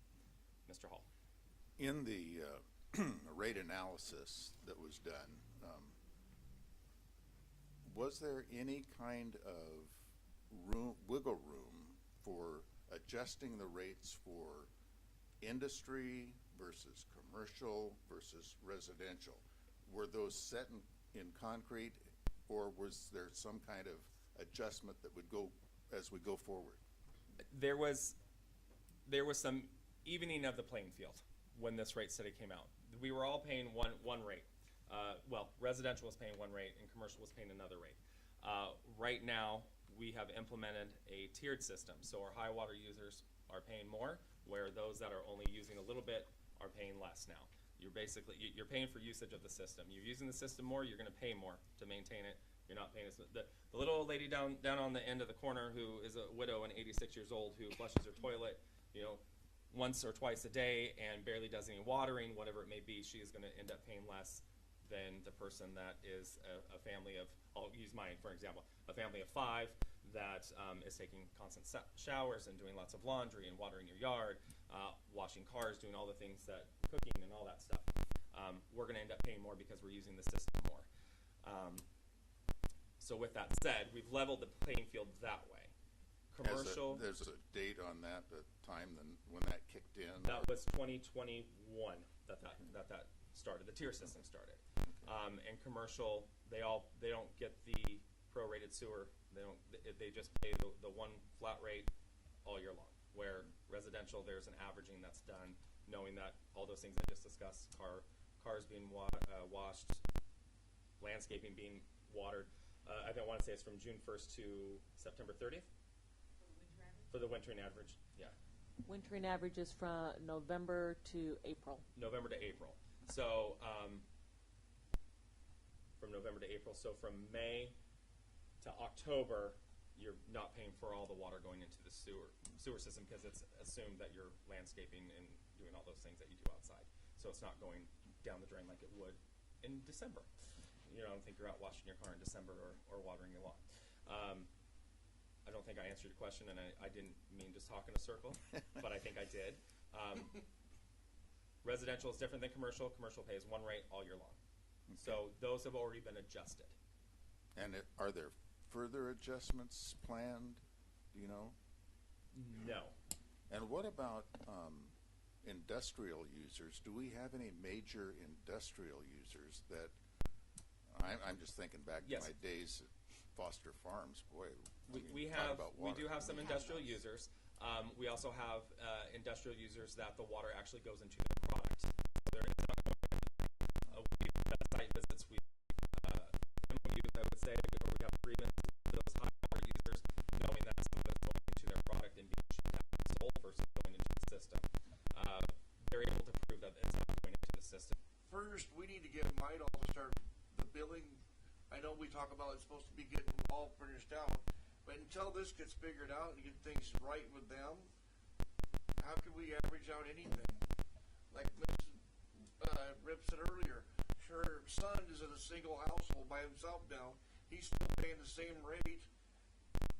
Mr. Hall. In the rate analysis that was done, was there any kind of wiggle room for adjusting the rates for industry versus commercial versus residential? Were those set in concrete, or was there some kind of adjustment that would go as we go forward? There was some evening of the playing field when this rate study came out. We were all paying one rate. Well, residential was paying one rate and commercial was paying another rate. Right now, we have implemented a tiered system. So our high water users are paying more, where those that are only using a little bit are paying less now. You're paying for usage of the system. You're using the system more, you're going to pay more to maintain it. You're not paying as the little old lady down on the end of the corner who is a widow and 86 years old who flushes her toilet, once or twice a day and barely does any watering, whatever it may be. She is going to end up paying less than the person that is a family of, I'll use mine for example, a family of 5 that is taking constant showers and doing lots of laundry and watering your yard, washing cars, doing all the things that, cooking and all that stuff. We're going to end up paying more because we're using the system more. So with that said, we've leveled the playing field that way. Commercial. There's a date on that, the time when that kicked in? That was 2021 that started. The tier system started. And commercial, they don't get the prorated sewer. They just pay the one flat rate all year long. Where residential, there's an averaging that's done, knowing that all those things I just discussed, cars being washed, landscaping being watered. I don't want to say it's from June 1st to September 30th. For the wintering average, yeah. Wintering average is from November to April. November to April. So from November to April. So from May to October, you're not paying for all the water going into the sewer system because it's assumed that you're landscaping and doing all those things that you do outside. So it's not going down the drain like it would in December. I don't think you're out washing your car in December or watering your lawn. I don't think I answered your question, and I didn't mean to talk in a circle, but I think I did. Residential is different than commercial. Commercial pays one rate all year long. Okay. So those have already been adjusted. And are there further adjustments planned? Do you know? No. And what about industrial users? Do we have any major industrial users that I'm just thinking back to my days at Foster Farms. Boy, we do have some industrial users. We also have industrial users that the water actually goes into their product. So there is site visits. We MOUs, I would say, or we have agreements with those high water users, knowing that some of it's going into their product and being shipped out and sold versus going into the system. They're able to prove that it's not going into the system. First, we need to get MIDOL to start the billing. I know we talk about it's supposed to be getting all finished out, but until this gets figured out and get things right with them, how can we average out anything? Like Mrs. Rip said earlier, her son is in a single household by himself now. He's still paying the same rate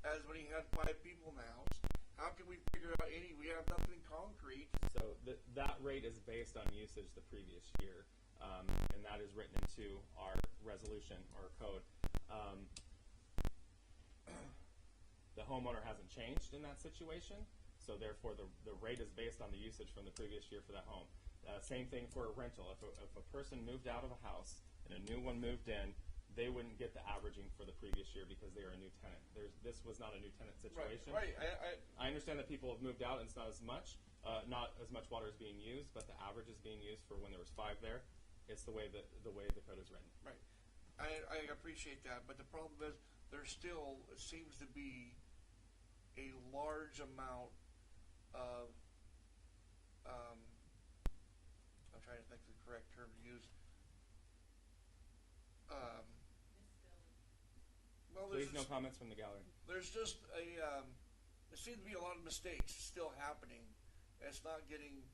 as when he had 5 people in the house. How can we figure out we have nothing concrete. So that rate is based on usage the previous year. And that is written into our resolution or code. The homeowner hasn't changed in that situation, so therefore the rate is based on the usage from the previous year for that home. Same thing for a rental. If a person moved out of a house and a new one moved in, they wouldn't get the averaging for the previous year because they are a new tenant. This was not a new tenant situation. Right. I understand that people have moved out and it's not as much water is being used, but the average is being used for when there was 5 there. It's the way the code is written. Right. I appreciate that, but the problem is there still seems to be a large amount of I'm trying to think of the correct term to use. Please, no comments from the gallery. There's just there seems to be a lot of mistakes still happening. It's not getting.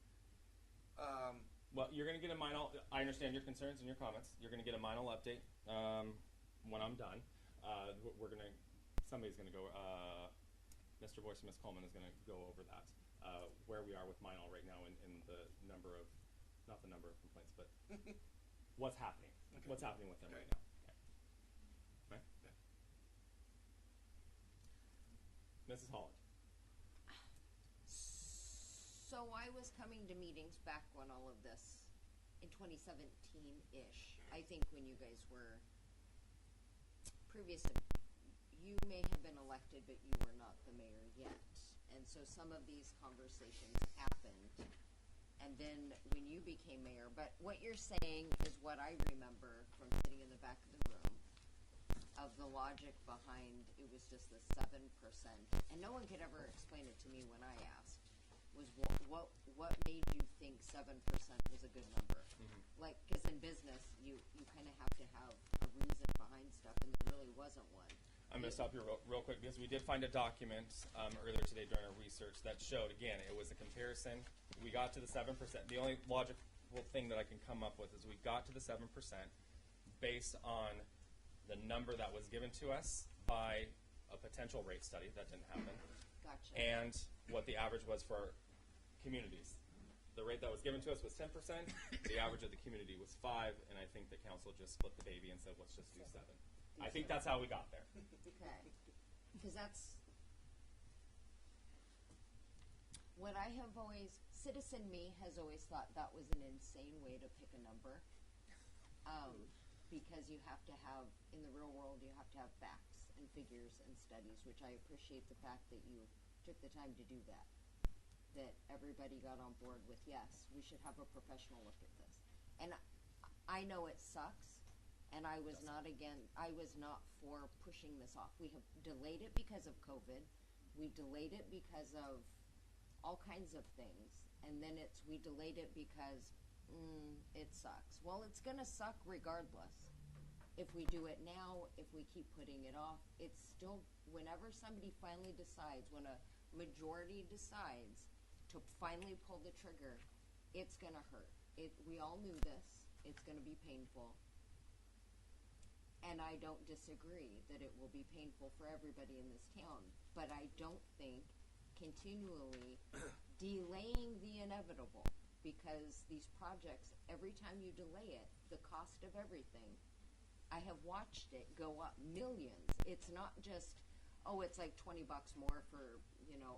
Well, you're going to get a MINOL. I understand your concerns and your comments. You're going to get a MINOL update when I'm done. Somebody's going to go. Mr. Boyce and Ms. Coleman is going to go over that, where we are with MINOL right now and the number of not the number of complaints, but what's happening. What's happening with them right now. Okay. Right? Mrs. Holland. So I was coming to meetings back when all of this, in 2017-ish, I think when you guys were, previous to, you may have been elected, but you were not the mayor yet. And so some of these conversations happened, and then when you became mayor, but what you're saying is what I remember from sitting in the back of the room, of the logic behind, it was just the 7%, and no one could ever explain it to me when I asked, was what made you think 7% was a good number? Like, because in business, you kind of have to have a reason behind stuff, and there really wasn't one. I'm going to stop you real quick because we did find a document earlier today during our research that showed, again, it was a comparison. We got to the 7%. The only logical thing that I can come up with is we got to the 7% based on the number that was given to us by a potential rate study. That didn't happen. Gotcha. And what the average was for communities. The rate that was given to us was 10%. The average of the community was 5%, and I think the council just split the baby and said, let's just do 7%. I think that's how we got there. Okay. Because that's what I have always, citizen me has always thought that was an insane way to pick a number. Because you have to have, in the real world, you have to have facts and figures and studies, which I appreciate the fact that you took the time to do that. That everybody got on board with, yes, we should have a professional look at this. And I know it sucks, and I was not for pushing this off. We have delayed it because of COVID. We delayed it because of all kinds of things. And then we delayed it because it sucks. Well, it's gonna suck regardless. If we do it now, if we keep putting it off, it's still, whenever somebody finally decides, when a majority decides to finally pull the trigger, it's gonna hurt. We all knew this. It's gonna be painful. And I don't disagree that it will be painful for everybody in this town. But I don't think continually delaying the inevitable, because these projects, every time you delay it, the cost of everything, I have watched it go up millions. It's not just, oh, it's like $20 more for,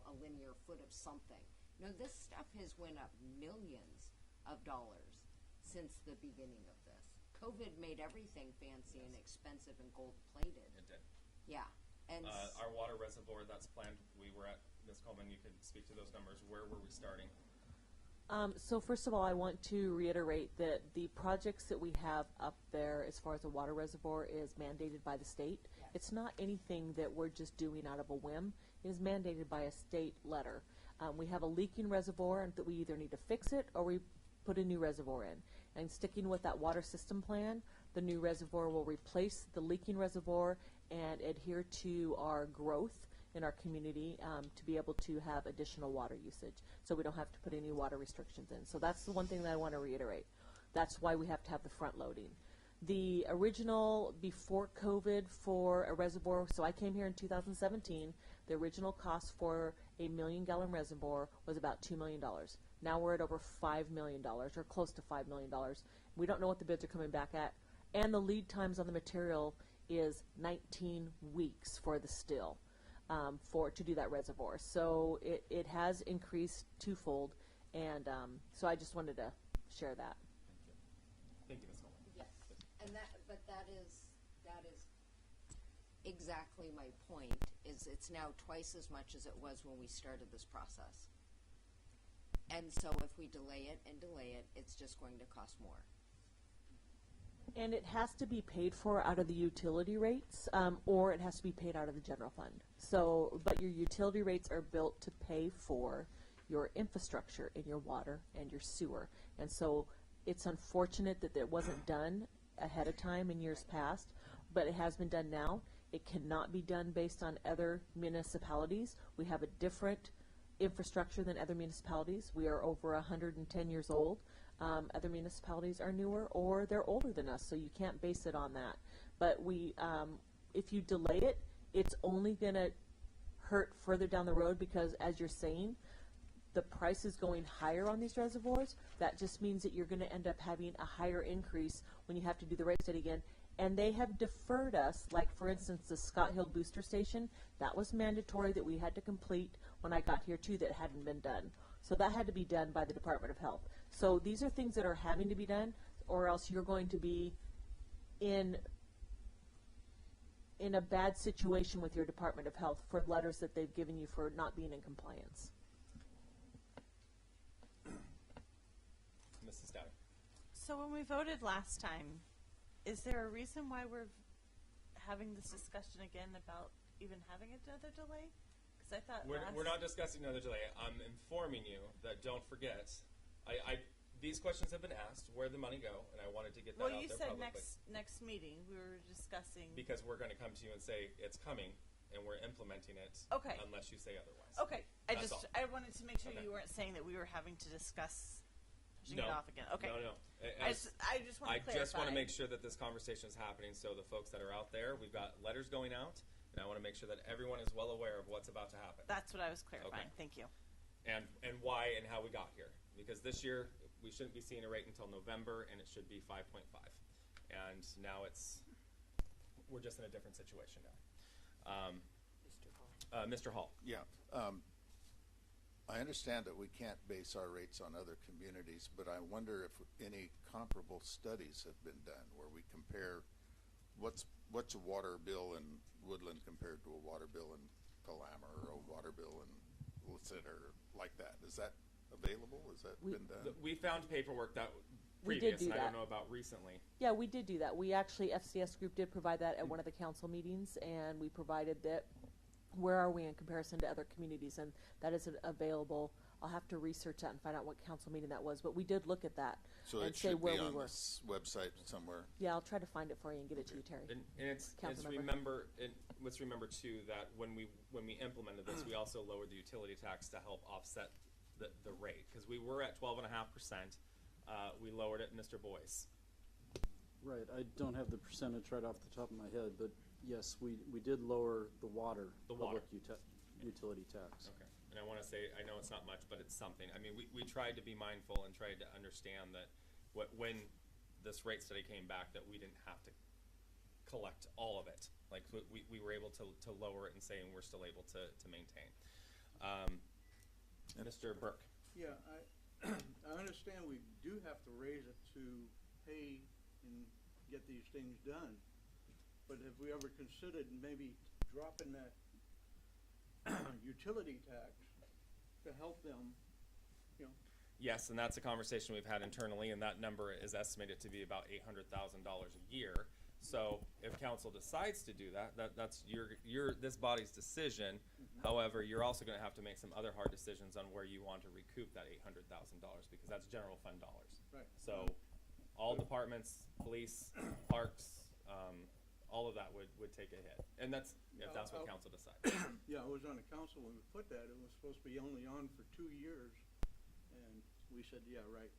a linear foot of something. No, this stuff has went up millions of dollars since the beginning of this. COVID made everything fancy and expensive and gold-plated. It did. Yeah. And our water reservoir that's planned, we were at, Ms. Coleman, you can speak to those numbers. Where were we starting? So first of all, I want to reiterate that the projects that we have up there as far as the water reservoir is mandated by the state. Yes. It's not anything that we're just doing out of a whim. It is mandated by a state letter. We have a leaking reservoir and that we either need to fix it or we put a new reservoir in. And sticking with that water system plan, the new reservoir will replace the leaking reservoir and adhere to our growth in our community to be able to have additional water usage. So we don't have to put any water restrictions in. So that's the one thing that I want to reiterate. That's why we have to have the front loading. The original, before COVID, for a reservoir, so I came here in 2017, the original cost for a 1 million gallon reservoir was about $2 million. Now we're at over $5 million, or close to $5 million. We don't know what the bids are coming back at. And the lead times on the material is 19 weeks for the still. To do that reservoir. So it has increased twofold, and so I just wanted to share that. Thank you, Ms. Coleman. yes, and that is exactly my point. Is it's now twice as much as it was when we started this process, and so if we delay it, it's just going to cost more. And it has to be paid for out of the utility rates, or it has to be paid out of the general fund. So, but your utility rates are built to pay for your infrastructure in your water and your sewer. And so it's unfortunate that it wasn't done ahead of time in years past, but it has been done now. It cannot be done based on other municipalities. We have a different infrastructure than other municipalities. We are over 110 years old. Other municipalities are newer or they're older than us, so you can't base it on that. But if you delay it, it's only going to hurt further down the road because, as you're saying, the price is going higher on these reservoirs, that just means that you're going to end up having a higher increase when you have to do the rate study again. And they have deferred us, like for instance, the Scott Hill Booster Station, that was mandatory that we had to complete when I got here too, that hadn't been done. So that had to be done by the Department of Health. So these are things that are having to be done, or else you're going to be in a bad situation with your Department of Health for letters that they've given you for not being in compliance. Mrs. Dowdy. So when we voted last time, is there a reason why we're having this discussion again about even having another delay? Because I thought We're not discussing another delay. I'm informing you that don't forget. These questions have been asked. Where'd the money go? And I wanted to get that out there publicly. Well, you said next meeting we were discussing. Because we're going to come to you and say it's coming, and we're implementing it. Okay. Unless you say otherwise. Okay. That's all. I wanted to make sure Okay. you weren't saying that we were having to discuss pushing it No. off again. Okay. No. I just want to clarify. I just want to make sure that this conversation is happening. So the folks that are out there, we've got letters going out, and I want to make sure that everyone is well aware of what's about to happen. That's what I was clarifying. Okay. Thank you. And why and how we got here. Because this year we shouldn't be seeing a rate until November, and it should be 5.5. And now we're just in a different situation now. Mr. Hall. Yeah. I understand that we can't base our rates on other communities, but I wonder if any comparable studies have been done where we compare what's a water bill in Woodland compared to a water bill in Kalama or a water bill in Lisette or like that. Is that available? Has that been done? We found paperwork that We previous, did do and I don't that. know about recently. Yeah, we did do that. We actually, FCS group did provide that at one of the council meetings, and we provided that, where are we in comparison to other communities, and that is available. I'll have to research that and find out what council meeting that was, but we did look at that So and it say should where be we on were. this website somewhere. Yeah, I'll try to find it for you and get it to you, Terry. And it's Councilmember. let's remember too that when we implemented this, we also lowered the utility tax to help offset the rate, because we were at 12.5%. We lowered it, Mr. Boyce. Right, I don't have the percentage right off the top of my head, but yes, we did lower the water public utility tax. Okay. And I want to say, I know it's not much, but it's something. I mean, we tried to be mindful and tried to understand that when this rate study came back, that we didn't have to collect all of it. Like, we were able to lower it and say, and we're still able to maintain. Mr. Burke. Yeah, I understand we do have to raise it to pay and get these things done. But have we ever considered maybe dropping that utility tax to help them, you know? Yes, and that's a conversation we've had internally, and that number is estimated to be about $800,000 a year. So if council decides to do that's this body's decision. However, you're also going to have to make some other hard decisions on where you want to recoup that $800,000, because that's general fund dollars. Right. So all departments, police, parks, all of that would take a hit, and that's if that's what council decides. Yeah, I was on the council when we put that. It was supposed to be only on for 2 years, and we said, yeah, right.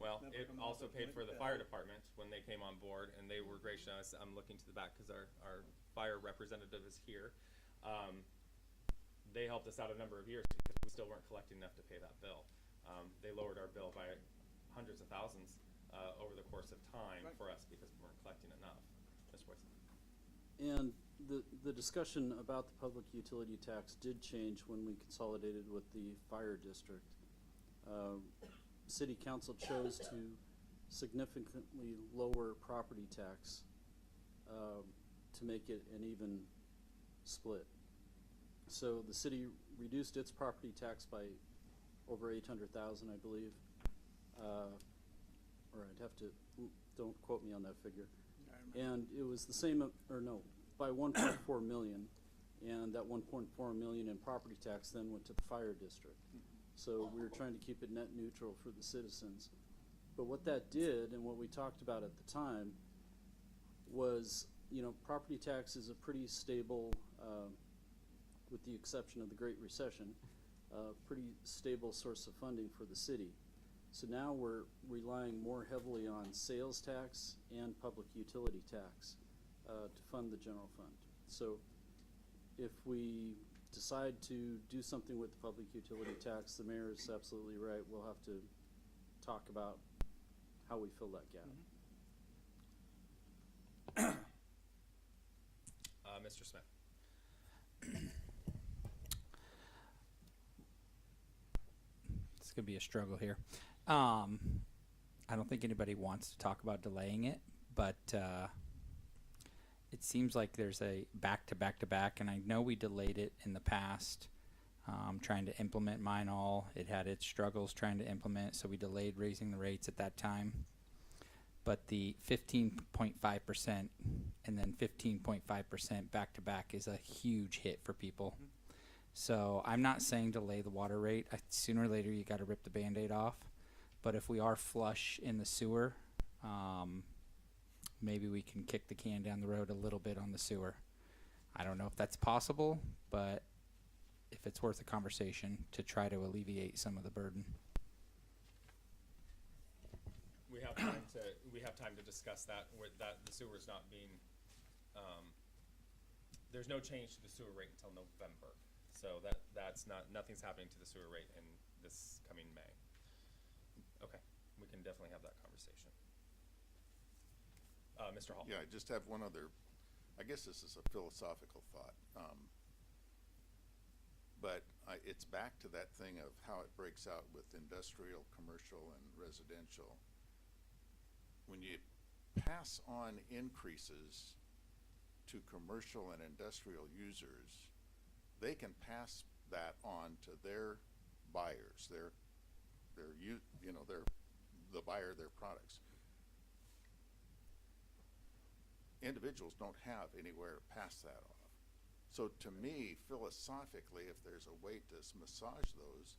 Well, Never it come up also with paid for the that. fire department when they came on board, and they were gracious. I'm looking to the back because our fire representative is here. They helped us out a number of years because we still weren't collecting enough to pay that bill. They lowered our bill by hundreds of thousands over the course of time for us because we weren't collecting enough. Mr. Boyce. And the discussion about the public utility tax did change when we consolidated with the fire district. City council chose to significantly lower property tax to make it an even split. So the city reduced its property tax by over 800,000, I believe. Or I'd have to, don't quote me on that figure. And it was the same, or no, by 1.4 million. And that 1.4 million in property tax then went to the fire district. So we were trying to keep it net neutral for the citizens. But what that did, and what we talked about at the time, was, you know, property tax is a pretty stable, with the exception of the Great Recession, pretty stable source of funding for the city. So now we're relying more heavily on sales tax and public utility tax to fund the general fund. So if we decide to do something with the public utility tax, the mayor is absolutely right. We'll have to talk about how we fill that gap. Mr. Smith. It's gonna be a struggle here. I don't think anybody wants to talk about delaying it, but it seems like there's a back to back to back, and I know we delayed it in the past, trying to implement mine all. It had its struggles trying to implement, so we delayed raising the rates at that time. But the 15.5% and then 15.5% back to back is a huge hit for people. So I'm not saying delay the water rate. Sooner or later, you got to rip the Band-Aid off. But if we are flush in the sewer, maybe we can kick the can down the road a little bit on the sewer. I don't know if that's possible, but if it's worth a conversation to try to alleviate some of the burden. We have time to discuss that. With that, the sewer is not being. There's no change to the sewer rate until November, so that's not nothing's happening to the sewer rate in this coming May. Okay, we can definitely have that conversation. Mr. Hall. Yeah, I just have one other, I guess this is a philosophical thought. But it's back to that thing of how it breaks out with industrial, commercial, and residential. When you pass on increases to commercial and industrial users, they can pass that on to their buyers, the buyer of their products. Individuals don't have anywhere to pass that off. So to me, philosophically, if there's a way to massage those,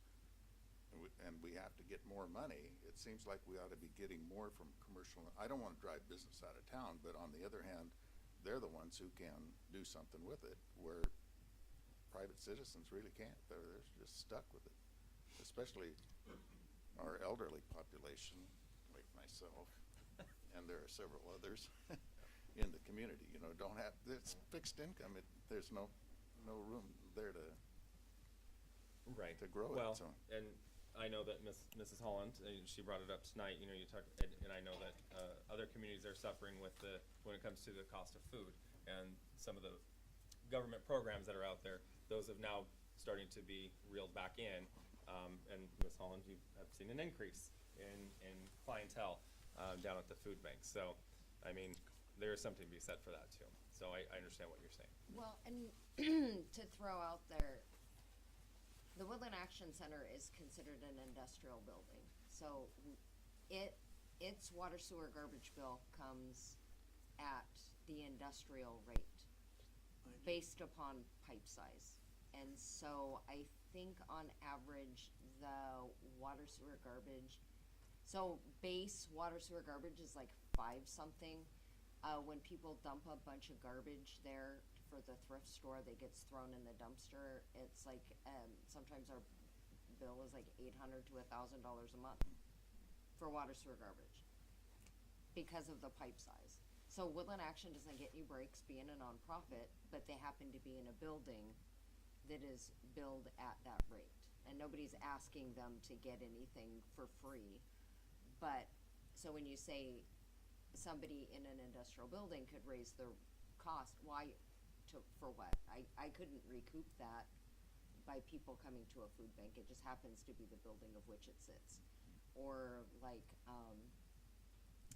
and we have to get more money, it seems like we ought to be getting more from commercial. I don't want to drive business out of town, but on the other hand, they're the ones who can do something with it, where private citizens really can't. They're just stuck with it, especially our elderly population, like myself, and there are several others in the community. Don't have it's fixed income. There's no room there to grow well, it. So. And I know that Mrs. Holland, she brought it up tonight. You talk, and I know that other communities are suffering with when it comes to the cost of food, and some of the government programs that are out there. Those have now starting to be reeled back in. And Ms. Holland, you have seen an increase in clientele down at the food bank. So, I mean, there is something to be said for that too. So I understand what you're saying. Well, and to throw out there, the Woodland Action Center is considered an industrial building. So its water sewer garbage bill comes at the industrial rate based upon pipe size. And so I think on average the water sewer garbage, so base water sewer garbage is like 5 something. When people dump a bunch of garbage there for the thrift store that gets thrown in the dumpster, it's like sometimes our bill is like $800 to $1,000 a month for water sewer garbage because of the pipe size. So Woodland Action doesn't get any breaks being a nonprofit, but they happen to be in a building that is billed at that rate, and nobody's asking them to get anything for free. But so when you say somebody in an industrial building could raise their cost, for what? I couldn't recoup that by people coming to a food bank. It just happens to be the building of which it sits. Or like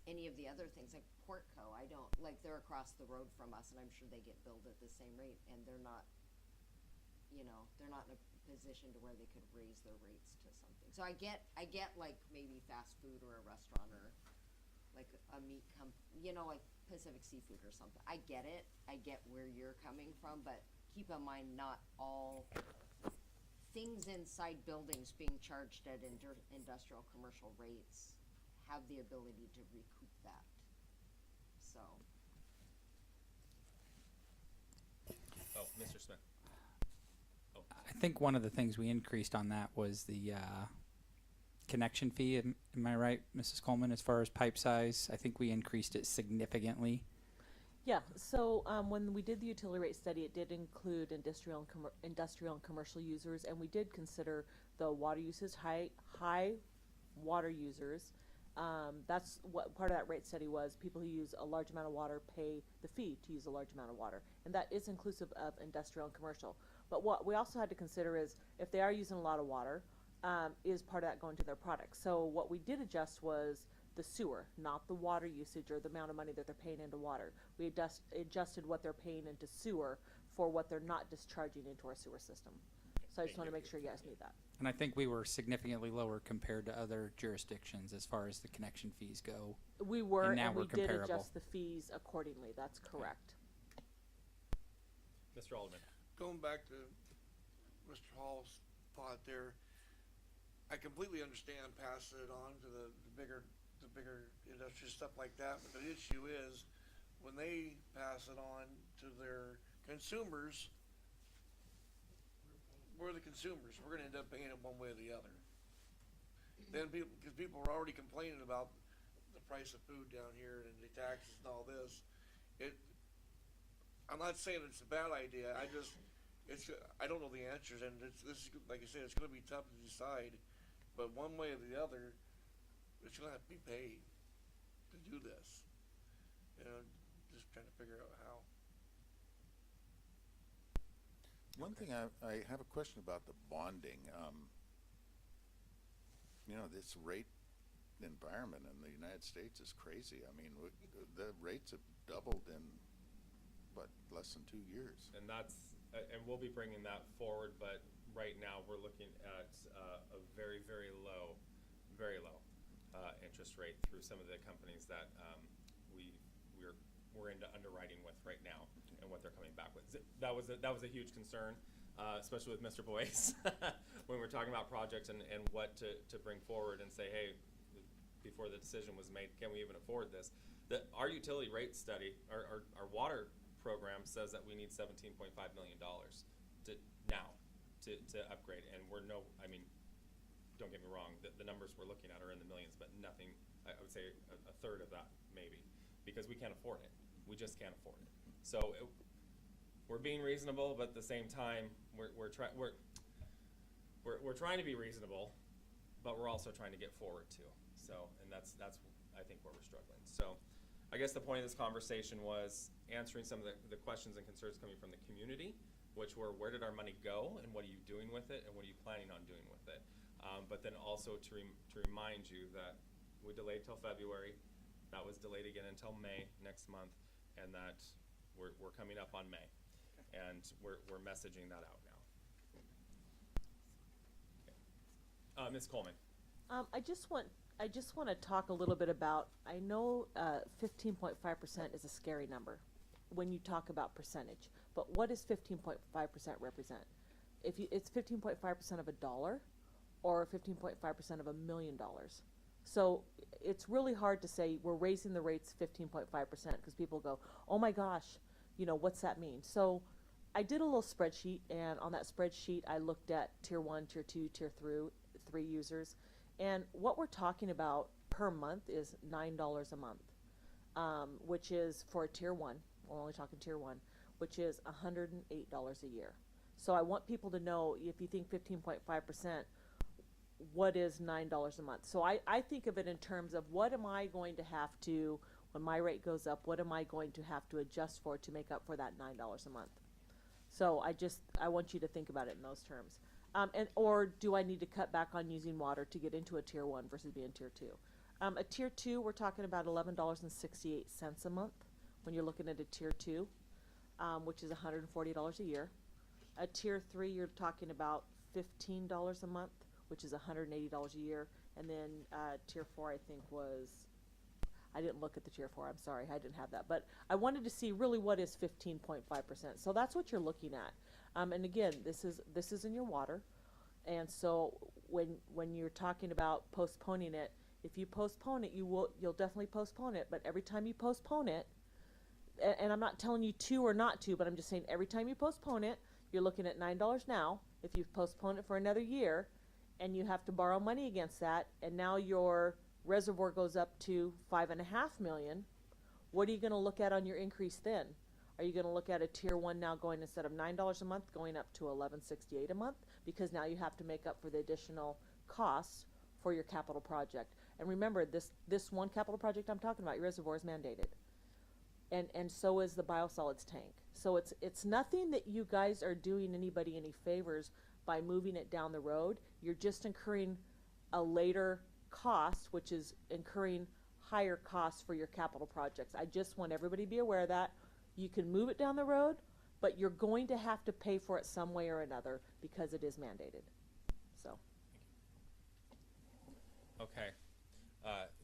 any of the other things like Portco, they're across the road from us, and I'm sure they get billed at the same rate, and they're not in a position to where they could raise their rates to something. So I get like maybe fast food or a restaurant or like a meat like Pacific Seafood or something. I get it. I get where you're coming from, but keep in mind not all things inside buildings being charged at industrial commercial rates have the ability to recoup that. So. Oh, Mr. Smith. I think one of the things we increased on that was the connection fee. Am I right, Mrs. Coleman, as far as pipe size? I think we increased it significantly. Yeah, so when we did the utility rate study, it did include industrial and commercial users, and we did consider the water usage, high water users. That's what part of that rate study was. People who use a large amount of water pay the fee to use a large amount of water, and that is inclusive of industrial and commercial. But what we also had to consider is if they are using a lot of water, is part of that going to their product. So what we did adjust was the sewer, not the water usage or the amount of money that they're paying into water. We adjusted what they're paying into sewer for what they're not discharging into our sewer system. So I just want to make sure you guys knew that. And I think we were significantly lower compared to other jurisdictions as far as the connection fees go. We were, and now and we're we did comparable. adjust the fees accordingly. That's correct. Mr. Alderman. Going back to Mr. Hall's thought there, I completely understand passing it on to the bigger industry stuff like that, but the issue is when they pass it on to their consumers, we're the consumers. We're going to end up paying it one way or the other. Then because people are already complaining about the price of food down here and the taxes and all this. I'm not saying it's a bad idea. I don't know the answers, and this is, like I said, it's going to be tough to decide. But one way or the other, it's going to have to be paid to do this. Just trying to figure out how. One thing I have a question about the bonding. This rate environment in the United States is crazy. I mean, the rates have doubled in, less than 2 years. And and we'll be bringing that forward, but right now we're looking at a very, very low interest rate through some of the companies that we're into underwriting with right now, and what they're coming back with. That was a huge concern, especially with Mr. Boyce, when we're talking about projects and what to bring forward and say, hey, before the decision was made, can we even afford this? Our utility rate study, our water program says that we need $17.5 million to upgrade, and don't get me wrong, the numbers we're looking at are in the millions, but nothing, I would say a third of that maybe, because we can't afford it. We just can't afford it. So we're being reasonable, but at the same time, we're trying to be reasonable, but we're also trying to get forward too. So, and that's I think where we're struggling. So, I guess the point of this conversation was answering some of the questions and concerns coming from the community, which were where did our money go, and what are you doing with it, and what are you planning on doing with it? But then also to remind you that we delayed till February. That was delayed again until May next month, and that we're coming up on May, and we're messaging that out now. Okay. Ms. Coleman. I just want to talk a little bit about. I know 15.5% is a scary number when you talk about percentage, but what does 15.5% represent? It's 15.5% of a dollar, or 15.5% of $1 million. So it's really hard to say we're raising the rates 15.5% because people go, oh my gosh, what's that mean? So I did a little spreadsheet, and on that spreadsheet I looked at tier 1, tier 2, tier 3 users, and what we're talking about per month is $9 a month, which is for a tier 1, we're only talking tier 1, which is $108 a year. So I want people to know, if you think 15.5%, what is $9 a month? So I think of it in terms of what am I going to have to, when my rate goes up, what am I going to have to adjust for to make up for that $9 a month? So I want you to think about it in those terms. Or do I need to cut back on using water to get into a tier 1 versus being tier 2? A tier 2, we're talking about $11.68 a month when you're looking at a tier 2, which is $140 a year. A tier 3, you're talking about $15 a month, which is $180 a year. And then tier 4, I think I didn't look at the tier 4, I'm sorry, I didn't have that. But I wanted to see really what is 15.5%. So that's what you're looking at. And again, this is in your water. And so when you're talking about postponing it, if you postpone it, you'll definitely postpone it. But every time you postpone it, and I'm not telling you to or not to, but I'm just saying every time you postpone it, you're looking at $9 now. If you postpone it for another year, and you have to borrow money against that, and now your reservoir goes up to $5.5 million, what are you gonna look at on your increase then? Are you gonna look at a tier one now going, instead of $9 a month, going up to $11.68 a month? Because now you have to make up for the additional costs for your capital project. And remember, this one capital project I'm talking about, your reservoir is mandated. And so is the biosolids tank. So it's nothing that you guys are doing anybody any favors by moving it down the road. You're just incurring a later cost, which is incurring higher costs for your capital projects. I just want everybody to be aware of that. You can move it down the road, but you're going to have to pay for it some way or another because it is mandated. So. Okay.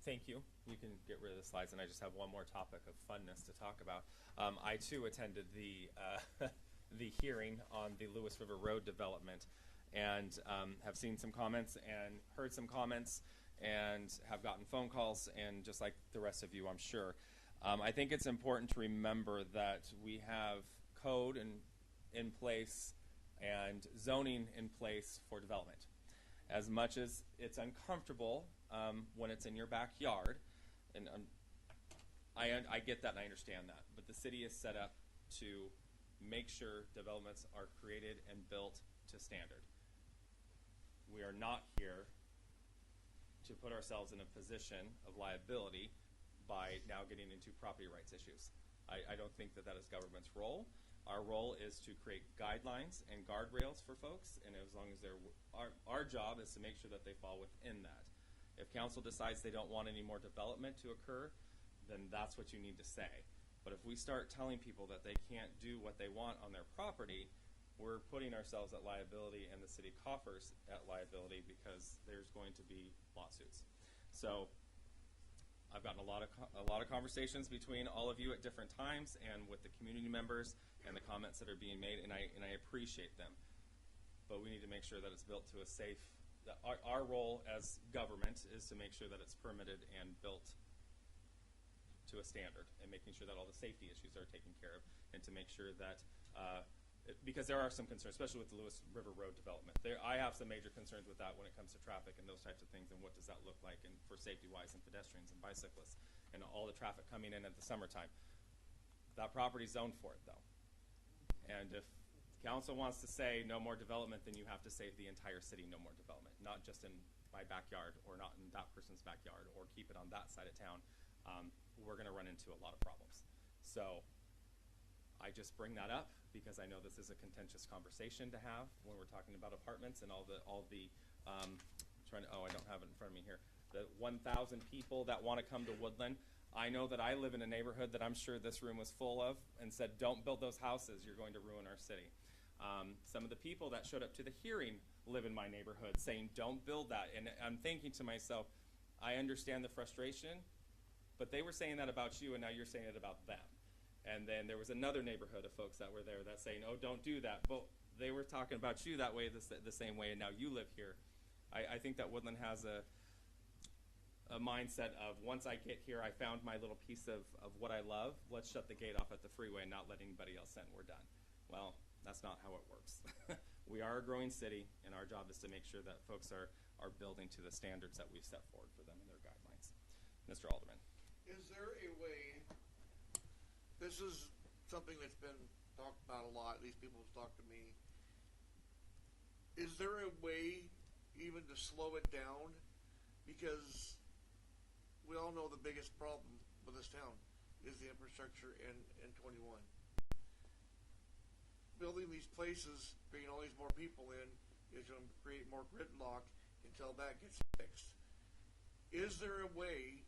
Thank you. You can get rid of the slides, and I just have one more topic of funness to talk about. I too attended the the hearing on the Lewis River Road development, and have seen some comments and heard some comments, and have gotten phone calls, and just like the rest of you, I'm sure. I think it's important to remember that we have code in place and zoning in place for development. As much as it's uncomfortable when it's in your backyard, and I get that and I understand that, but the city is set up to make sure developments are created and built to standard. We are not here to put ourselves in a position of liability by now getting into property rights issues. I don't think that is government's role. Our role is to create guidelines and guardrails for folks, and as long as our job is to make sure that they fall within that. If council decides they don't want any more development to occur, then that's what you need to say. But if we start telling people that they can't do what they want on their property, we're putting ourselves at liability and the city coffers at liability, because there's going to be lawsuits. So I've gotten a lot of conversations between all of you at different times and with the community members and the comments that are being made, and I appreciate them. But we need to make sure that it's built to a safe. Our role as government is to make sure that it's permitted and built to a standard, and making sure that all the safety issues are taken care of, and to make sure that because there are some concerns, especially with the Lewis River Road development. I have some major concerns with that when it comes to traffic and those types of things, and what does that look like, and for safety-wise, and pedestrians and bicyclists, and all the traffic coming in at the summertime. That property's zoned for it, though. And if council wants to say no more development, then you have to say the entire city no more development, not just in my backyard or not in that person's backyard, or keep it on that side of town. We're going to run into a lot of problems. So I just bring that up because I know this is a contentious conversation to have when we're talking about apartments and all the I don't have it in front of me here, the 1,000 people that want to come to Woodland. I know that I live in a neighborhood that I'm sure this room was full of and said, don't build those houses, you're going to ruin our city. Some of the people that showed up to the hearing live in my neighborhood saying, don't build that. And I'm thinking to myself, I understand the frustration, but they were saying that about you, and now you're saying it about them. And then there was another neighborhood of folks that were there that saying, oh, don't do that. But they were talking about you that way, the same way, and now you live here. I think that Woodland has a mindset of, once I get here, I found my little piece of what I love, let's shut the gate off at the freeway and not let anybody else in, we're done. Well, that's not how it works. We are a growing city, and our job is to make sure that folks are building to the standards that we've set forward for them in their guidelines. Mr. Alderman. Is there a way, this is something that's been talked about a lot, at least people have talked to me. Is there a way even to slow it down? Because we all know the biggest problem with this town is the infrastructure in 21. Building these places, bringing all these more people in, is going to create more gridlock until that gets fixed. Is there a way,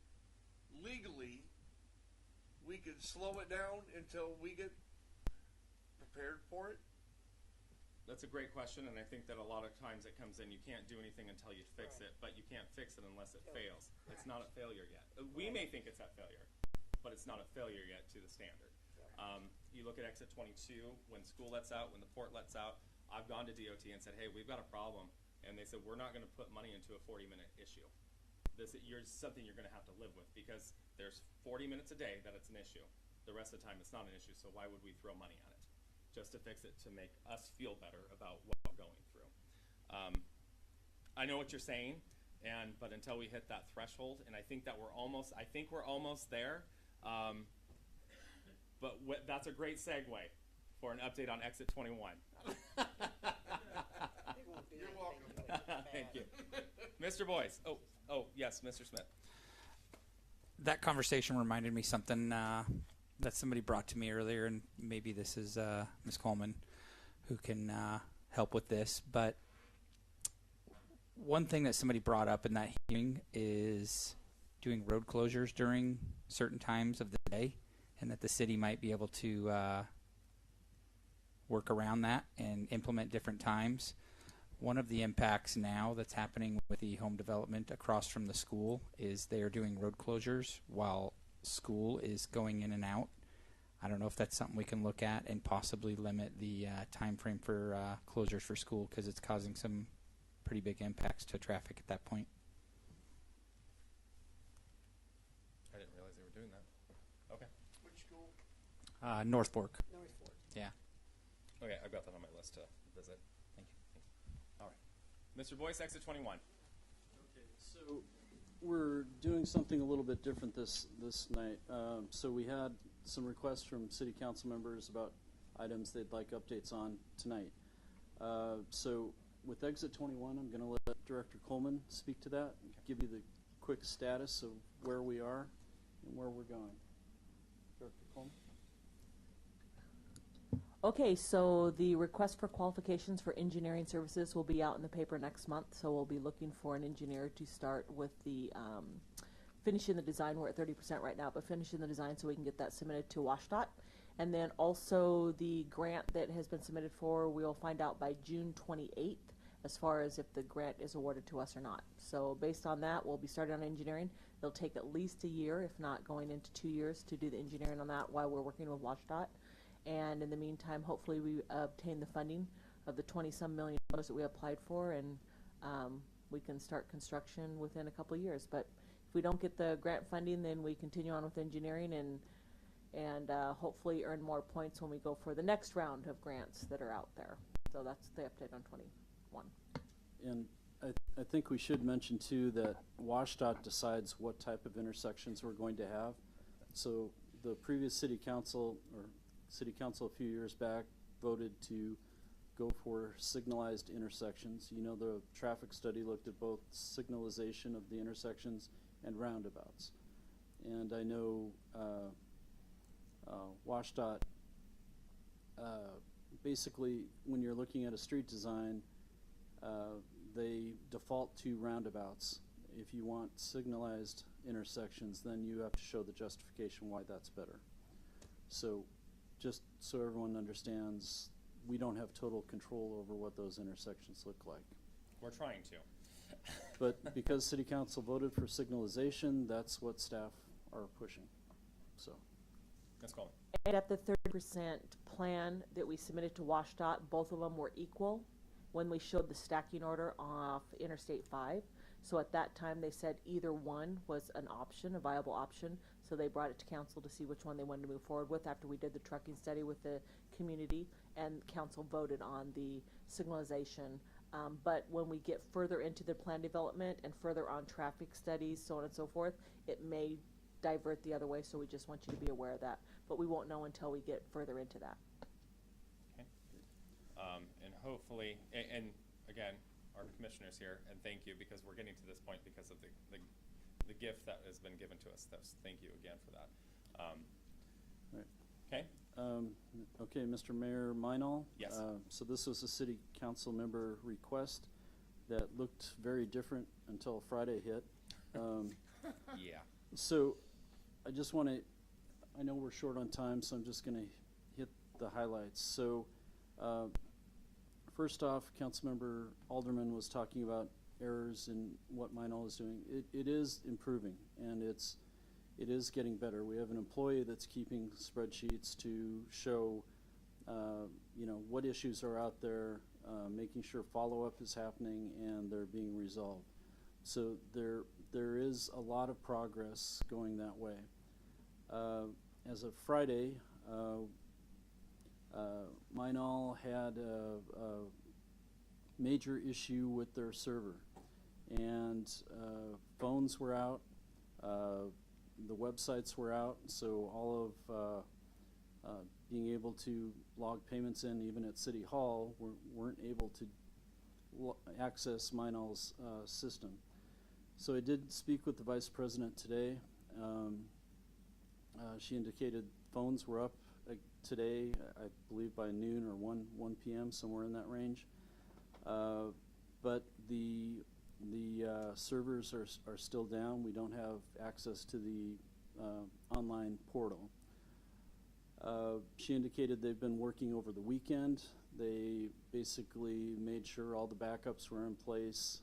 legally, we could slow it down until we get prepared for it? That's a great question, and I think that a lot of times it comes in, you can't do anything until you fix it, but you can't fix it unless it fails. It's not a failure yet. We may think it's at failure, but it's not a failure yet to the standard. You look at Exit 22, when school lets out, when the port lets out, I've gone to DOT and said, hey, we've got a problem, and they said, we're not going to put money into a 40-minute issue. Something you're going to have to live with, because there's 40 minutes a day that it's an issue. The rest of the time it's not an issue, so why would we throw money at it? Just to fix it, to make us feel better about what we're going through. I know what you're saying, but until we hit that threshold, and I think we're almost there. but that's a great segue for an update on Exit 21. You're welcome. Thank you. Mr. Boyce. Oh, yes, Mr. Smith. That conversation reminded me something that somebody brought to me earlier, and maybe this is Ms. Coleman who can help with this. But one thing that somebody brought up in that hearing is doing road closures during certain times of the day, and that the city might be able to work around that and implement different times. One of the impacts now that's happening with the home development across from the school is they are doing road closures while school is going in and out. I don't know if that's something we can look at and possibly limit the time frame for closures for school, because it's causing some pretty big impacts to traffic at that point. I didn't realize they were doing that. Okay. Which school? North Fork. North Fork. Yeah. Okay, I've got that on my list to visit. Thank you. All right. Mr. Boyce, Exit 21. Okay, so we're doing something a little bit different this night. So we had some requests from city council members about items they'd like updates on tonight. So with Exit 21, I'm going to let Director Coleman speak to that, give you the quick status of where we are and where we're going. Director Coleman? Okay, so the request for qualifications for engineering services will be out in the paper next month. So we'll be looking for an engineer to start with the finishing the design. We're at 30% right now, but finishing the design so we can get that submitted to WashDOT. And then also the grant that has been submitted for, we'll find out by June 28th as far as if the grant is awarded to us or not. So based on that, we'll be starting on engineering. It'll take at least a year, if not going into 2 years, to do the engineering on that while we're working with WashDOT. And in the meantime, hopefully we obtain the funding of the 20-some million dollars that we applied for, and we can start construction within a couple of years. But if we don't get the grant funding, then we continue on with engineering and hopefully earn more points when we go for the next round of grants that are out there. So that's the update on 21. And I think we should mention too that WashDOT decides what type of intersections we're going to have. So the previous city council a few years back voted to go for signalized intersections. You know, the traffic study looked at both signalization of the intersections and roundabouts. And I know WashDOT, basically when you're looking at a street design, they default to roundabouts. If you want signalized intersections, then you have to show the justification why that's better. So just so everyone understands, we don't have total control over what those intersections look like. We're trying to. But because city council voted for signalization, that's what staff are pushing. So. Let's call it. And at the 30% plan that we submitted to WashDOT, both of them were equal when we showed the stacking order off Interstate 5. So at that time they said either one was an option, a viable option. So they brought it to council to see which one they wanted to move forward with after we did the trucking study with the community, and council voted on the signalization. But when we get further into the plan development and further on traffic studies, so on and so forth, it may divert the other way. So we just want you to be aware of that. But we won't know until we get further into that. Okay. And hopefully, and again, our commissioners here, and thank you, because we're getting to this point because of the gift that has been given to us. Thank you again for that. Right. Okay. Okay, Mr. Mayor Meinl. Yes. So this was a city council member request that looked very different until Friday hit. Yeah. So I just want to, I know we're short on time, so I'm just going to hit the highlights. So first off, Councilmember Alderman was talking about errors in what Meinl is doing. It is improving, and it is getting better. We have an employee that's keeping spreadsheets to show, you know, what issues are out there, making sure follow-up is happening and they're being resolved. So there is a lot of progress going that way. As of Friday, Meinl had a major issue with their server, and phones were out, the websites were out, so all of being able to log payments in even at City Hall, weren't able to access Minall's system. So I did speak with the Vice President today. She indicated phones were up today, I believe by noon or 1 p.m., somewhere in that range. But the servers are still down. We don't have access to the online portal. She indicated they've been working over the weekend. They basically made sure all the backups were in place,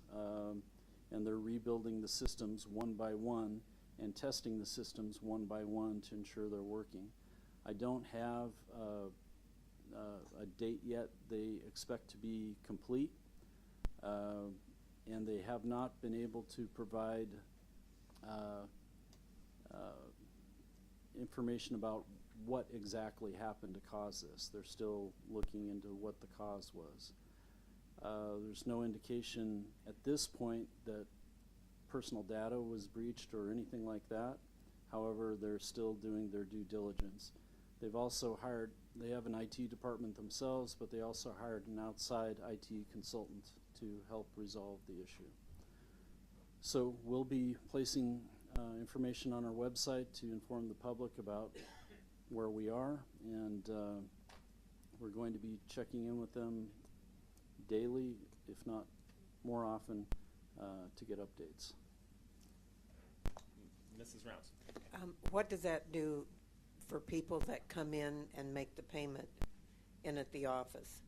and they're rebuilding the systems one by one and testing the systems one by one to ensure they're working. I don't have a date yet. They expect to be complete, and they have not been able to provide information about what exactly happened to cause this. They're still looking into what the cause was. There's no indication at this point that personal data was breached or anything like that. However, they're still doing their due diligence. They've also hired, they have an IT department themselves, but they also hired an outside IT consultant to help resolve the issue. So we'll be placing information on our website to inform the public about where we are, and we're going to be checking in with them daily, if not more often, to get updates. Mrs. Rounds. What does that do for people that come in and make the payment in at the office?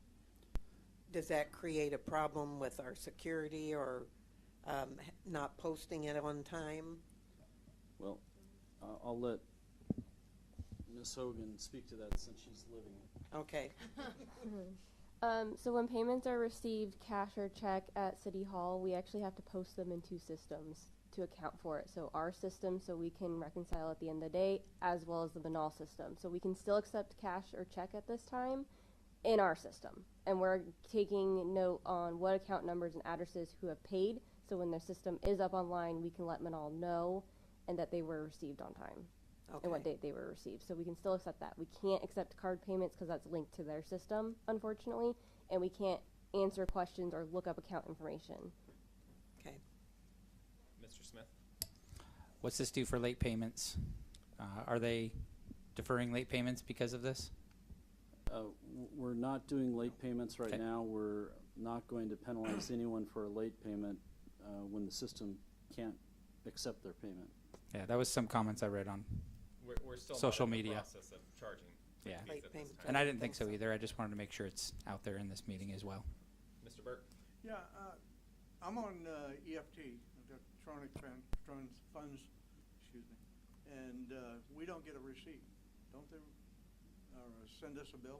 Does that create a problem with our security or not posting it on time? Well, I'll let Ms. Hogan speak to that since she's living it. Okay. So when payments are received, cash or check at City Hall, we actually have to post them in two systems to account for it. So our system, so we can reconcile at the end of the day, as well as the Banal system. So we can still accept cash or check at this time in our system. And we're taking note on what account numbers and addresses who have paid. So when their system is up online, we can let Banal know and that they were received on time. Okay. And what date they were received. So we can still accept that. We can't accept card payments because that's linked to their system, unfortunately, and we can't answer questions or look up account information. Okay. Mr. Smith? What's this do for late payments? Are they deferring late payments because of this? We're not doing late payments right now. We're not going to penalize anyone for a late payment when the system can't accept their payment. Yeah, that was some comments I read on We're still social not in media. the process of charging Yeah, fees at this time. and I didn't think so either. I just wanted to make sure it's out there in this meeting as well. Mr. Burke? Yeah, I'm on EFT, electronic funds, excuse me, and we don't get a receipt. Don't they send us a bill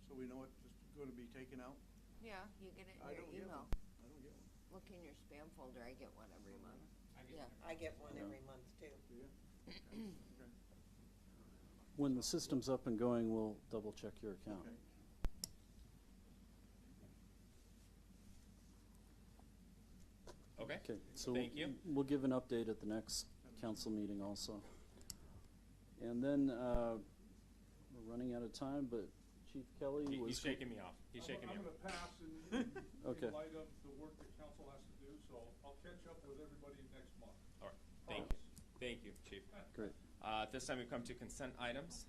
so we know what's going to be taken out? Yeah, you get it I in don't your get email. one. I don't get one. Look in your spam folder. I get one every month. Yeah. I get one every month too. Okay. When the system's up and going, we'll double check your account. Okay. Okay, so Thank you. we'll give an update at the next council meeting also. And then we're running out of time, but Chief Kelly was. He's shaking me off. He's shaking me I'm off. going to pass in Okay. light of the work that council has to do, so I'll catch up with everybody next month. All right. Thank you. Thank you, Chief. Great. At this time, we've come to consent items.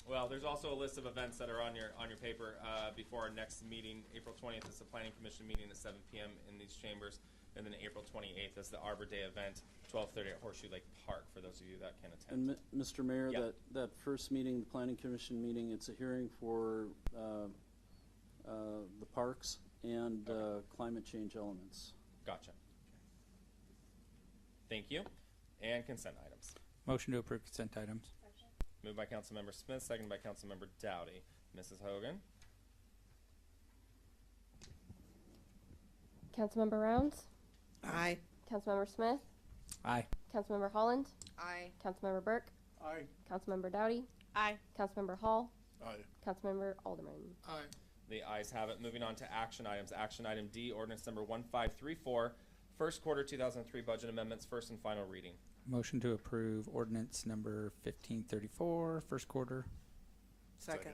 Well, there's also a list of events that are on your paper before our next meeting. April 20th is the Planning Commission meeting at 7 p.m. in these chambers, and then April 28th is the Arbor Day event, 12:30 at Horseshoe Lake Park. For those of you that can attend. And Mr. Mayor, Yeah. that first meeting, the Planning Commission meeting, it's a hearing for the parks and climate change elements. Gotcha. Thank you. And consent items. Motion to approve consent items. Moved by Councilmember Smith, seconded by Councilmember Dowdy. Mrs. Hogan? Councilmember Rounds? Aye. Councilmember Smith? Aye. Councilmember Holland? Aye. Councilmember Burke? Aye. Councilmember Dowdy? Aye. Councilmember Hall? Aye. Councilmember Alderman? Aye. The ayes have it. Moving on to action items. Action item D, ordinance number 1534, first quarter 2003 budget amendments, first and final reading. Motion to approve ordinance number 1534, first quarter. Second.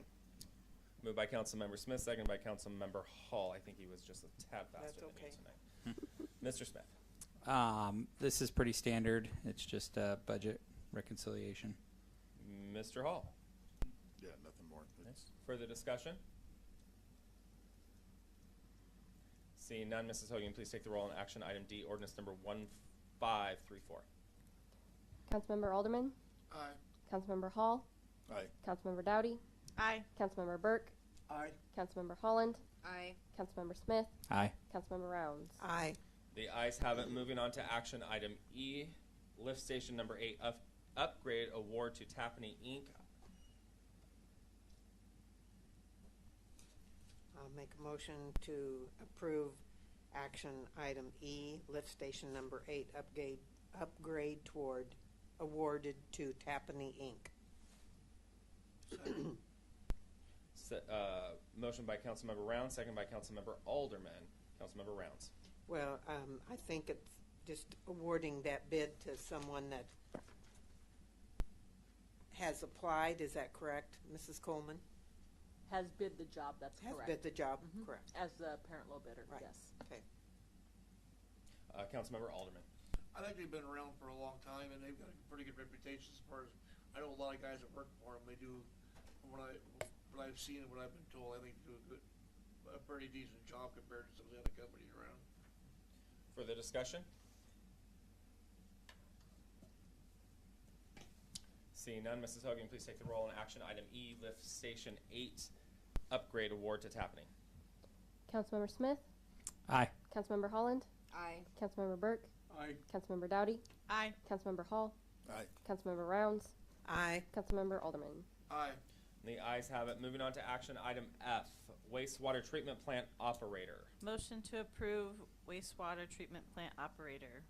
Moved by Councilmember Smith, seconded by Councilmember Hall. I think he was just a tad faster than okay. you tonight. Mr. Smith. This is pretty standard. It's just a budget reconciliation. Mr. Hall. Yeah, nothing more. It's- Further discussion? Seeing none, Mrs. Hogan, please take the roll on action item D, ordinance number 1534. Councilmember Alderman, Aye. Councilmember Hall, Aye. Councilmember Dowdy, Aye. Councilmember Burke, Aye. Councilmember Holland, Aye. Councilmember Smith, Aye. Councilmember Rounds. Aye. The ayes have it. Moving on to action item E, lift station number 8, upgrade award to Tapani Inc. I'll make a motion to approve action item E, lift station number 8, upgrade toward awarded to Tapani Inc. Motion by Councilmember Rounds, second by Councilmember Alderman. Councilmember Rounds. Well, I think it's just awarding that bid to someone that has applied. Is that correct, Mrs. Coleman? Has bid the job, that's Has correct. bid the job, Mhm. correct. As the parent low bidder, Right. yes. Okay. Councilmember Alderman. I think they've been around for a long time, and they've got a pretty good reputation as far as, I know a lot of guys that work for them, they do, from what I've seen and what I've been told, I think they do a pretty decent job compared to some of the other companies around. Further discussion? Seeing none, Mrs. Hogan, please take the roll on action item E, lift station 8, upgrade award to Tapani. Councilmember Smith, Aye. Councilmember Holland, Aye. Councilmember Burke, Aye. Councilmember Dowdy, Aye. Councilmember Hall, Aye. Councilmember Rounds, Aye. Councilmember Alderman. Aye. The ayes have it. Moving on to action item F, wastewater treatment plant operator. Motion to approve wastewater treatment plant operator.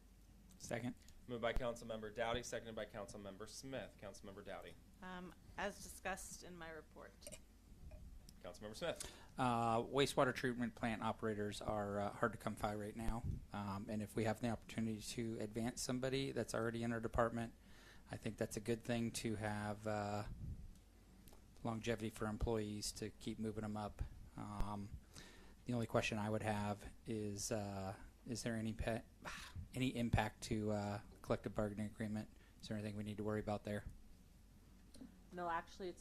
Second. Moved by Councilmember Dowdy, seconded by Councilmember Smith. Councilmember Dowdy. As discussed in my report. Councilmember Smith. Wastewater treatment plant operators are hard to come by right now. And if we have the opportunity to advance somebody that's already in our department, I think that's a good thing to have longevity for employees to keep moving them up. The only question I would have is there any impact to collective bargaining agreement? Is there anything we need to worry about there? No, actually,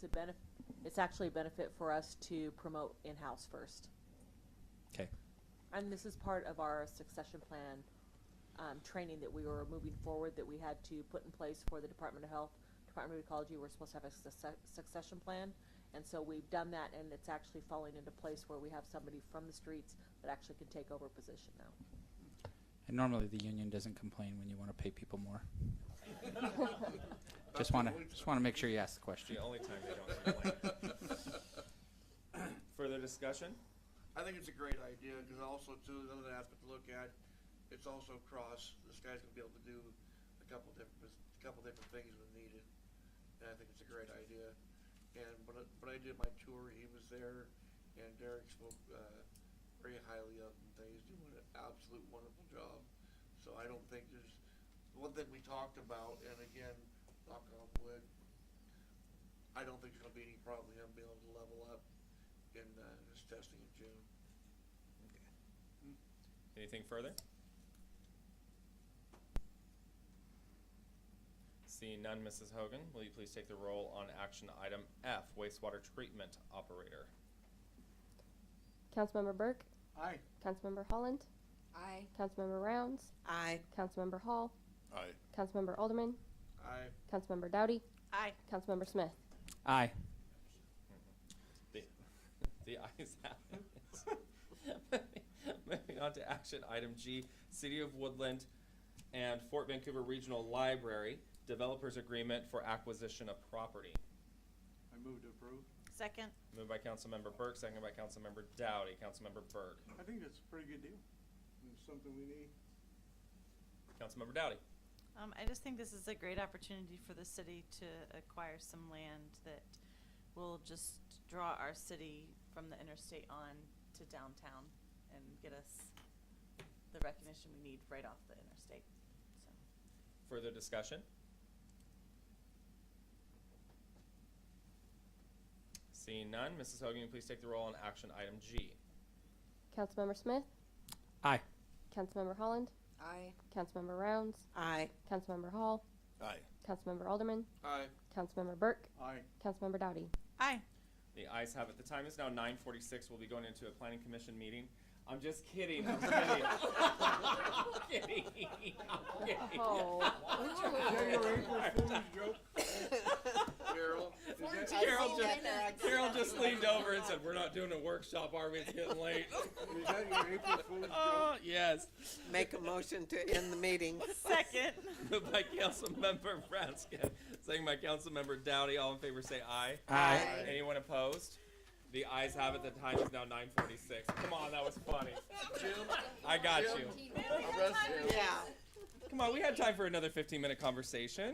it's actually a benefit for us to promote in-house first. Okay. And this is part of our succession plan training that we were moving forward, that we had to put in place for the Department of Health, Department of Ecology. We're supposed to have a succession plan, and so we've done that, and it's actually falling into place where we have somebody from the streets that actually can take over a position now. And normally the union doesn't complain when you want to pay people more. Just want to make sure you ask the question. The only time they don't complain. Further discussion? I think it's a great idea, because also too, another aspect to look at, it's also cross, this guy's gonna be able to do a couple different things when needed. And I think it's a great idea. And when I did my tour, he was there, and Derek spoke, very highly of him. He's doing an absolute wonderful job. So I don't think there's, one thing we talked about, and again, knock on wood, I don't think there's gonna be any problem with him being able to level up in his testing in June. Anything further? Seeing none, Mrs. Hogan, will you please take the roll on action item F, wastewater treatment operator? Councilmember Burke, Aye. Councilmember Holland, Aye. Councilmember Rounds, Aye. Councilmember Hall, Aye. Councilmember Alderman, Aye. Councilmember Dowdy, Aye. Councilmember Smith. Aye. The ayes have it. Moving on to action item G, City of Woodland and Fort Vancouver Regional Library Developers Agreement for Acquisition of Property. I move to approve. Second. Moved by Councilmember Burke, seconded by Councilmember Dowdy. Councilmember Burke. I think that's a pretty good deal. It's something we need. Councilmember Dowdy. I just think this is a great opportunity for the city to acquire some land that will just draw our city from the interstate on to downtown and get us the recognition we need right off the interstate. So. further discussion? Seeing none, Mrs. Hogan, please take the roll on action item G. Councilmember Smith, Aye. Councilmember Holland, Aye. Councilmember Rounds, Aye. Councilmember Hall, Aye. Councilmember Alderman, Aye. Councilmember Burke, Aye. Councilmember Dowdy. Aye. The ayes have it. The time is now 9:46. We'll be going into a planning commission meeting. I'm just kidding. I'm kidding. I'm kidding. I'm kidding. Oh. Is that your April Fool's joke? Carol? Is that, Carol just leaned over and said, "We're not doing a workshop, are we? It's getting late." is that your April Fool's Oh, joke? yes. Make a motion to end the meeting. Second. Moved by Councilmember Branscombe, second by Councilmember Dowdy. All in favor say aye. Aye. Anyone opposed? The ayes have it. The time is now 9:46. Come on, that was funny. Jim? I got Jim? you. Arrest him. Yeah. Come on, we had time for another 15-minute conversation.